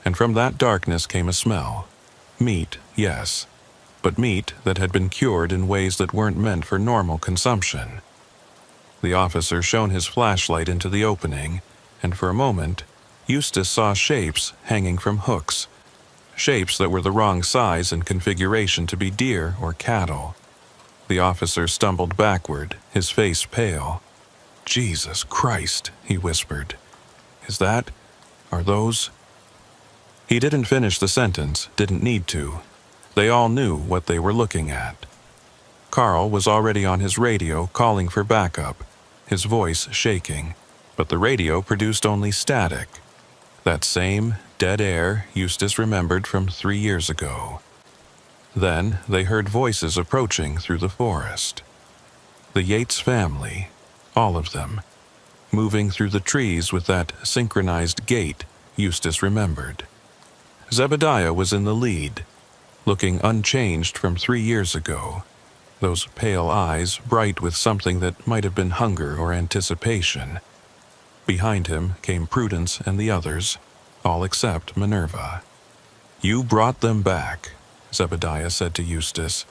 And from that darkness came a smell. Meat, yes, but meat that had been cured in ways that weren't meant for normal consumption. The officer shone his flashlight into the opening, and for a moment, Eustace saw shapes hanging from hooks. Shapes that were the wrong size and configuration to be deer or cattle. The officer stumbled backward, his face pale. "Jesus Christ," he whispered. Are those?" He didn't finish the sentence, didn't need to. They all knew what they were looking at. Carl was already on his radio calling for backup, his voice shaking, but the radio produced only static. That same dead air Eustace remembered from 3 years ago. Then they heard voices approaching through the forest. The Yates family, all of them, moving through the trees with that synchronized gait Eustace remembered. Zebediah was in the lead, looking unchanged from 3 years ago, those pale eyes bright with something that might have been hunger or anticipation. Behind him came Prudence and the others, all except Minerva. "You brought them back," Zebediah said to Eustace,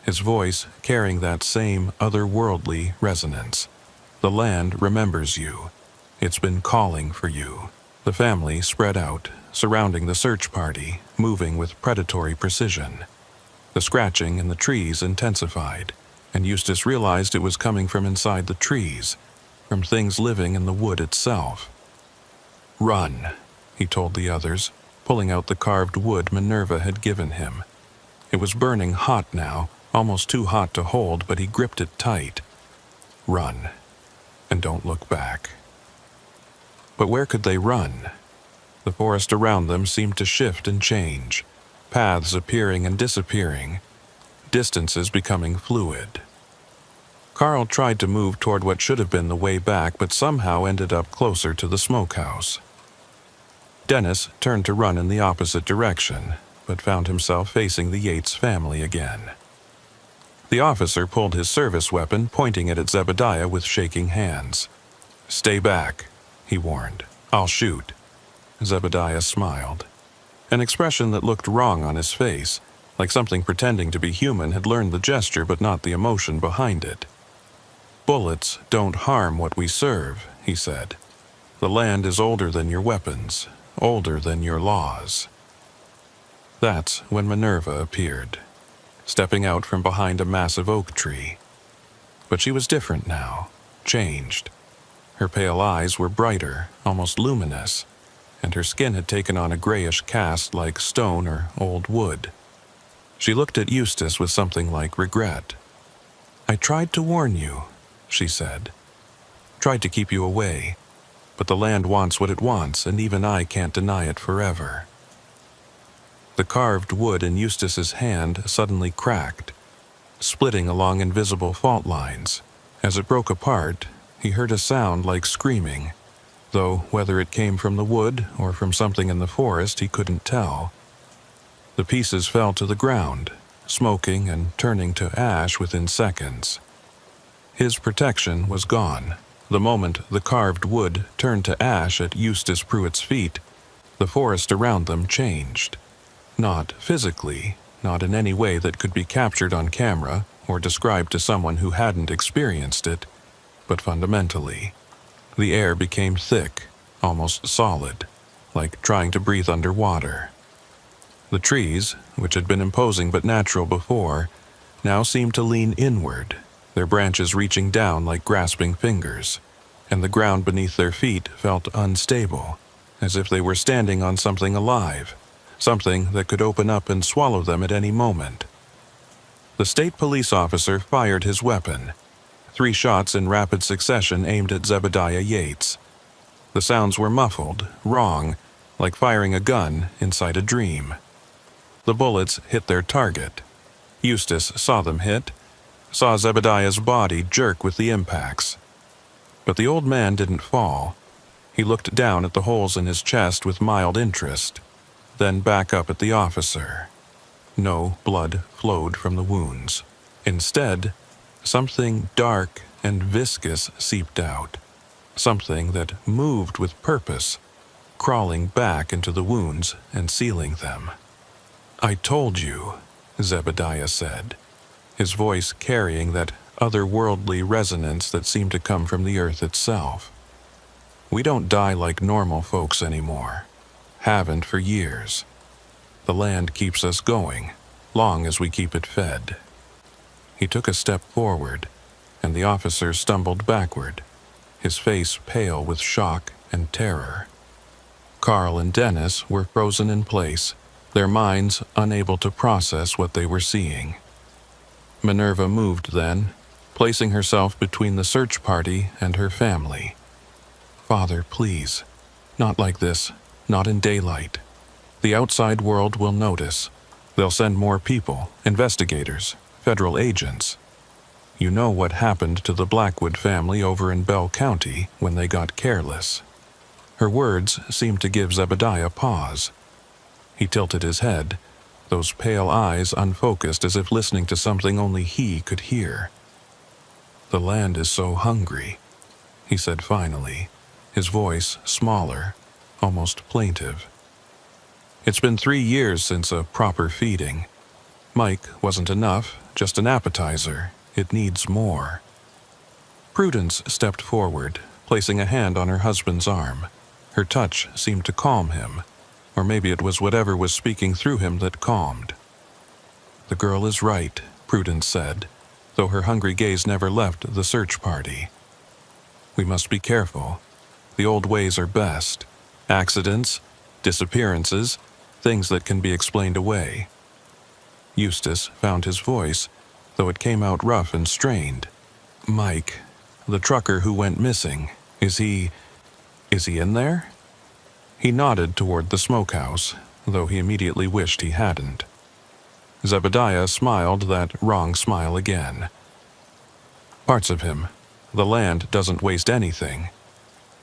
his voice carrying that same otherworldly resonance. "The land remembers you. It's been calling for you. The family spread out, surrounding the search party, moving with predatory precision. The scratching in the trees intensified, and Eustace realized it was coming from inside the trees, from things living in the wood itself. "Run," he told the others, pulling out the carved wood Minerva had given him. It was burning hot now, almost too hot to hold, but he gripped it tight. "Run, and don't look back." But where could they run? The forest around them seemed to shift and change, paths appearing and disappearing, distances becoming fluid. Carl tried to move toward what should have been the way back, but somehow ended up closer to the smokehouse. Dennis turned to run in the opposite direction, but found himself facing the Yates family again. The officer pulled his service weapon, pointing it at Zebediah with shaking hands. "Stay back," he warned. "I'll shoot." Zebediah smiled. An expression that looked wrong on his face, like something pretending to be human had learned the gesture but not the emotion behind it. "Bullets don't harm what we serve," he said. "The land is older than your weapons, older than your laws." That's when Minerva appeared, stepping out from behind a massive oak tree. But she was different now, changed. Her pale eyes were brighter, almost luminous, and her skin had taken on a grayish cast like stone or old wood. She looked at Eustace with something like regret. "I tried to warn you," she said. "Tried to keep you away, but the land wants what it wants, and even I can't deny it forever." The carved wood in Eustace's hand suddenly cracked, splitting along invisible fault lines. As it broke apart, he heard a sound like screaming, though whether it came from the wood or from something in the forest he couldn't tell. The pieces fell to the ground, smoking and turning to ash within seconds. His protection was gone. The moment the carved wood turned to ash at Eustace Pruitt's feet, the forest around them changed. Not physically, not in any way that could be captured on camera or described to someone who hadn't experienced it, but fundamentally. The air became thick, almost solid, like trying to breathe underwater. The trees, which had been imposing but natural before, now seemed to lean inward, their branches reaching down like grasping fingers, and the ground beneath their feet felt unstable, as if they were standing on something alive, something that could open up and swallow them at any moment. The state police officer fired his weapon, 3 shots in rapid succession aimed at Zebediah Yates. The sounds were muffled, wrong, like firing a gun inside a dream. The bullets hit their target. Eustace saw them hit, saw Zebediah's body jerk with the impacts. But the old man didn't fall. He looked down at the holes in his chest with mild interest, then back up at the officer. No blood flowed from the wounds. Instead, something dark and viscous seeped out, something that moved with purpose, crawling back into the wounds and sealing them. "I told you," Zebediah said, his voice carrying that otherworldly resonance that seemed to come from the earth itself. "We don't die like normal folks anymore. Haven't for years. The land keeps us going, long as we keep it fed." He took a step forward, and the officer stumbled backward, his face pale with shock and terror. Carl and Dennis were frozen in place, their minds unable to process what they were seeing. Minerva moved then, placing herself between the search party and her family. "Father, please, not like this, not in daylight. The outside world will notice. They'll send more people, investigators, federal agents. You know what happened to the Blackwood family over in Bell County when they got careless." Her words seemed to give Zebediah pause. He tilted his head, those pale eyes unfocused as if listening to something only he could hear. "The land is so hungry," he said finally, his voice smaller, almost plaintive. "It's been 3 years since a proper feeding. Mike wasn't enough, just an appetizer. It needs more." Prudence stepped forward, placing a hand on her husband's arm. Her touch seemed to calm him, or maybe it was whatever was speaking through him that calmed. "The girl is right," Prudence said, though her hungry gaze never left the search party. "We must be careful. The old ways are best. Accidents, disappearances, things that can be explained away." Eustace found his voice, though it came out rough and strained. "Mike, the trucker who went missing, is he in there?" He nodded toward the smokehouse, though he immediately wished he hadn't. Zebediah smiled that wrong smile again. "Parts of him. The land doesn't waste anything.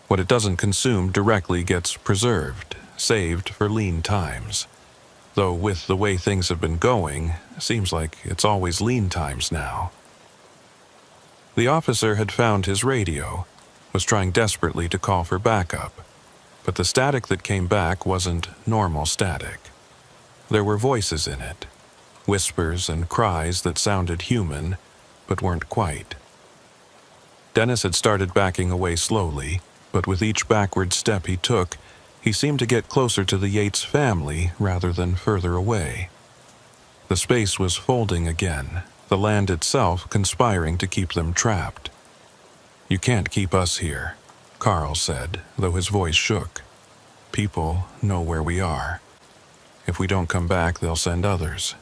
What it doesn't consume directly gets preserved, saved for lean times. Though with the way things have been going, seems like it's always lean times now." The officer had found his radio, was trying desperately to call for backup, but the static that came back wasn't normal static. There were voices in it, whispers and cries that sounded human, but weren't quite. Dennis had started backing away slowly, but with each backward step he took, he seemed to get closer to the Yates family rather than further away. The space was folding again, the land itself conspiring to keep them trapped. "You can't keep us here," Carl said, though his voice shook. "People know where we are. If we don't come back, they'll send others."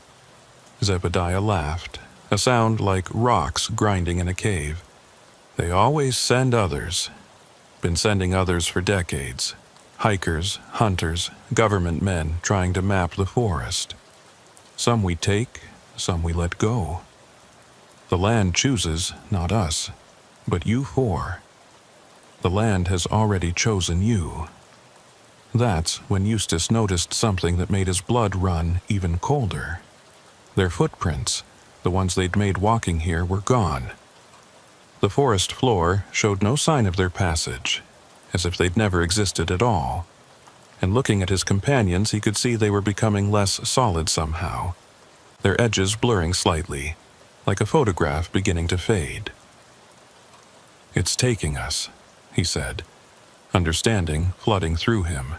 Zebediah laughed, a sound like rocks grinding in a cave. "They always send others. Been sending others for decades. Hikers, hunters, government men trying to map the forest. Some we take, some we let go. The land chooses, not us, but you four. The land has already chosen you." That's when Eustace noticed something that made his blood run even colder. Their footprints, the ones they'd made walking here, were gone. The forest floor showed no sign of their passage, as if they'd never existed at all. And looking at his companions, he could see they were becoming less solid somehow, their edges blurring slightly, like a photograph beginning to fade. "It's taking us," he said, understanding flooding through him.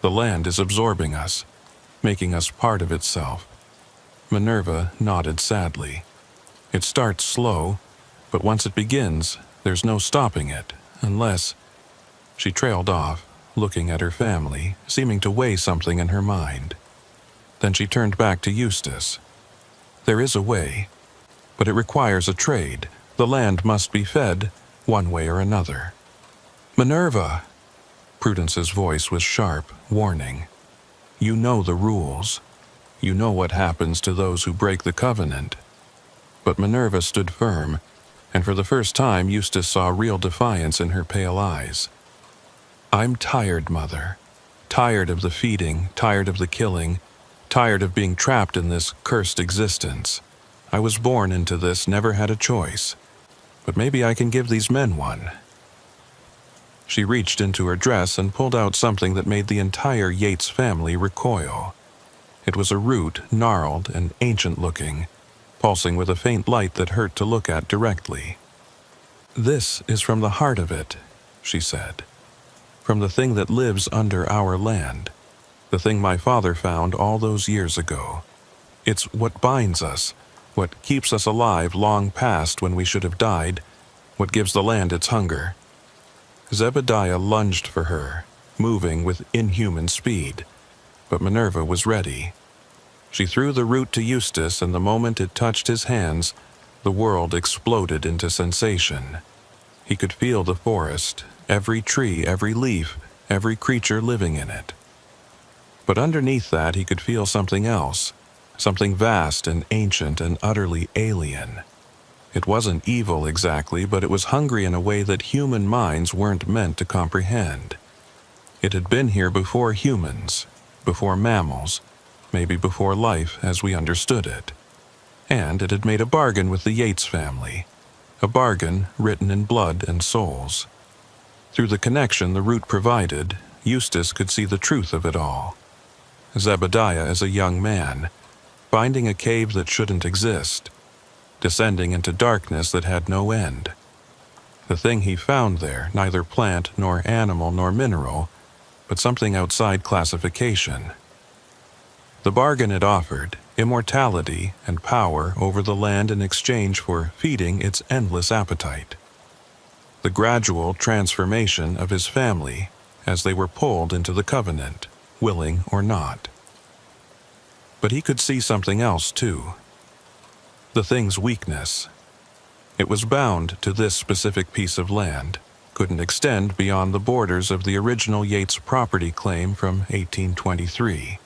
"The land is absorbing us, making us part of itself." Minerva nodded sadly. "It starts slow, but once it begins, there's no stopping it, unless—" She trailed off, looking at her family, seeming to weigh something in her mind. Then she turned back to Eustace. "There is a way, but it requires a trade. The land must be fed, one way or another." "Minerva!" Prudence's voice was sharp, warning. "You know the rules. You know what happens to those who break the covenant." But Minerva stood firm, and for the first time Eustace saw real defiance in her pale eyes. "I'm tired, Mother. Tired of the feeding, tired of the killing, tired of being trapped in this cursed existence. I was born into this, never had a choice. But maybe I can give these men one." She reached into her dress and pulled out something that made the entire Yates family recoil. It was a root, gnarled and ancient-looking, pulsing with a faint light that hurt to look at directly. "This is from the heart of it," she said. "From the thing that lives under our land. The thing my father found all those years ago. It's what binds us, what keeps us alive long past when we should have died, what gives the land its hunger." Zebediah lunged for her, moving with inhuman speed, but Minerva was ready. She threw the root to Eustace, and the moment it touched his hands, the world exploded into sensation. He could feel the forest, every tree, every leaf, every creature living in it. But underneath that he could feel something else, something vast and ancient and utterly alien. It wasn't evil exactly, but it was hungry in a way that human minds weren't meant to comprehend. It had been here before humans, before mammals, maybe before life as we understood it. And it had made a bargain with the Yates family, a bargain written in blood and souls. Through the connection the root provided, Eustace could see the truth of it all. Zebediah as a young man, finding a cave that shouldn't exist, descending into darkness that had no end. The thing he found there, neither plant nor animal nor mineral, but something outside classification. The bargain it offered, immortality and power over the land in exchange for feeding its endless appetite. The gradual transformation of his family as they were pulled into the covenant, willing or not. But he could see something else too. The thing's weakness. It was bound to this specific piece of land, couldn't extend beyond the borders of the original Yates property claim from 1823.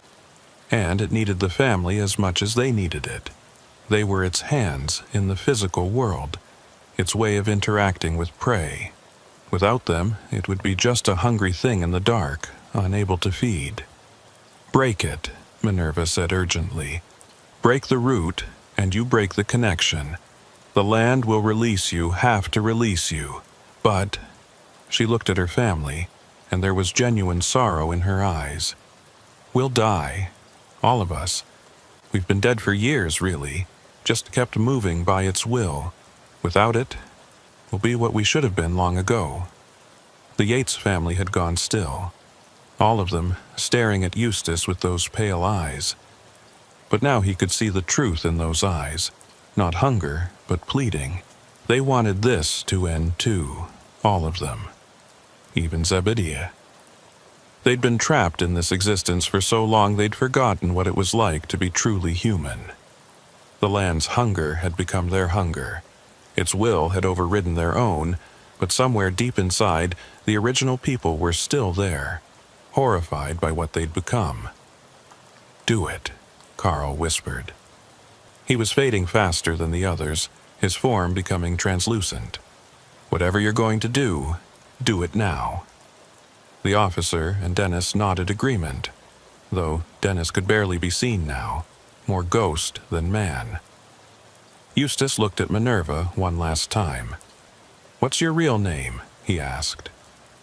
And it needed the family as much as they needed it. They were its hands in the physical world, its way of interacting with prey. Without them, it would be just a hungry thing in the dark, unable to feed. "Break it," Minerva said urgently. "Break the root, and you break the connection. The land will release you, have to release you. But," she looked at her family, and there was genuine sorrow in her eyes. "We'll die. All of us. We've been dead for years, really, just kept moving by its will. Without it, we'll be what we should have been long ago." The Yates family had gone still, all of them staring at Eustace with those pale eyes. But now he could see the truth in those eyes, not hunger, but pleading. They wanted this to end too, all of them. Even Zebediah. They'd been trapped in this existence for so long they'd forgotten what it was like to be truly human. The land's hunger had become their hunger. Its will had overridden their own, but somewhere deep inside, the original people were still there, horrified by what they'd become. "Do it," Carl whispered. He was fading faster than the others, his form becoming translucent. "Whatever you're going to do it now." The officer and Dennis nodded agreement, though Dennis could barely be seen now, more ghost than man. Eustace looked at Minerva one last time. "What's your real name?" he asked.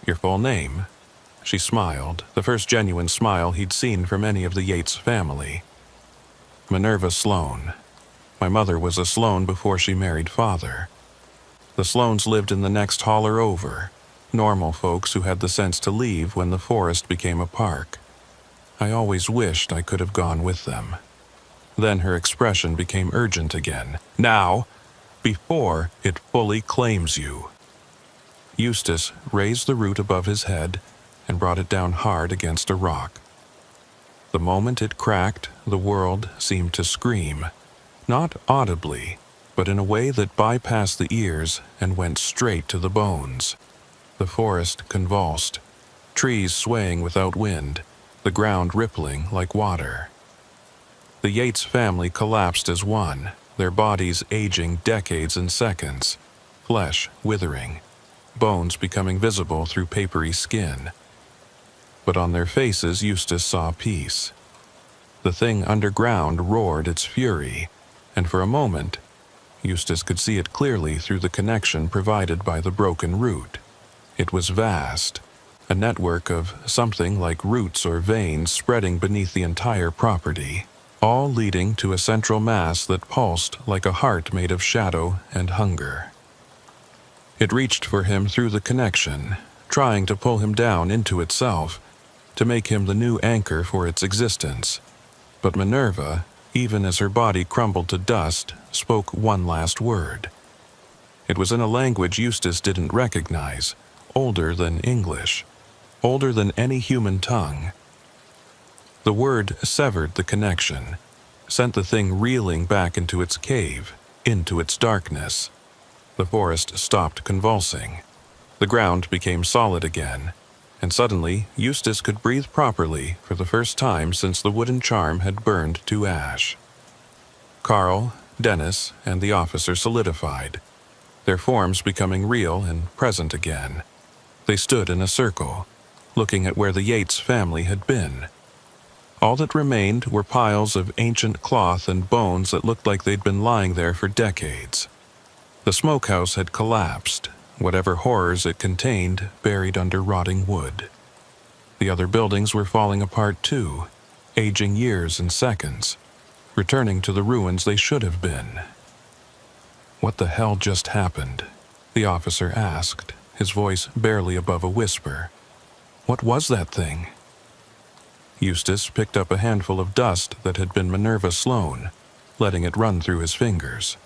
"Your full name?" She smiled, the first genuine smile he'd seen from any of the Yates family. "Minerva Sloan. My mother was a Sloan before she married Father. The Sloans lived in the next holler over, normal folks who had the sense to leave when the forest became a park. I always wished I could have gone with them." Then her expression became urgent again. "Now, before it fully claims you." Eustace raised the root above his head and brought it down hard against a rock. The moment it cracked, the world seemed to scream, not audibly, but in a way that bypassed the ears and went straight to the bones. The forest convulsed, trees swaying without wind, the ground rippling like water. The Yates family collapsed as one, their bodies aging decades and seconds, flesh withering, bones becoming visible through papery skin. But on their faces Eustace saw peace. The thing underground roared its fury, and for a moment, Eustace could see it clearly through the connection provided by the broken root. It was vast, a network of something like roots or veins spreading beneath the entire property, all leading to a central mass that pulsed like a heart made of shadow and hunger. It reached for him through the connection, trying to pull him down into itself, to make him the new anchor for its existence. But Minerva, even as her body crumbled to dust, spoke one last word. It was in a language Eustace didn't recognize, older than English, older than any human tongue. The word severed the connection, sent the thing reeling back into its cave, into its darkness. The forest stopped convulsing. The ground became solid again, and suddenly Eustace could breathe properly for the first time since the wooden charm had burned to ash. Carl, Dennis, and the officer solidified, their forms becoming real and present again. They stood in a circle, looking at where the Yates family had been. All that remained were piles of ancient cloth and bones that looked like they'd been lying there for decades. The smokehouse had collapsed, whatever horrors it contained buried under rotting wood. The other buildings were falling apart too, aging years and seconds, returning to the ruins they should have been. "What the hell just happened?" the officer asked, his voice barely above a whisper. What was that thing? Eustace picked up a handful of dust that had been Minerva Sloane, letting it run through his fingers.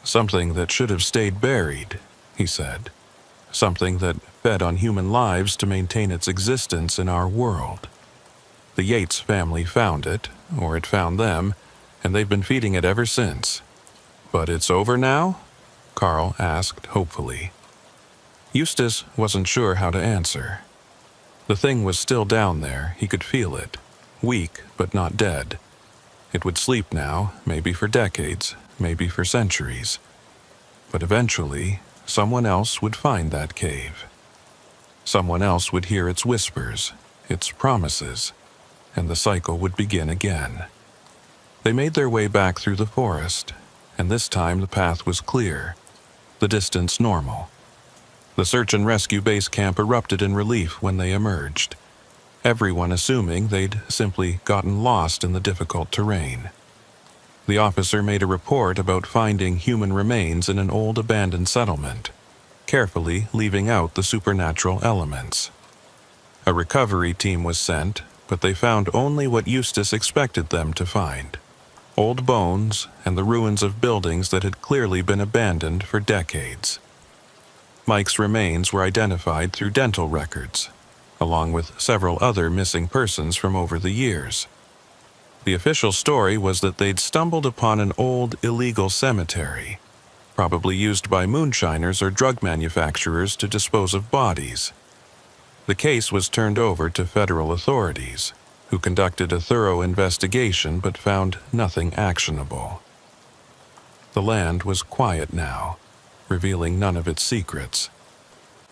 Something that should have stayed buried, he said. Something that fed on human lives to maintain its existence in our world. The Yates family found it, or it found them, and they've been feeding it ever since. But it's over now? Carl asked hopefully. Eustace wasn't sure how to answer. The thing was still down there, he could feel it. Weak, but not dead. It would sleep now, maybe for decades, maybe for centuries. But eventually, someone else would find that cave. Someone else would hear its whispers, its promises, and the cycle would begin again. They made their way back through the forest, and this time the path was clear, the distance normal. The search and rescue base camp erupted in relief when they emerged, everyone assuming they'd simply gotten lost in the difficult terrain. The officer made a report about finding human remains in an old abandoned settlement, carefully leaving out the supernatural elements. A recovery team was sent, but they found only what Eustace expected them to find: old bones and the ruins of buildings that had clearly been abandoned for decades. Mike's remains were identified through dental records, along with several other missing persons from over the years. The official story was that they'd stumbled upon an old illegal cemetery, probably used by moonshiners or drug manufacturers to dispose of bodies. The case was turned over to federal authorities, who conducted a thorough investigation but found nothing actionable. The land was quiet now, revealing none of its secrets.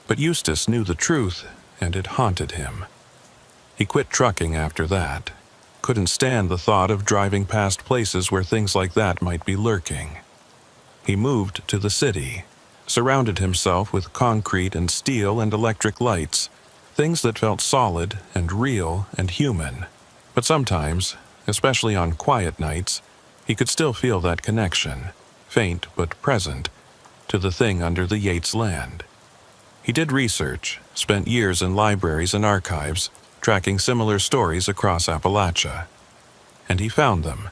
But Eustace knew the truth, and it haunted him. He quit trucking after that. Couldn't stand the thought of driving past places where things like that might be lurking. He moved to the city, surrounded himself with concrete and steel and electric lights, things that felt solid and real and human. But sometimes, especially on quiet nights, he could still feel that connection, faint but present, to the thing under the Yates land. He did research, spent years in libraries and archives, tracking similar stories across Appalachia. And he found them.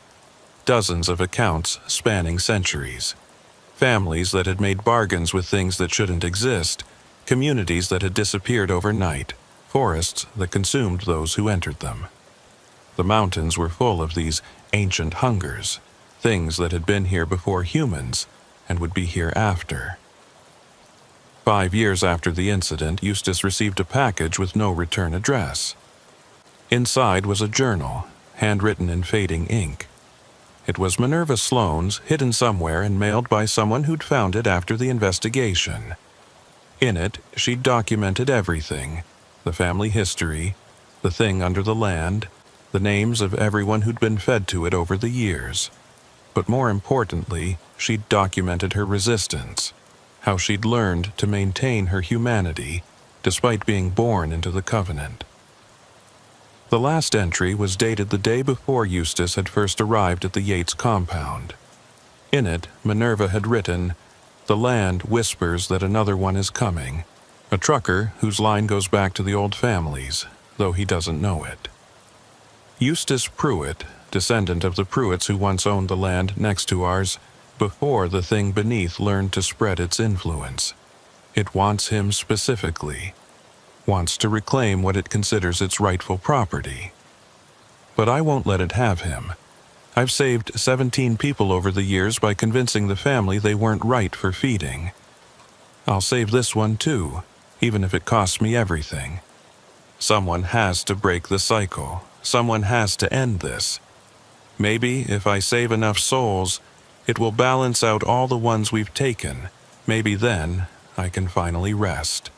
Dozens of accounts spanning centuries. Families that had made bargains with things that shouldn't exist, communities that had disappeared overnight, forests that consumed those who entered them. The mountains were full of these ancient hungers, things that had been here before humans, and would be here after. 5 years after the incident, Eustace received a package with no return address. Inside was a journal, handwritten in fading ink. It was Minerva Sloane's, hidden somewhere and mailed by someone who'd found it after the investigation. In it, she'd documented everything: the family history, the thing under the land, the names of everyone who'd been fed to it over the years. But more importantly, she'd documented her resistance, how she'd learned to maintain her humanity despite being born into the Covenant. The last entry was dated the day before Eustace had first arrived at the Yates compound. In it, Minerva had written, "The land whispers that another one is coming, a trucker whose line goes back to the old families, though he doesn't know it." Eustace Pruitt, descendant of the Pruitts who once owned the land next to ours, before the thing beneath learned to spread its influence. It wants him specifically, wants to reclaim what it considers its rightful property. But I won't let it have him. I've saved 17 people over the years by convincing the family they weren't right for feeding. I'll save this one too, even if it costs me everything. Someone has to break the cycle. Someone has to end this. Maybe if I save enough souls, it will balance out all the ones we've taken. Maybe then I can finally rest.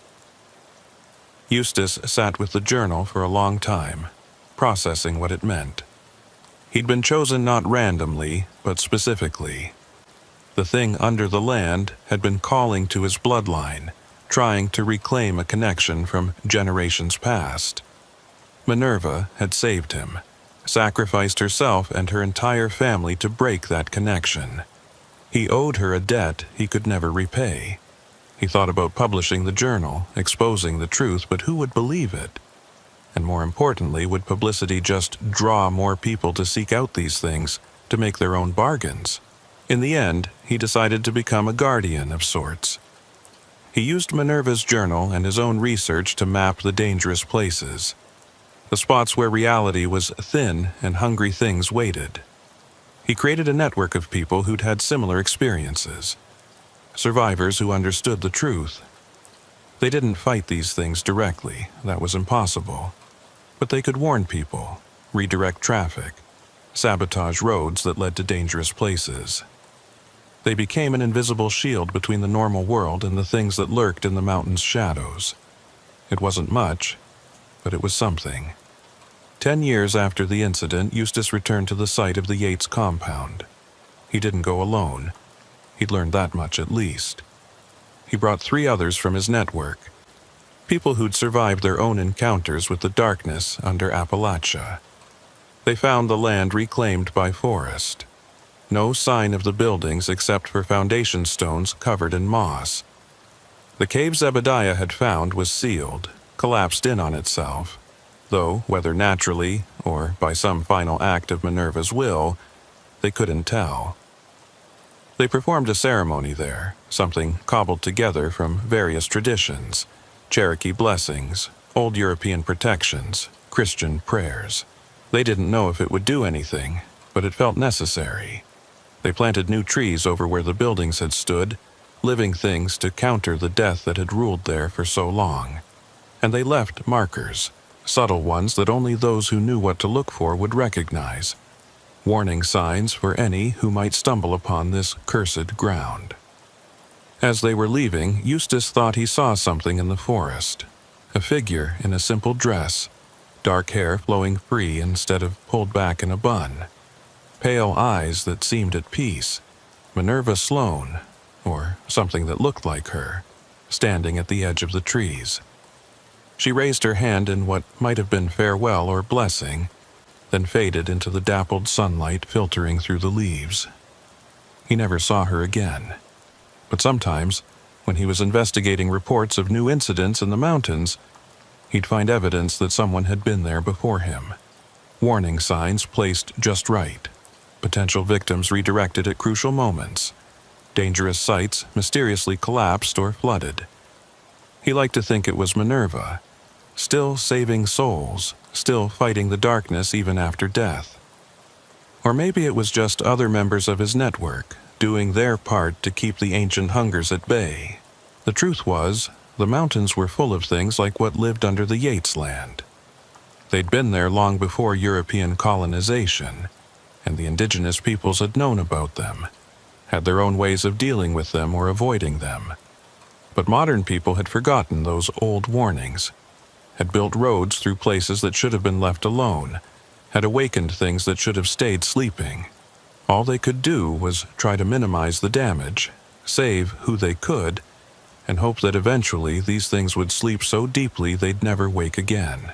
Eustace sat with the journal for a long time, processing what it meant. He'd been chosen not randomly, but specifically. The thing under the land had been calling to his bloodline, trying to reclaim a connection from generations past. Minerva had saved him, sacrificed herself and her entire family to break that connection. He owed her a debt he could never repay. He thought about publishing the journal, exposing the truth, but who would believe it? And more importantly, would publicity just draw more people to seek out these things, to make their own bargains? In the end, he decided to become a guardian of sorts. He used Minerva's journal and his own research to map the dangerous places, the spots where reality was thin and hungry things waited. He created a network of people who'd had similar experiences, survivors who understood the truth. They didn't fight these things directly, that was impossible, but they could warn people, redirect traffic, sabotage roads that led to dangerous places. They became an invisible shield between the normal world and the things that lurked in the mountain's shadows. It wasn't much, but it was something. 10 years after the incident, Eustace returned to the site of the Yates compound. He didn't go alone. He'd learned that much at least. He brought 3 others from his network, people who'd survived their own encounters with the darkness under Appalachia. They found the land reclaimed by forest. No sign of the buildings except for foundation stones covered in moss. The cave Zebediah had found was sealed, collapsed in on itself, though whether naturally or by some final act of Minerva's will, they couldn't tell. They performed a ceremony there, something cobbled together from various traditions, Cherokee blessings, old European protections, Christian prayers. They didn't know if it would do anything, but it felt necessary. They planted new trees over where the buildings had stood, living things to counter the death that had ruled there for so long. And they left markers, subtle ones that only those who knew what to look for would recognize, warning signs for any who might stumble upon this cursed ground. As they were leaving, Eustace thought he saw something in the forest, a figure in a simple dress, dark hair flowing free instead of pulled back in a bun, pale eyes that seemed at peace, Minerva Sloane, or something that looked like her, standing at the edge of the trees. She raised her hand in what might have been farewell or blessing, then faded into the dappled sunlight filtering through the leaves. He never saw her again. But sometimes, when he was investigating reports of new incidents in the mountains, he'd find evidence that someone had been there before him. Warning signs placed just right. Potential victims redirected at crucial moments. Dangerous sites mysteriously collapsed or flooded. He liked to think it was Minerva, still saving souls, still fighting the darkness even after death. Or maybe it was just other members of his network, doing their part to keep the ancient hungers at bay. The truth was, the mountains were full of things like what lived under the Yates land. They'd been there long before European colonization, and the indigenous peoples had known about them, had their own ways of dealing with them or avoiding them. But modern people had forgotten those old warnings, had built roads through places that should have been left alone, had awakened things that should have stayed sleeping. All they could do was try to minimize the damage, save who they could, and hope that eventually these things would sleep so deeply they'd never wake again.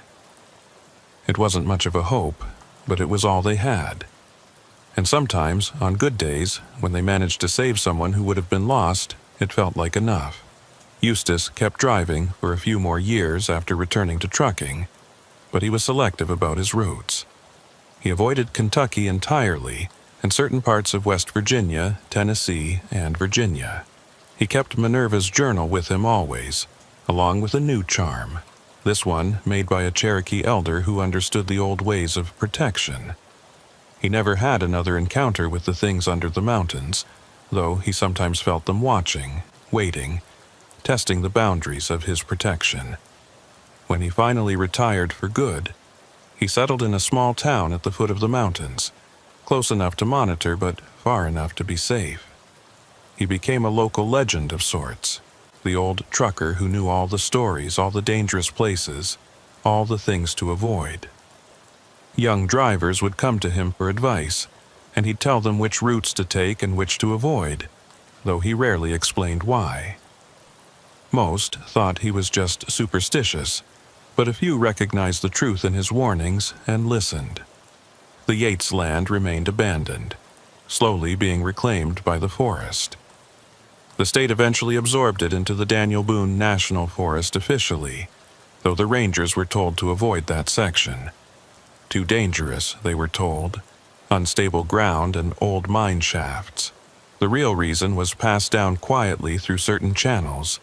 It wasn't much of a hope, but it was all they had. And sometimes, on good days, when they managed to save someone who would have been lost, it felt like enough. Eustace kept driving for a few more years after returning to trucking, but he was selective about his routes. He avoided Kentucky entirely and certain parts of West Virginia, Tennessee, and Virginia. He kept Minerva's journal with him always, along with a new charm, this one made by a Cherokee elder who understood the old ways of protection. He never had another encounter with the things under the mountains, though he sometimes felt them watching, waiting, testing the boundaries of his protection. When he finally retired for good, he settled in a small town at the foot of the mountains, close enough to monitor but far enough to be safe. He became a local legend of sorts, the old trucker who knew all the stories, all the dangerous places, all the things to avoid. Young drivers would come to him for advice, and he'd tell them which routes to take and which to avoid, though he rarely explained why. Most thought he was just superstitious, but a few recognized the truth in his warnings and listened. The Yates land remained abandoned, slowly being reclaimed by the forest. The state eventually absorbed it into the Daniel Boone National Forest officially, though the rangers were told to avoid that section. Too dangerous, they were told. Unstable ground and old mine shafts. The real reason was passed down quietly through certain channels,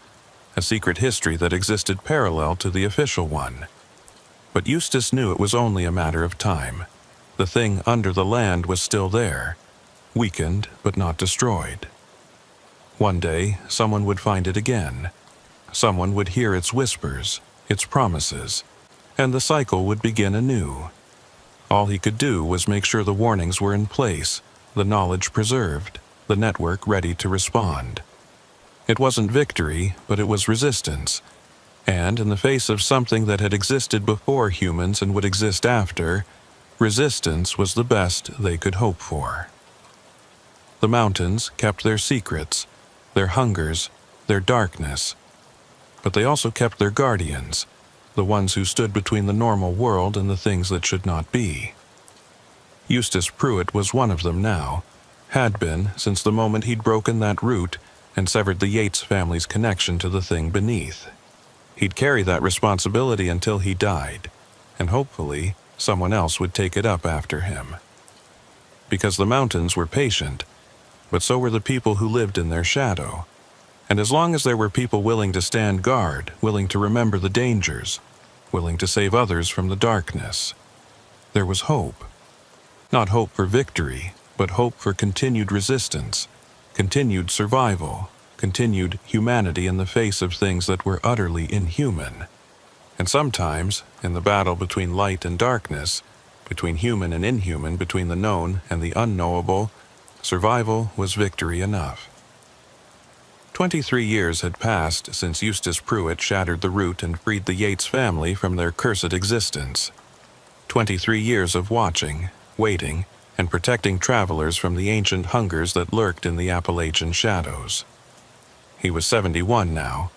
a secret history that existed parallel to the official one. But Eustace knew it was only a matter of time. The thing under the land was still there, weakened but not destroyed. One day, someone would find it again. Someone would hear its whispers, its promises, and the cycle would begin anew. All he could do was make sure the warnings were in place, the knowledge preserved, the network ready to respond. It wasn't victory, but it was resistance. And in the face of something that had existed before humans and would exist after, resistance was the best they could hope for. The mountains kept their secrets, their hungers, their darkness. But they also kept their guardians, the ones who stood between the normal world and the things that should not be. Eustace Pruitt was one of them now, had been since the moment he'd broken that route and severed the Yates family's connection to the thing beneath. He'd carry that responsibility until he died, and hopefully someone else would take it up after him. Because the mountains were patient, but so were the people who lived in their shadow. And as long as there were people willing to stand guard, willing to remember the dangers, willing to save others from the darkness, there was hope. Not hope for victory, but hope for continued resistance, continued survival, continued humanity in the face of things that were utterly inhuman. And sometimes, in the battle between light and darkness, between human and inhuman, between the known and the unknowable, survival was victory enough. 23 years had passed since Eustace Pruitt shattered the route and freed the Yates family from their cursed existence. 23 years of watching, waiting, and protecting travelers from the ancient hungers that lurked in the Appalachian shadows. He was 71 now,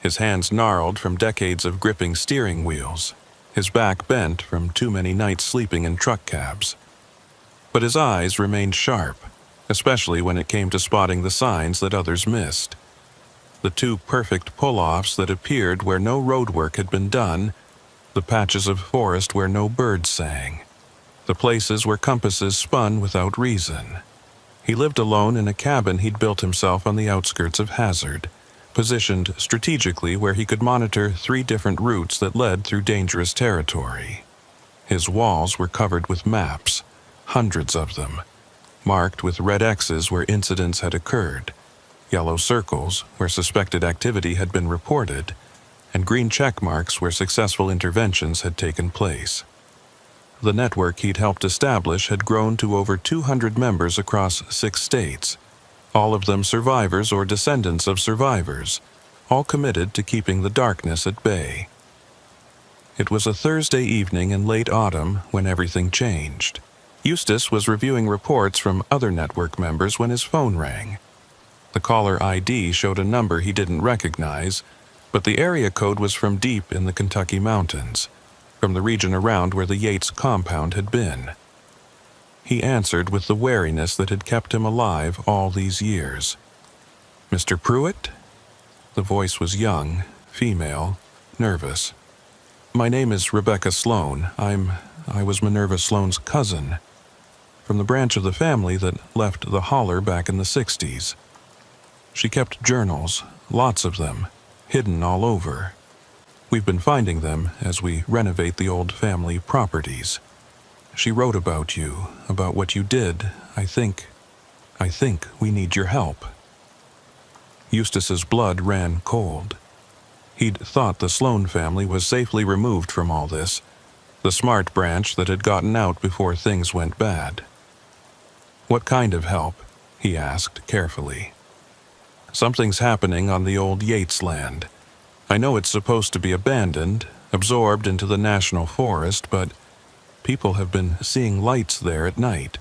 his hands gnarled from decades of gripping steering wheels, his back bent from too many nights sleeping in truck cabs. But his eyes remained sharp, especially when it came to spotting the signs that others missed. The two perfect pull-offs that appeared where no roadwork had been done, the patches of forest where no birds sang, the places where compasses spun without reason. He lived alone in a cabin he'd built himself on the outskirts of Hazard, positioned strategically where he could monitor 3 different routes that led through dangerous territory. His walls were covered with maps, hundreds of them, marked with red X's where incidents had occurred, yellow circles where suspected activity had been reported, and green check marks where successful interventions had taken place. The network he'd helped establish had grown to over 200 members across 6 states, all of them survivors or descendants of survivors, all committed to keeping the darkness at bay. It was a Thursday evening in late autumn when everything changed. Eustace was reviewing reports from other network members when his phone rang. The caller ID showed a number he didn't recognize, but the area code was from deep in the Kentucky mountains, from the region around where the Yates compound had been. He answered with the wariness that had kept him alive all these years. "Mr. Pruitt?" The voice was young, female, nervous. "My name is Rebecca Sloan. I was Minerva Sloan's cousin, from the branch of the family that left the holler back in the 60s. She kept journals, lots of them, hidden all over. We've been finding them as we renovate the old family properties. She wrote about you, about what you did. I think we need your help." Eustace's blood ran cold. He'd thought the Sloan family was safely removed from all this, the smart branch that had gotten out before things went bad. "What kind of help?" he asked carefully. "Something's happening on the old Yates land. I know it's supposed to be abandoned, absorbed into the national forest, but people have been seeing lights there at night,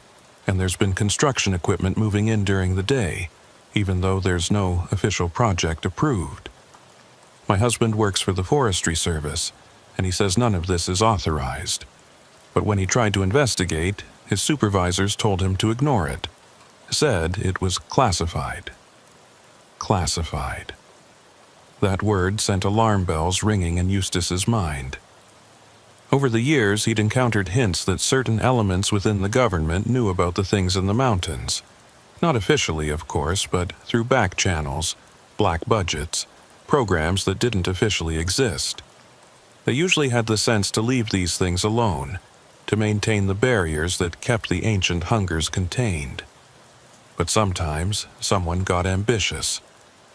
and there's been construction equipment moving in during the day, even though there's no official project approved. My husband works for the Forestry Service, and he says none of this is authorized. But when he tried to investigate, his supervisors told him to ignore it, said it was classified. Classified. That word sent alarm bells ringing in Eustace's mind. Over the years, he'd encountered hints that certain elements within the government knew about the things in the mountains. Not officially, of course, but through back channels, black budgets, programs that didn't officially exist. They usually had the sense to leave these things alone, to maintain the barriers that kept the ancient hungers contained. But sometimes, someone got ambitious,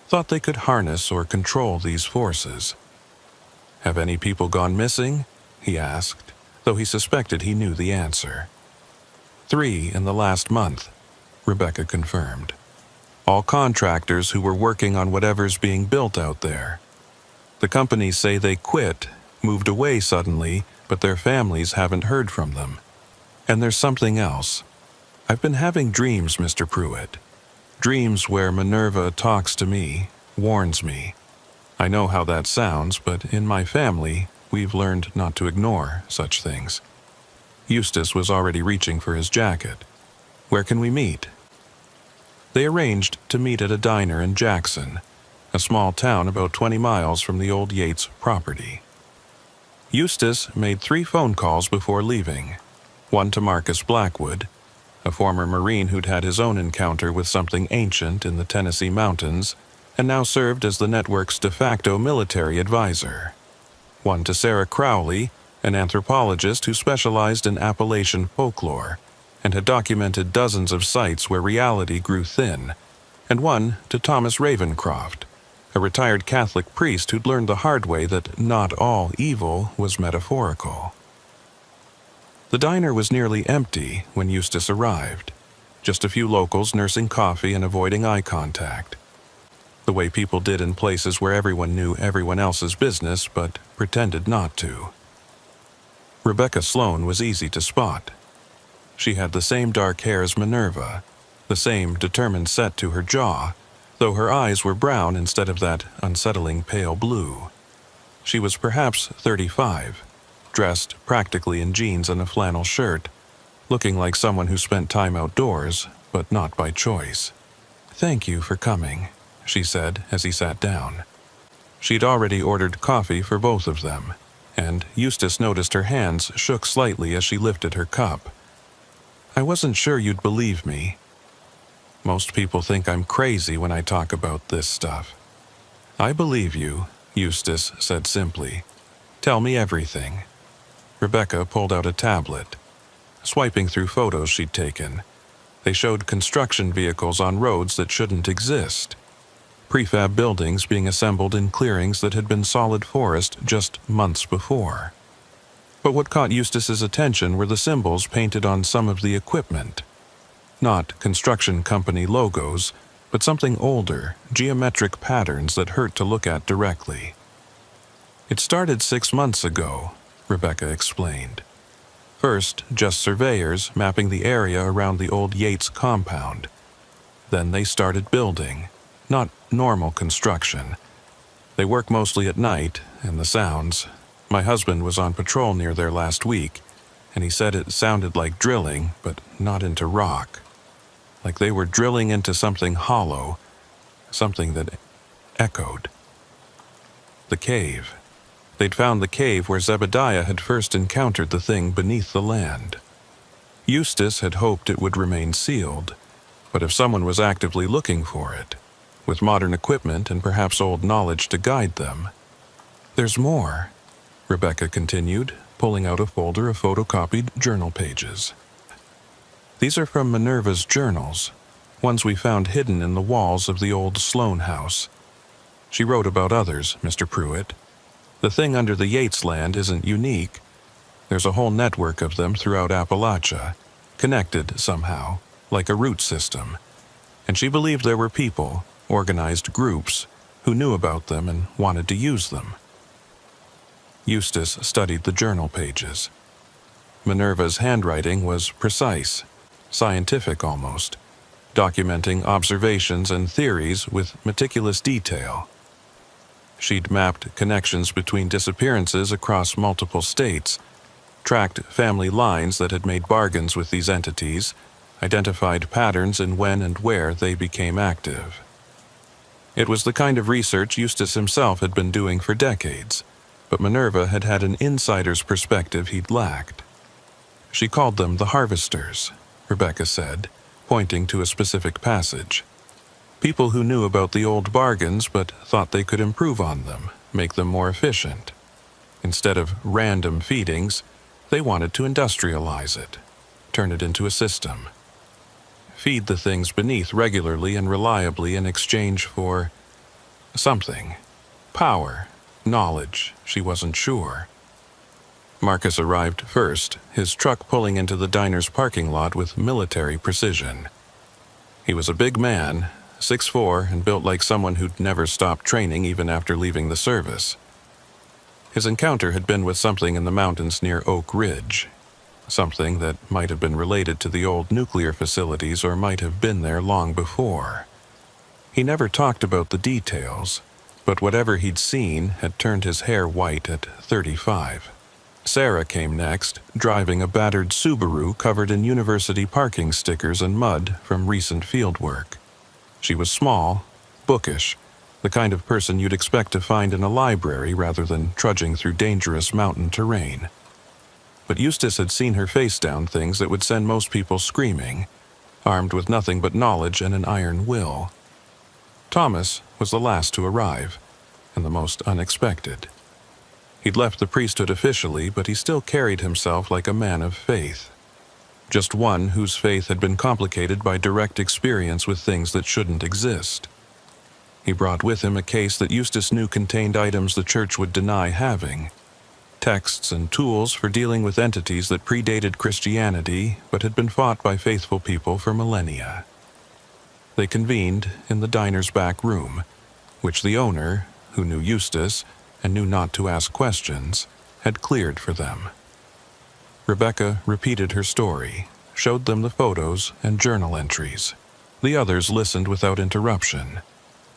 thought they could harness or control these forces. "Have any people gone missing?" he asked, though he suspected he knew the answer. 3 in the last month, Rebecca confirmed. All contractors who were working on whatever's being built out there. The companies say they quit, moved away suddenly, but their families haven't heard from them. And there's something else. I've been having dreams, Mr. Pruitt. Dreams where Minerva talks to me, warns me. I know how that sounds, but in my family, we've learned not to ignore such things. Eustace was already reaching for his jacket. "Where can we meet?" They arranged to meet at a diner in Jackson, a small town about 20 miles from the old Yates property. Eustace made 3 phone calls before leaving. One to Marcus Blackwood, a former Marine who'd had his own encounter with something ancient in the Tennessee mountains and now served as the network's de facto military advisor. One to Sarah Crowley, an anthropologist who specialized in Appalachian folklore and had documented dozens of sites where reality grew thin, and one to Thomas Ravencroft, a retired Catholic priest who'd learned the hard way that not all evil was metaphorical. The diner was nearly empty when Eustace arrived, just a few locals nursing coffee and avoiding eye contact. The way people did in places where everyone knew everyone else's business but pretended not to. Rebecca Sloane was easy to spot. She had the same dark hair as Minerva, the same determined set to her jaw, though her eyes were brown instead of that unsettling pale blue. She was perhaps 35, dressed practically in jeans and a flannel shirt, looking like someone who spent time outdoors, but not by choice. "Thank you for coming," she said as he sat down. She'd already ordered coffee for both of them, and Eustace noticed her hands shook slightly as she lifted her cup. "I wasn't sure you'd believe me. Most people think I'm crazy when I talk about this stuff." "I believe you," Eustace said simply. "Tell me everything." Rebecca pulled out a tablet, swiping through photos she'd taken. They showed construction vehicles on roads that shouldn't exist. Prefab buildings being assembled in clearings that had been solid forest just months before. But what caught Eustace's attention were the symbols painted on some of the equipment. Not construction company logos, but something older, geometric patterns that hurt to look at directly. "It started 6 months ago," Rebecca explained. "First, just surveyors mapping the area around the old Yates compound. Then they started building, not normal construction. They work mostly at night, and the sounds. My husband was on patrol near there last week, and he said it sounded like drilling, but not into rock. Like they were drilling into something hollow, something that echoed. The cave. They'd found the cave where Zebediah had first encountered the thing beneath the land. Eustace had hoped it would remain sealed, but if someone was actively looking for it, with modern equipment and perhaps old knowledge to guide them. "There's more," Rebecca continued, pulling out a folder of photocopied journal pages. "These are from Minerva's journals, ones we found hidden in the walls of the old Sloane house. She wrote about others, Mr. Pruitt. The thing under the Yates land isn't unique. There's a whole network of them throughout Appalachia, connected somehow, like a root system. And she believed there were people, organized groups, who knew about them and wanted to use them." Eustace studied the journal pages. Minerva's handwriting was precise, scientific almost, documenting observations and theories with meticulous detail. She'd mapped connections between disappearances across multiple states, tracked family lines that had made bargains with these entities, identified patterns in when and where they became active. It was the kind of research Eustace himself had been doing for decades, but Minerva had had an insider's perspective he'd lacked. She called them the harvesters, Rebecca said, pointing to a specific passage. People who knew about the old bargains but thought they could improve on them, make them more efficient. Instead of random feedings, they wanted to industrialize it, turn it into a system. Feed the things beneath regularly and reliably in exchange for something. Power, knowledge, she wasn't sure. Marcus arrived first, his truck pulling into the diner's parking lot with military precision. He was a big man, 6'4", and built like someone who'd never stopped training even after leaving the service. His encounter had been with something in the mountains near Oak Ridge, something that might have been related to the old nuclear facilities or might have been there long before. He never talked about the details, but whatever he'd seen had turned his hair white at 35. Sarah came next, driving a battered Subaru covered in university parking stickers and mud from recent fieldwork. She was small, bookish, the kind of person you'd expect to find in a library rather than trudging through dangerous mountain terrain. But Eustace had seen her face down things that would send most people screaming, armed with nothing but knowledge and an iron will. Thomas was the last to arrive, and the most unexpected. He'd left the priesthood officially, but he still carried himself like a man of faith. Just one whose faith had been complicated by direct experience with things that shouldn't exist. He brought with him a case that Eustace knew contained items the church would deny having, texts and tools for dealing with entities that predated Christianity but had been fought by faithful people for millennia. They convened in the diner's back room, which the owner, who knew Eustace and knew not to ask questions, had cleared for them. Rebecca repeated her story, showed them the photos and journal entries. The others listened without interruption,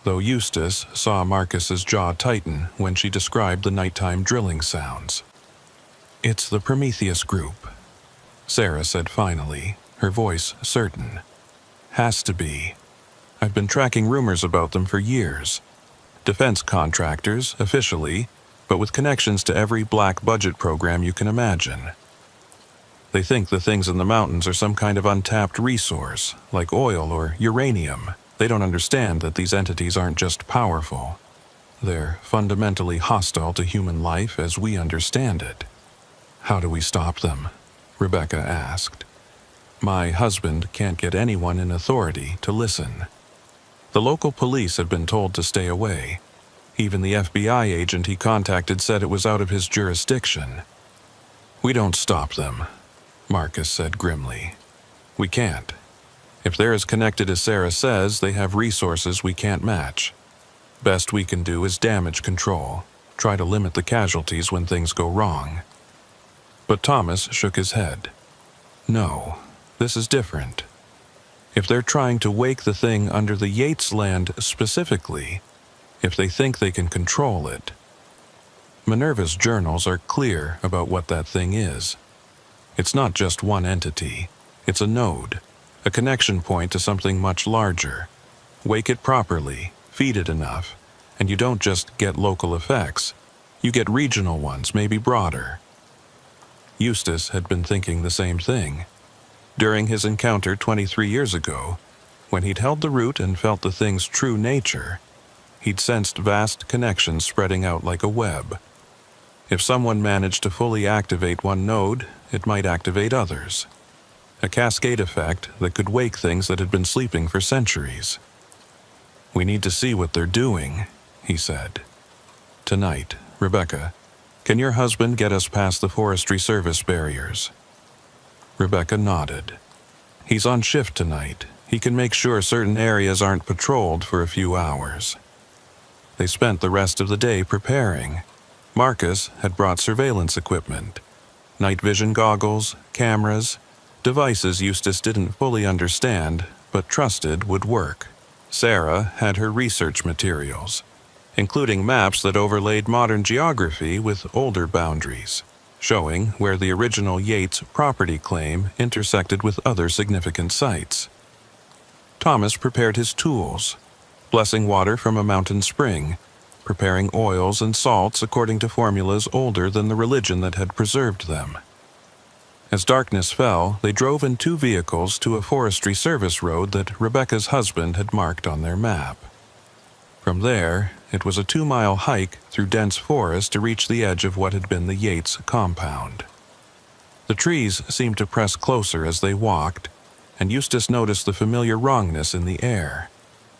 though Eustace saw Marcus's jaw tighten when she described the nighttime drilling sounds. "It's the Prometheus group," Sarah said finally, her voice certain. "Has to be. I've been tracking rumors about them for years. Defense contractors, officially, but with connections to every black budget program you can imagine. They think the things in the mountains are some kind of untapped resource, like oil or uranium. They don't understand that these entities aren't just powerful. They're fundamentally hostile to human life as we understand it." "How do we stop them?" Rebecca asked. "My husband can't get anyone in authority to listen. The local police have been told to stay away. Even the FBI agent he contacted said it was out of his jurisdiction." "We don't stop them," Marcus said grimly. "We can't. If they're as connected as Sarah says, they have resources we can't match. Best we can do is damage control, try to limit the casualties when things go wrong." But Thomas shook his head. "No, this is different. If they're trying to wake the thing under the Yates land specifically, if they think they can control it." Minerva's journals are clear about what that thing is. It's not just one entity. It's a node, a connection point to something much larger. Wake it properly, feed it enough, and you don't just get local effects. You get regional ones, maybe broader. Eustace had been thinking the same thing. During his encounter 23 years ago, when he'd held the root and felt the thing's true nature, he'd sensed vast connections spreading out like a web. If someone managed to fully activate one node, it might activate others. A cascade effect that could wake things that had been sleeping for centuries. "We need to see what they're doing," he said. "Tonight, Rebecca, can your husband get us past the Forestry Service barriers?" Rebecca nodded. "He's on shift tonight. He can make sure certain areas aren't patrolled for a few hours." They spent the rest of the day preparing. Marcus had brought surveillance equipment, night vision goggles, cameras, devices Eustace didn't fully understand but trusted would work. Sarah had her research materials, including maps that overlaid modern geography with older boundaries, showing where the original Yates property claim intersected with other significant sites. Thomas prepared his tools, blessing water from a mountain spring, preparing oils and salts according to formulas older than the religion that had preserved them. As darkness fell, they drove in 2 vehicles to a forestry service road that Rebecca's husband had marked on their map. From there, it was a 2-mile hike through dense forest to reach the edge of what had been the Yates compound. The trees seemed to press closer as they walked, and Eustace noticed the familiar wrongness in the air,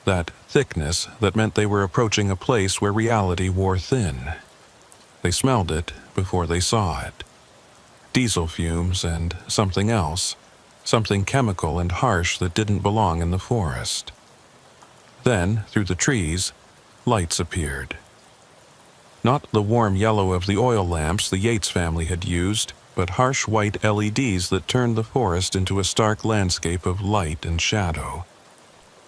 that thickness that meant they were approaching a place where reality wore thin. They smelled it before they saw it. Diesel fumes and something else, something chemical and harsh that didn't belong in the forest. Then, through the trees, lights appeared. Not the warm yellow of the oil lamps the Yates family had used, but harsh white LEDs that turned the forest into a stark landscape of light and shadow.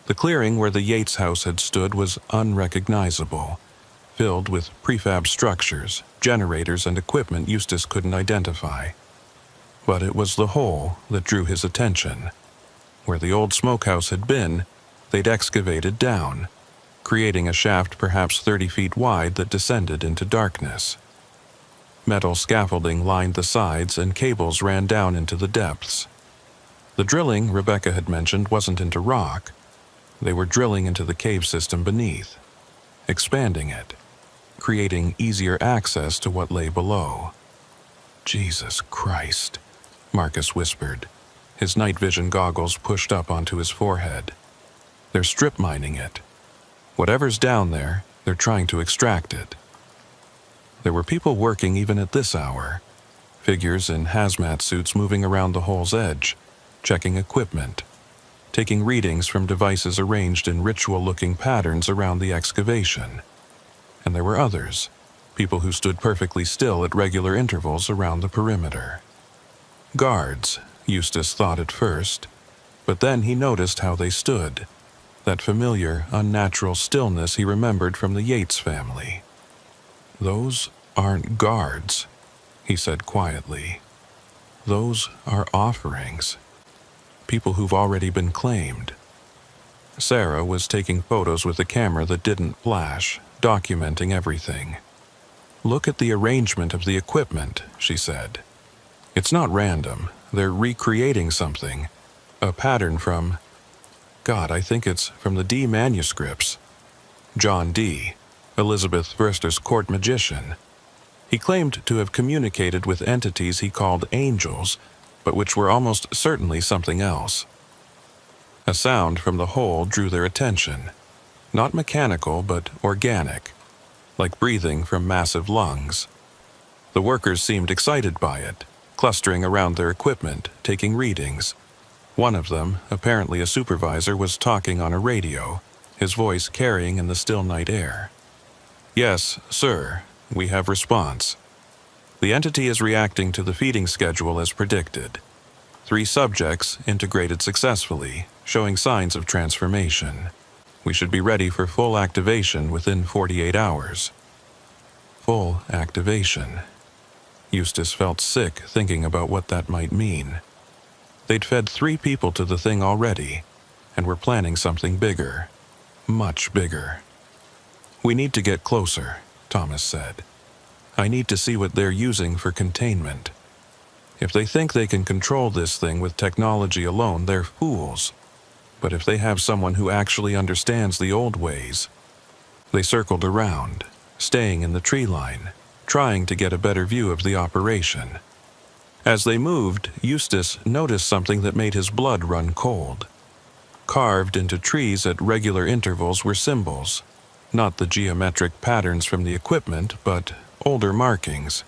The clearing where the Yates house had stood was unrecognizable, filled with prefab structures, generators, and equipment Eustace couldn't identify. But it was the hole that drew his attention. Where the old smokehouse had been, they'd excavated down, creating a shaft perhaps 30 feet wide that descended into darkness. Metal scaffolding lined the sides and cables ran down into the depths. The drilling Rebecca had mentioned wasn't into rock. They were drilling into the cave system beneath, expanding it, creating easier access to what lay below. "Jesus Christ," Marcus whispered, his night vision goggles pushed up onto his forehead. "They're strip mining it. Whatever's down there, they're trying to extract it." There were people working even at this hour, figures in hazmat suits moving around the hole's edge, checking equipment, taking readings from devices arranged in ritual-looking patterns around the excavation. And there were others, people who stood perfectly still at regular intervals around the perimeter. Guards, Eustace thought at first, but then he noticed how they stood, that familiar, unnatural stillness he remembered from the Yates family. "Those aren't guards," he said quietly. "Those are offerings. People who've already been claimed." Sarah was taking photos with a camera that didn't flash, documenting everything. "Look at the arrangement of the equipment," she said. "It's not random. They're recreating something. A pattern from... God, I think it's from the Dee manuscripts. John Dee, Elizabeth Verster's court magician. He claimed to have communicated with entities he called angels, but which were almost certainly something else." A sound from the hole drew their attention. Not mechanical, but organic, like breathing from massive lungs. The workers seemed excited by it, clustering around their equipment, taking readings. One of them, apparently a supervisor, was talking on a radio, his voice carrying in the still night air. "Yes, sir, we have response. The entity is reacting to the feeding schedule as predicted. 3 subjects integrated successfully, showing signs of transformation. We should be ready for full activation within 48 hours. Full activation. Eustace felt sick thinking about what that might mean. They'd fed 3 people to the thing already, and were planning something bigger. Much bigger. "We need to get closer," Thomas said. "I need to see what they're using for containment. If they think they can control this thing with technology alone, they're fools. But if they have someone who actually understands the old ways..." They circled around, staying in the tree line, trying to get a better view of the operation. As they moved, Eustace noticed something that made his blood run cold. Carved into trees at regular intervals were symbols, not the geometric patterns from the equipment, but older markings,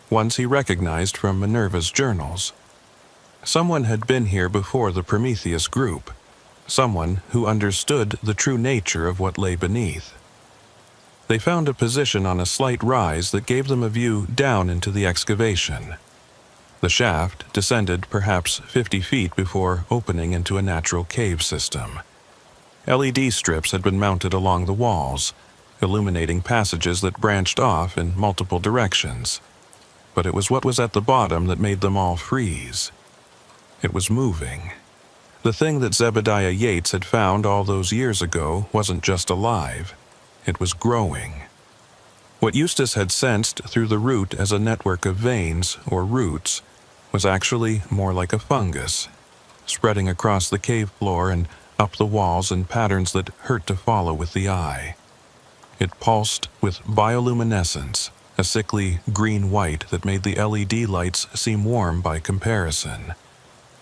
ones he recognized from Minerva's journals. Someone had been here before the Prometheus group, someone who understood the true nature of what lay beneath. They found a position on a slight rise that gave them a view down into the excavation. The shaft descended perhaps 50 feet before opening into a natural cave system. LED strips had been mounted along the walls, illuminating passages that branched off in multiple directions. But it was what was at the bottom that made them all freeze. It was moving. The thing that Zebediah Yates had found all those years ago wasn't just alive, it was growing. What Eustace had sensed through the root as a network of veins or roots was actually more like a fungus, spreading across the cave floor and up the walls in patterns that hurt to follow with the eye. It pulsed with bioluminescence, a sickly green-white that made the LED lights seem warm by comparison.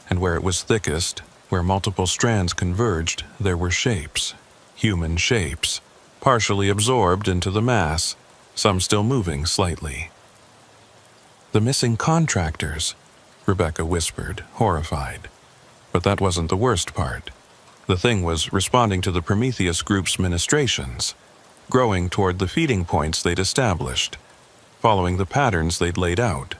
And where it was thickest, where multiple strands converged, there were shapes, human shapes, partially absorbed into the mass, some still moving slightly. "The missing contractors," Rebecca whispered, horrified. But that wasn't the worst part. The thing was responding to the Prometheus group's ministrations, growing toward the feeding points they'd established, following the patterns they'd laid out.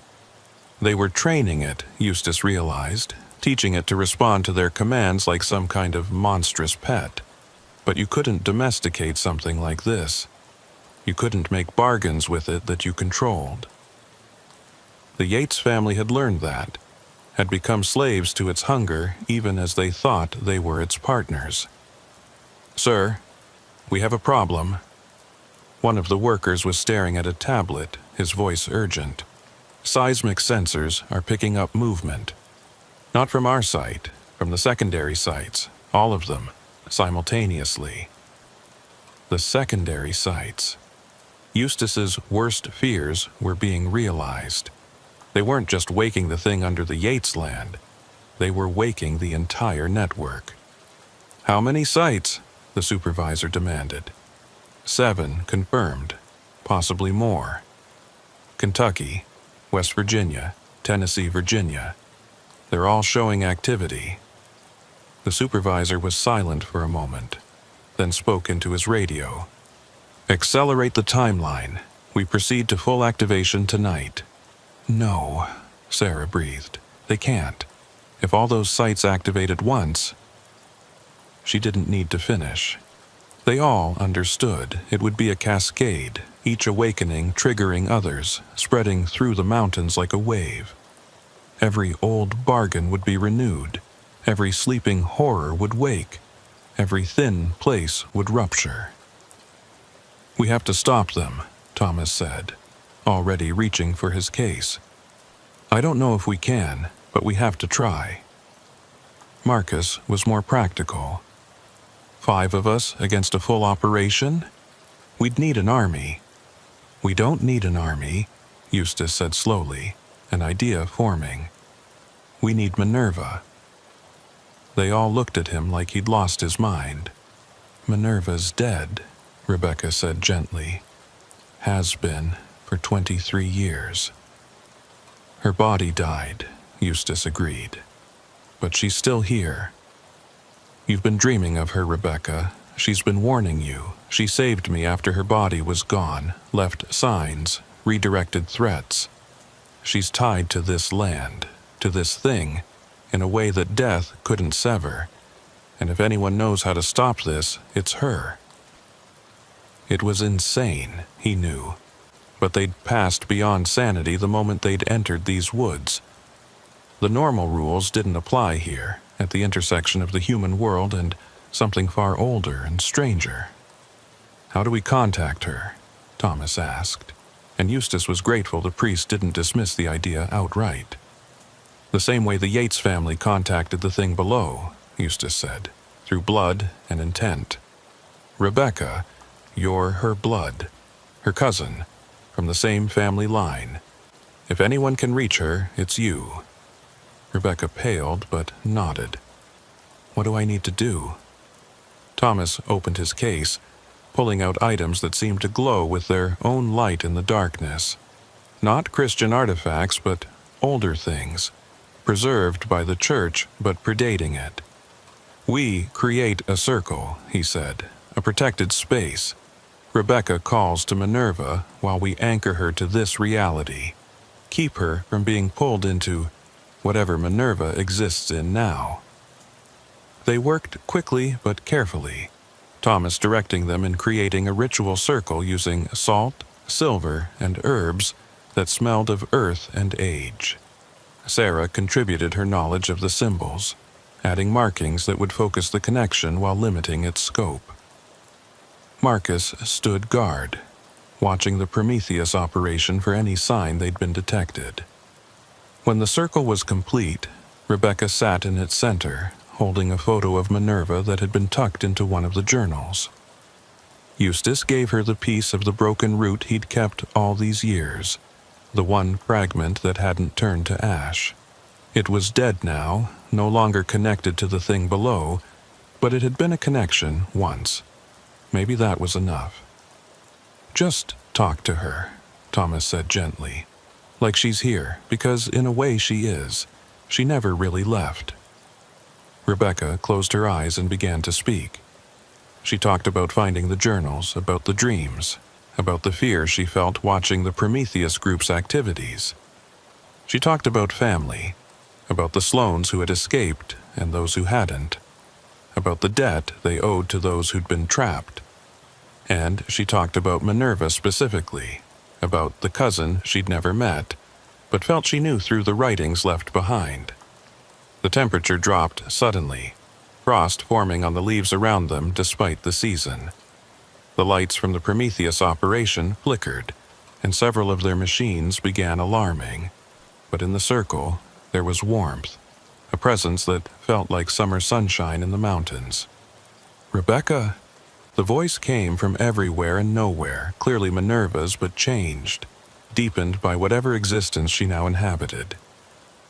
They were training it, Eustace realized, teaching it to respond to their commands like some kind of monstrous pet. But you couldn't domesticate something like this. You couldn't make bargains with it that you controlled. The Yates family had learned that, had become slaves to its hunger even as they thought they were its partners. "Sir, we have a problem." One of the workers was staring at a tablet, his voice urgent. "Seismic sensors are picking up movement. Not from our site, from the secondary sites, all of them, simultaneously." The secondary sites. Eustace's worst fears were being realized. They weren't just waking the thing under the Yates land. They were waking the entire network. "How many sites?" the supervisor demanded. 7 confirmed, possibly more. Kentucky, West Virginia, Tennessee, Virginia. They're all showing activity. The supervisor was silent for a moment, then spoke into his radio. "Accelerate the timeline. We proceed to full activation tonight." "No," Sarah breathed. "They can't. If all those sites activate at once..." She didn't need to finish. They all understood it would be a cascade, each awakening triggering others, spreading through the mountains like a wave. Every old bargain would be renewed. Every sleeping horror would wake. Every thin place would rupture. "We have to stop them," Thomas said, already reaching for his case. "I don't know if we can, but we have to try." Marcus was more practical. 5 of us against a full operation? We'd need an army." "We don't need an army," Eustace said slowly, an idea forming. "We need Minerva." They all looked at him like he'd lost his mind. "Minerva's dead," Rebecca said gently. "Has been for 23 years. "Her body died," Eustace agreed. "But she's still here. You've been dreaming of her, Rebecca. She's been warning you. She saved me after her body was gone, left signs, redirected threats. She's tied to this land, to this thing, in a way that death couldn't sever. And if anyone knows how to stop this, it's her." It was insane, he knew. But they'd passed beyond sanity the moment they'd entered these woods. The normal rules didn't apply here, at the intersection of the human world and something far older and stranger. "How do we contact her?" Thomas asked, and Eustace was grateful the priest didn't dismiss the idea outright. "The same way the Yates family contacted the thing below," Eustace said, "through blood and intent. Rebecca, you're her blood, her cousin, from the same family line. If anyone can reach her, it's you." Rebecca paled but nodded. "What do I need to do?" Thomas opened his case, pulling out items that seemed to glow with their own light in the darkness. Not Christian artifacts, but older things, preserved by the church but predating it. "We create a circle," he said, "a protected space. Rebecca calls to Minerva while we anchor her to this reality, keep her from being pulled into whatever Minerva exists in now." They worked quickly but carefully, Thomas directing them in creating a ritual circle using salt, silver, and herbs that smelled of earth and age. Sarah contributed her knowledge of the symbols, adding markings that would focus the connection while limiting its scope. Marcus stood guard, watching the Prometheus operation for any sign they'd been detected. When the circle was complete, Rebecca sat in its center, holding a photo of Minerva that had been tucked into one of the journals. Eustace gave her the piece of the broken root he'd kept all these years, the one fragment that hadn't turned to ash. It was dead now, no longer connected to the thing below, but it had been a connection once. Maybe that was enough. "Just talk to her," Thomas said gently. "Like she's here, because in a way she is. She never really left." Rebecca closed her eyes and began to speak. She talked about finding the journals, about the dreams, about the fear she felt watching the Prometheus group's activities. She talked about family, about the Sloanes who had escaped and those who hadn't, about the debt they owed to those who'd been trapped. And she talked about Minerva specifically, about the cousin she'd never met, but felt she knew through the writings left behind. The temperature dropped suddenly, frost forming on the leaves around them despite the season. The lights from the Prometheus operation flickered, and several of their machines began alarming. But in the circle, there was warmth, a presence that felt like summer sunshine in the mountains. "Rebecca!" The voice came from everywhere and nowhere, clearly Minerva's but changed, deepened by whatever existence she now inhabited.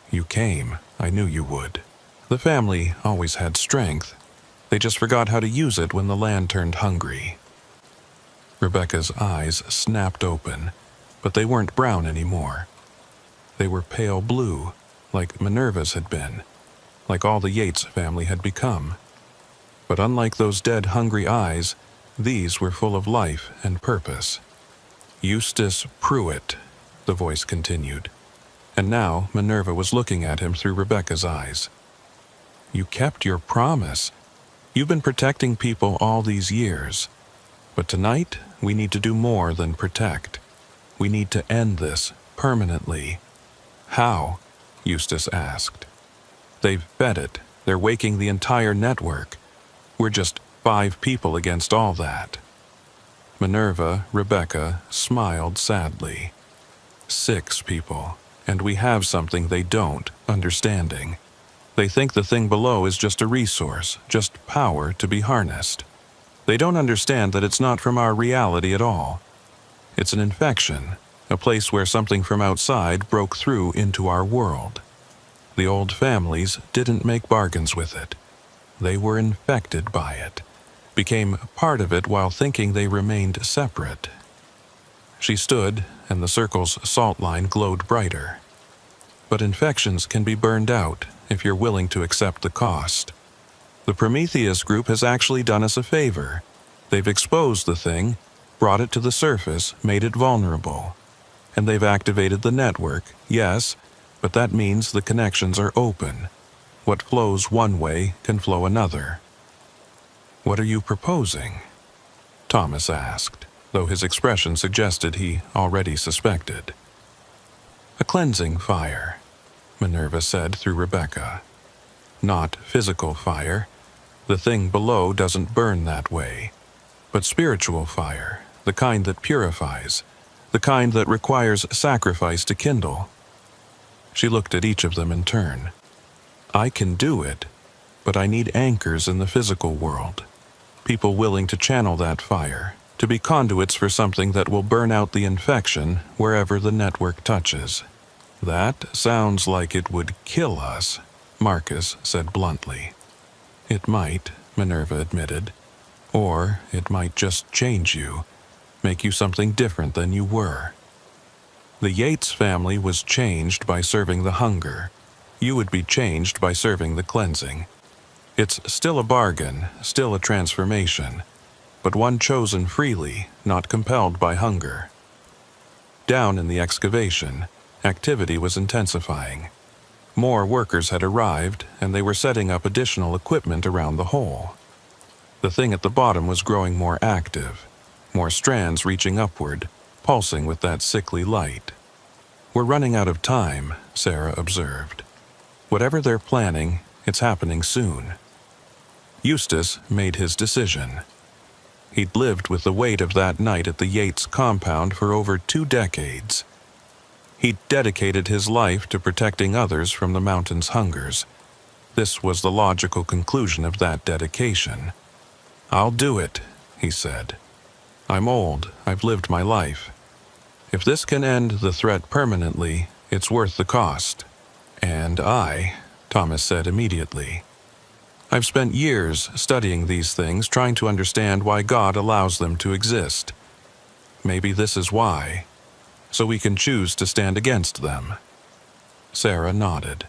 "You came. I knew you would. The family always had strength. They just forgot how to use it when the land turned hungry." Rebecca's eyes snapped open, but they weren't brown anymore. They were pale blue, like Minerva's had been, like all the Yates family had become. But unlike those dead, hungry eyes, these were full of life and purpose. "Eustace Pruitt," the voice continued, and now Minerva was looking at him through Rebecca's eyes. "You kept your promise. You've been protecting people all these years. But tonight, we need to do more than protect. We need to end this permanently." "How?" Eustace asked. "They've fed it. They're waking the entire network. We're just 5 people against all that." Rebecca, smiled sadly. 6 people, and we have something they don't, understanding. They think the thing below is just a resource, just power to be harnessed. They don't understand that it's not from our reality at all. It's an infection, a place where something from outside broke through into our world. The old families didn't make bargains with it. They were infected by it, became part of it while thinking they remained separate. She stood, and the circle's salt line glowed brighter. But infections can be burned out if you're willing to accept the cost. The Prometheus group has actually done us a favor. They've exposed the thing, brought it to the surface, made it vulnerable. And they've activated the network, yes, but that means the connections are open. What flows one way can flow another. "What are you proposing?" Thomas asked, though his expression suggested he already suspected. "A cleansing fire," Minerva said through Rebecca. "Not physical fire. The thing below doesn't burn that way. But spiritual fire, the kind that purifies, the kind that requires sacrifice to kindle." She looked at each of them in turn. "I can do it, but I need anchors in the physical world. People willing to channel that fire, to be conduits for something that will burn out the infection wherever the network touches." "That sounds like it would kill us," Marcus said bluntly. "It might," Minerva admitted. "Or it might just change you, make you something different than you were. The Yates family was changed by serving the hunger. You would be changed by serving the cleansing. It's still a bargain, still a transformation, but one chosen freely, not compelled by hunger." Down in the excavation, activity was intensifying. More workers had arrived, and they were setting up additional equipment around the hole. The thing at the bottom was growing more active, more strands reaching upward, pulsing with that sickly light. "We're running out of time," Sarah observed. "Whatever they're planning, It's happening soon. Eustace made his decision. He'd lived with the weight of that night at the Yates compound for over 2 decades. He'd dedicated his life to protecting others from the mountain's hungers. This was the logical conclusion of that dedication. "I'll do it," he said. "I'm old. I've lived my life. If this can end the threat permanently, it's worth the cost." "And Thomas said immediately. "I've spent years studying these things, trying to understand why God allows them to exist. Maybe this is why, so we can choose to stand against them." Sarah nodded.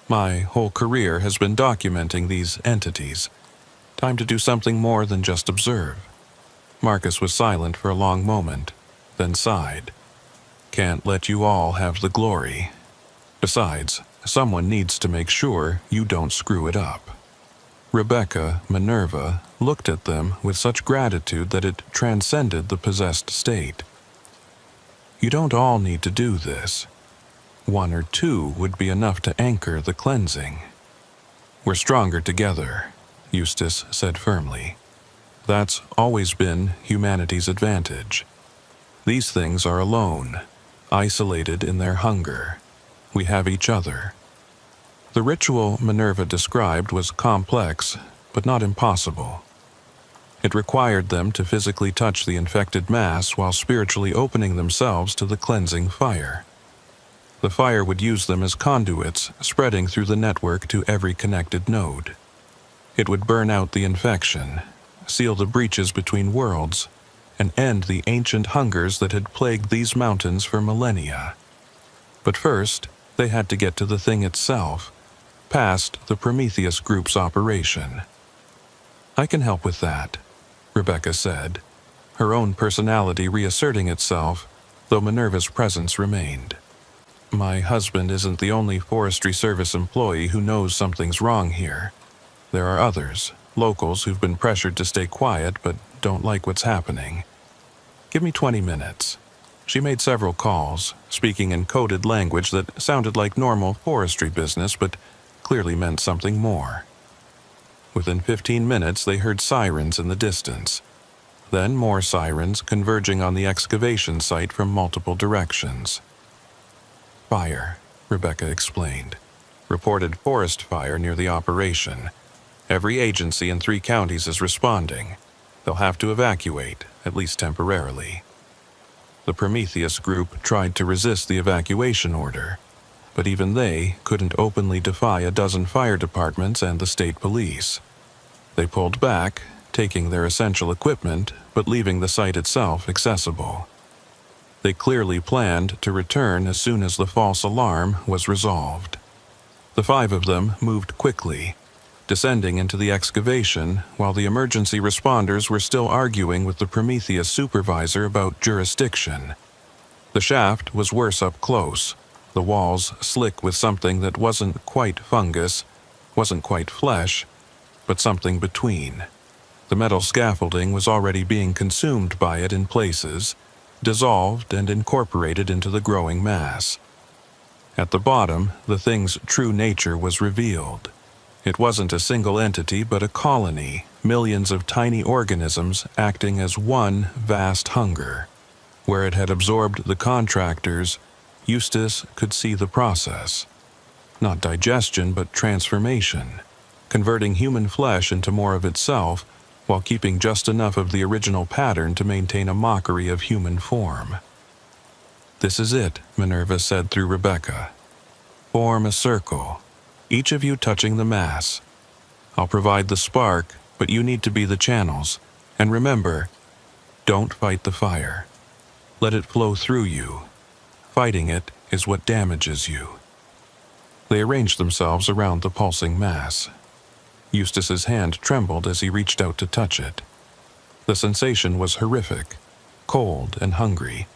"My whole career has been documenting these entities. Time to do something more than just observe." Marcus was silent for a long moment, then sighed. "Can't let you all have the glory. Besides, someone needs to make sure you don't screw it up." Rebecca, Minerva, looked at them with such gratitude that it transcended the possessed state. "You don't all need to do this. 1 or 2 would be enough to anchor the cleansing." "We're stronger together," Eustace said firmly. "That's always been humanity's advantage. These things are alone, isolated in their hunger. We have each other." The ritual Minerva described was complex, but not impossible. It required them to physically touch the infected mass while spiritually opening themselves to the cleansing fire. The fire would use them as conduits, spreading through the network to every connected node. It would burn out the infection, seal the breaches between worlds, and end the ancient hungers that had plagued these mountains for millennia. But first, they had to get to the thing itself, past the Prometheus Group's operation. "I can help with that," Rebecca said, her own personality reasserting itself, though Minerva's presence remained. "My husband isn't the only Forestry Service employee who knows something's wrong here. There are others, locals who've been pressured to stay quiet but don't like what's happening. Give me 20 minutes." She made several calls, speaking in coded language that sounded like normal forestry business but clearly meant something more. Within 15 minutes, they heard sirens in the distance. Then more sirens converging on the excavation site from multiple directions. "Fire," Rebecca explained. "Reported forest fire near the operation. Every agency in 3 counties is responding. They'll have to evacuate, at least temporarily." The Prometheus Group tried to resist the evacuation order, but even they couldn't openly defy a dozen fire departments and the state police. They pulled back, taking their essential equipment, but leaving the site itself accessible. They clearly planned to return as soon as the false alarm was resolved. The 5 of them moved quickly, descending into the excavation while the emergency responders were still arguing with the Prometheus supervisor about jurisdiction. The shaft was worse up close, the walls slick with something that wasn't quite fungus, wasn't quite flesh, but something between. The metal scaffolding was already being consumed by it in places, dissolved and incorporated into the growing mass. At the bottom, the thing's true nature was revealed. It wasn't a single entity, but a colony, millions of tiny organisms acting as one vast hunger. Where it had absorbed the contractors, Eustace could see the process. Not digestion, but transformation, converting human flesh into more of itself, while keeping just enough of the original pattern to maintain a mockery of human form. "This is it," Minerva said through Rebecca. "Form a circle, each of you touching the mass. I'll provide the spark, but you need to be the channels. And remember, don't fight the fire. Let it flow through you. Fighting it is what damages you." They arranged themselves around the pulsing mass. Eustace's hand trembled as he reached out to touch it. The sensation was horrific, cold and hungry,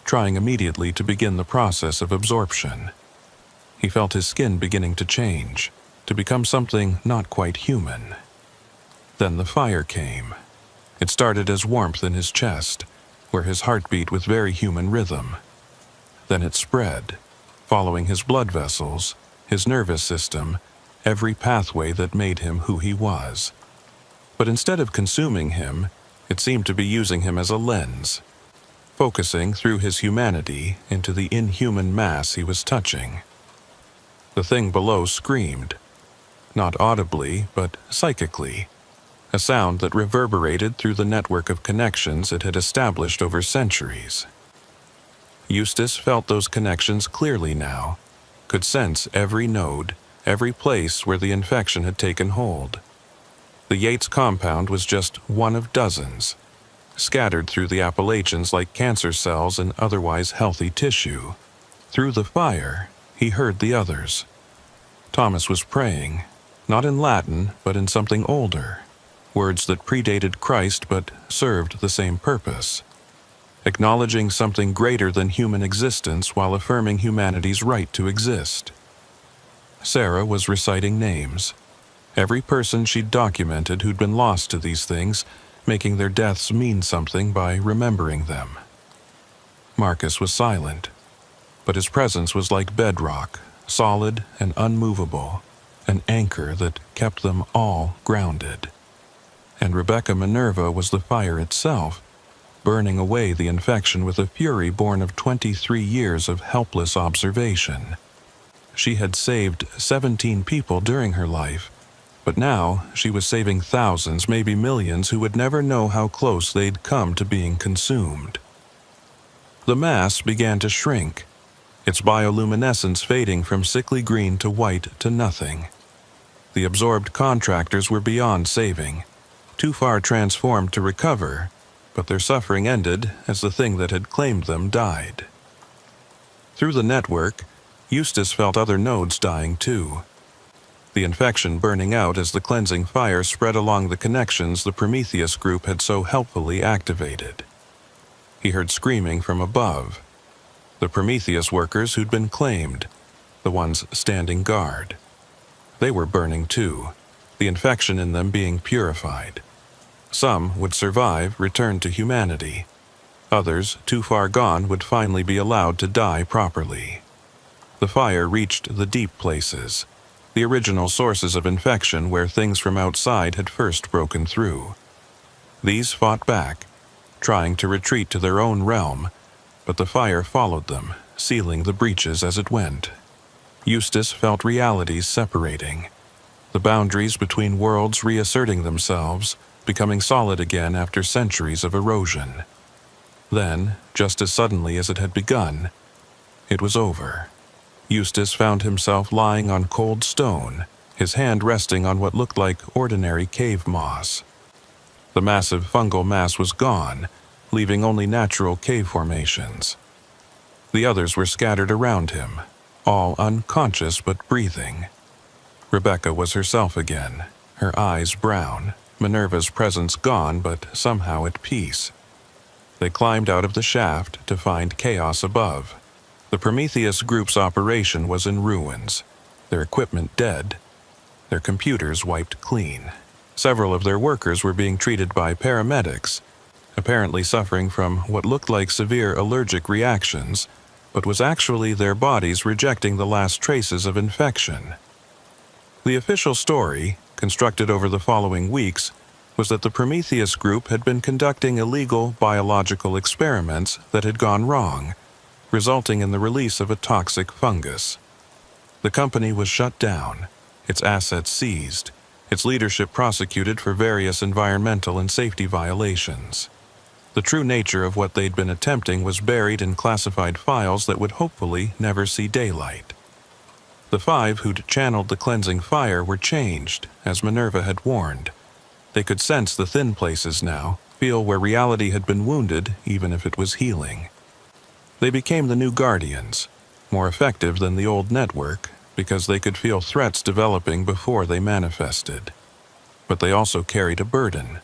trying immediately to begin the process of absorption. He felt his skin beginning to change, to become something not quite human. Then the fire came. It started as warmth in his chest, where his heart beat with very human rhythm. Then it spread, following his blood vessels, his nervous system, every pathway that made him who he was. But instead of consuming him, it seemed to be using him as a lens, focusing through his humanity into the inhuman mass he was touching. The thing below screamed, not audibly, but psychically, a sound that reverberated through the network of connections it had established over centuries. Eustace felt those connections clearly now, could sense every node, every place where the infection had taken hold. The Yates compound was just one of dozens, scattered through the Appalachians like cancer cells in otherwise healthy tissue. Through the fire, he heard the others. Thomas was praying, not in Latin, but in something older, words that predated Christ but served the same purpose, acknowledging something greater than human existence while affirming humanity's right to exist. Sarah was reciting names, every person she'd documented who'd been lost to these things, making their deaths mean something by remembering them. Marcus was silent, but his presence was like bedrock, solid and unmovable, an anchor that kept them all grounded. And Rebecca Minerva was the fire itself, burning away the infection with a fury born of 23 years of helpless observation. She had saved 17 people during her life, but now she was saving thousands, maybe millions, who would never know how close they'd come to being consumed. The mass began to shrink, its bioluminescence fading from sickly green to white to nothing. The absorbed contractors were beyond saving, too far transformed to recover, but their suffering ended as the thing that had claimed them died. Through the network, Eustace felt other nodes dying too, the infection burning out as the cleansing fire spread along the connections the Prometheus group had so helpfully activated. He heard screaming from above, the Prometheus workers who'd been claimed, the ones standing guard. They were burning too, the infection in them being purified. Some would survive, return to humanity. Others, too far gone, would finally be allowed to die properly. The fire reached the deep places, the original sources of infection where things from outside had first broken through. These fought back, trying to retreat to their own realm, but the fire followed them, sealing the breaches as it went. Eustace felt realities separating, the boundaries between worlds reasserting themselves, becoming solid again after centuries of erosion. Then, just as suddenly as it had begun, it was over. Eustace found himself lying on cold stone, his hand resting on what looked like ordinary cave moss. The massive fungal mass was gone, leaving only natural cave formations. The others were scattered around him, all unconscious but breathing. Rebecca was herself again, her eyes brown, Minerva's presence gone but somehow at peace. They climbed out of the shaft to find chaos above. The Prometheus group's operation was in ruins, their equipment dead, their computers wiped clean. Several of their workers were being treated by paramedics, apparently suffering from what looked like severe allergic reactions, but was actually their bodies rejecting the last traces of infection. The official story, constructed over the following weeks, was that the Prometheus group had been conducting illegal biological experiments that had gone wrong, resulting in the release of a toxic fungus. The company was shut down, its assets seized, its leadership prosecuted for various environmental and safety violations. The true nature of what they'd been attempting was buried in classified files that would hopefully never see daylight. The 5 who'd channeled the cleansing fire were changed, as Minerva had warned. They could sense the thin places now, feel where reality had been wounded, even if it was healing. They became the new guardians, more effective than the old network, because they could feel threats developing before they manifested. But they also carried a burden,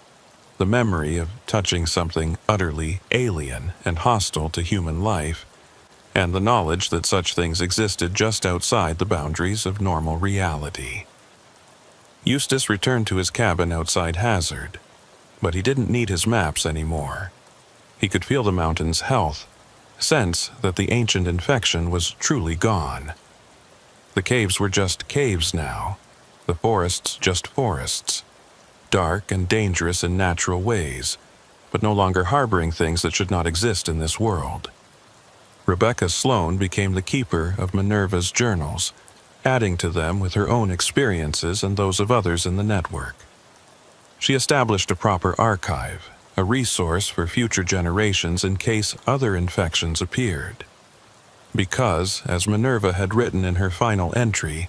the memory of touching something utterly alien and hostile to human life, and the knowledge that such things existed just outside the boundaries of normal reality. Eustace returned to his cabin outside Hazard, but he didn't need his maps anymore. He could feel the mountain's health, sense that the ancient infection was truly gone. The caves were just caves now, The forests just forests, dark and dangerous in natural ways, but no longer harboring things that should not exist in this world. Rebecca Sloan became the keeper of Minerva's journals, adding to them with her own experiences and those of others in the network. She established a proper archive, a resource for future generations in case other infections appeared. Because, as Minerva had written in her final entry,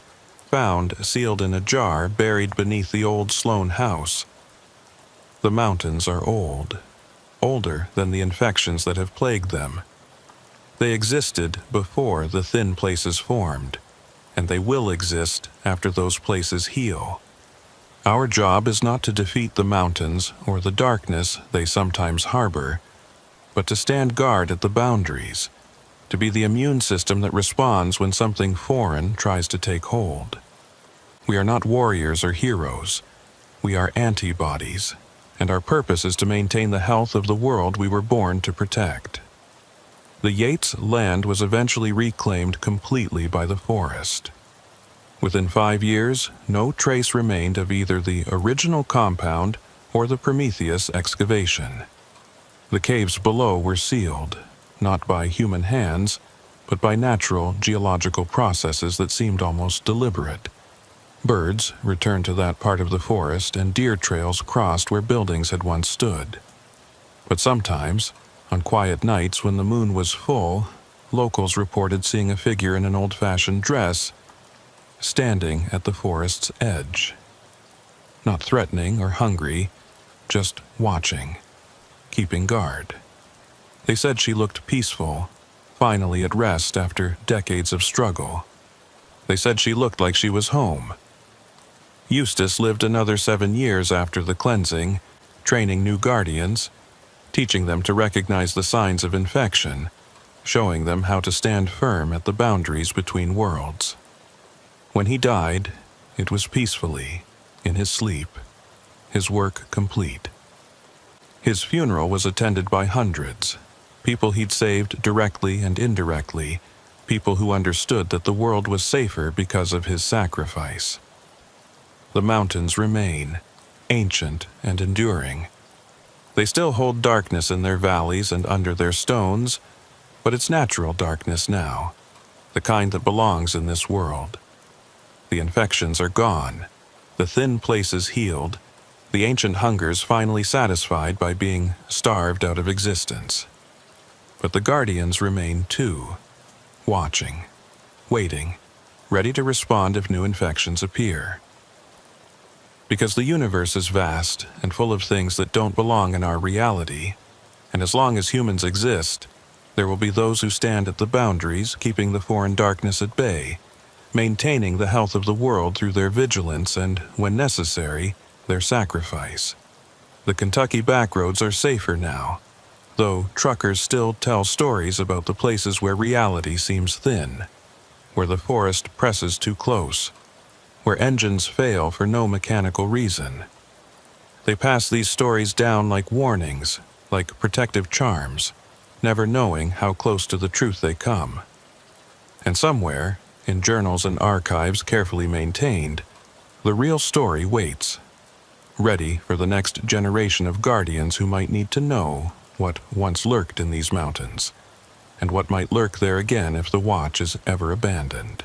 found sealed in a jar buried beneath the old Sloan house, the mountains are old, older than the infections that have plagued them. They existed before the thin places formed, and they will exist after those places heal. Our job is not to defeat the mountains or the darkness they sometimes harbor, but to stand guard at the boundaries, to be the immune system that responds when something foreign tries to take hold. We are not warriors or heroes. We are antibodies, and our purpose is to maintain the health of the world we were born to protect. The Yates land was eventually reclaimed completely by the forest. Within 5 years, no trace remained of either the original compound or the Prometheus excavation. The caves below were sealed, not by human hands, but by natural geological processes that seemed almost deliberate. Birds returned to that part of the forest, and deer trails crossed where buildings had once stood. But sometimes, on quiet nights when the moon was full, locals reported seeing a figure in an old-fashioned dress standing at the forest's edge. Not threatening or hungry, just watching, keeping guard. They said she looked peaceful, finally at rest after decades of struggle. They said she looked like she was home. Eustace lived another 7 years after the cleansing, training new guardians, teaching them to recognize the signs of infection, showing them how to stand firm at the boundaries between worlds. When he died, it was peacefully, in his sleep, his work complete. His funeral was attended by hundreds, people he'd saved directly and indirectly, people who understood that the world was safer because of his sacrifice. The mountains remain, ancient and enduring. They still hold darkness in their valleys and under their stones, but it's natural darkness now, the kind that belongs in this world. The infections are gone, the thin places healed, the ancient hungers finally satisfied by being starved out of existence. But the guardians remain too, watching, waiting, ready to respond if new infections appear. Because the universe is vast and full of things that don't belong in our reality, and as long as humans exist, there will be those who stand at the boundaries, keeping the foreign darkness at bay, maintaining the health of the world through their vigilance and, when necessary, their sacrifice. The Kentucky backroads are safer now, though truckers still tell stories about the places where reality seems thin, where the forest presses too close, where engines fail for no mechanical reason. They pass these stories down like warnings, like protective charms, never knowing how close to the truth they come. And somewhere, in journals and archives carefully maintained, the real story waits, ready for the next generation of guardians who might need to know what once lurked in these mountains, and what might lurk there again if the watch is ever abandoned.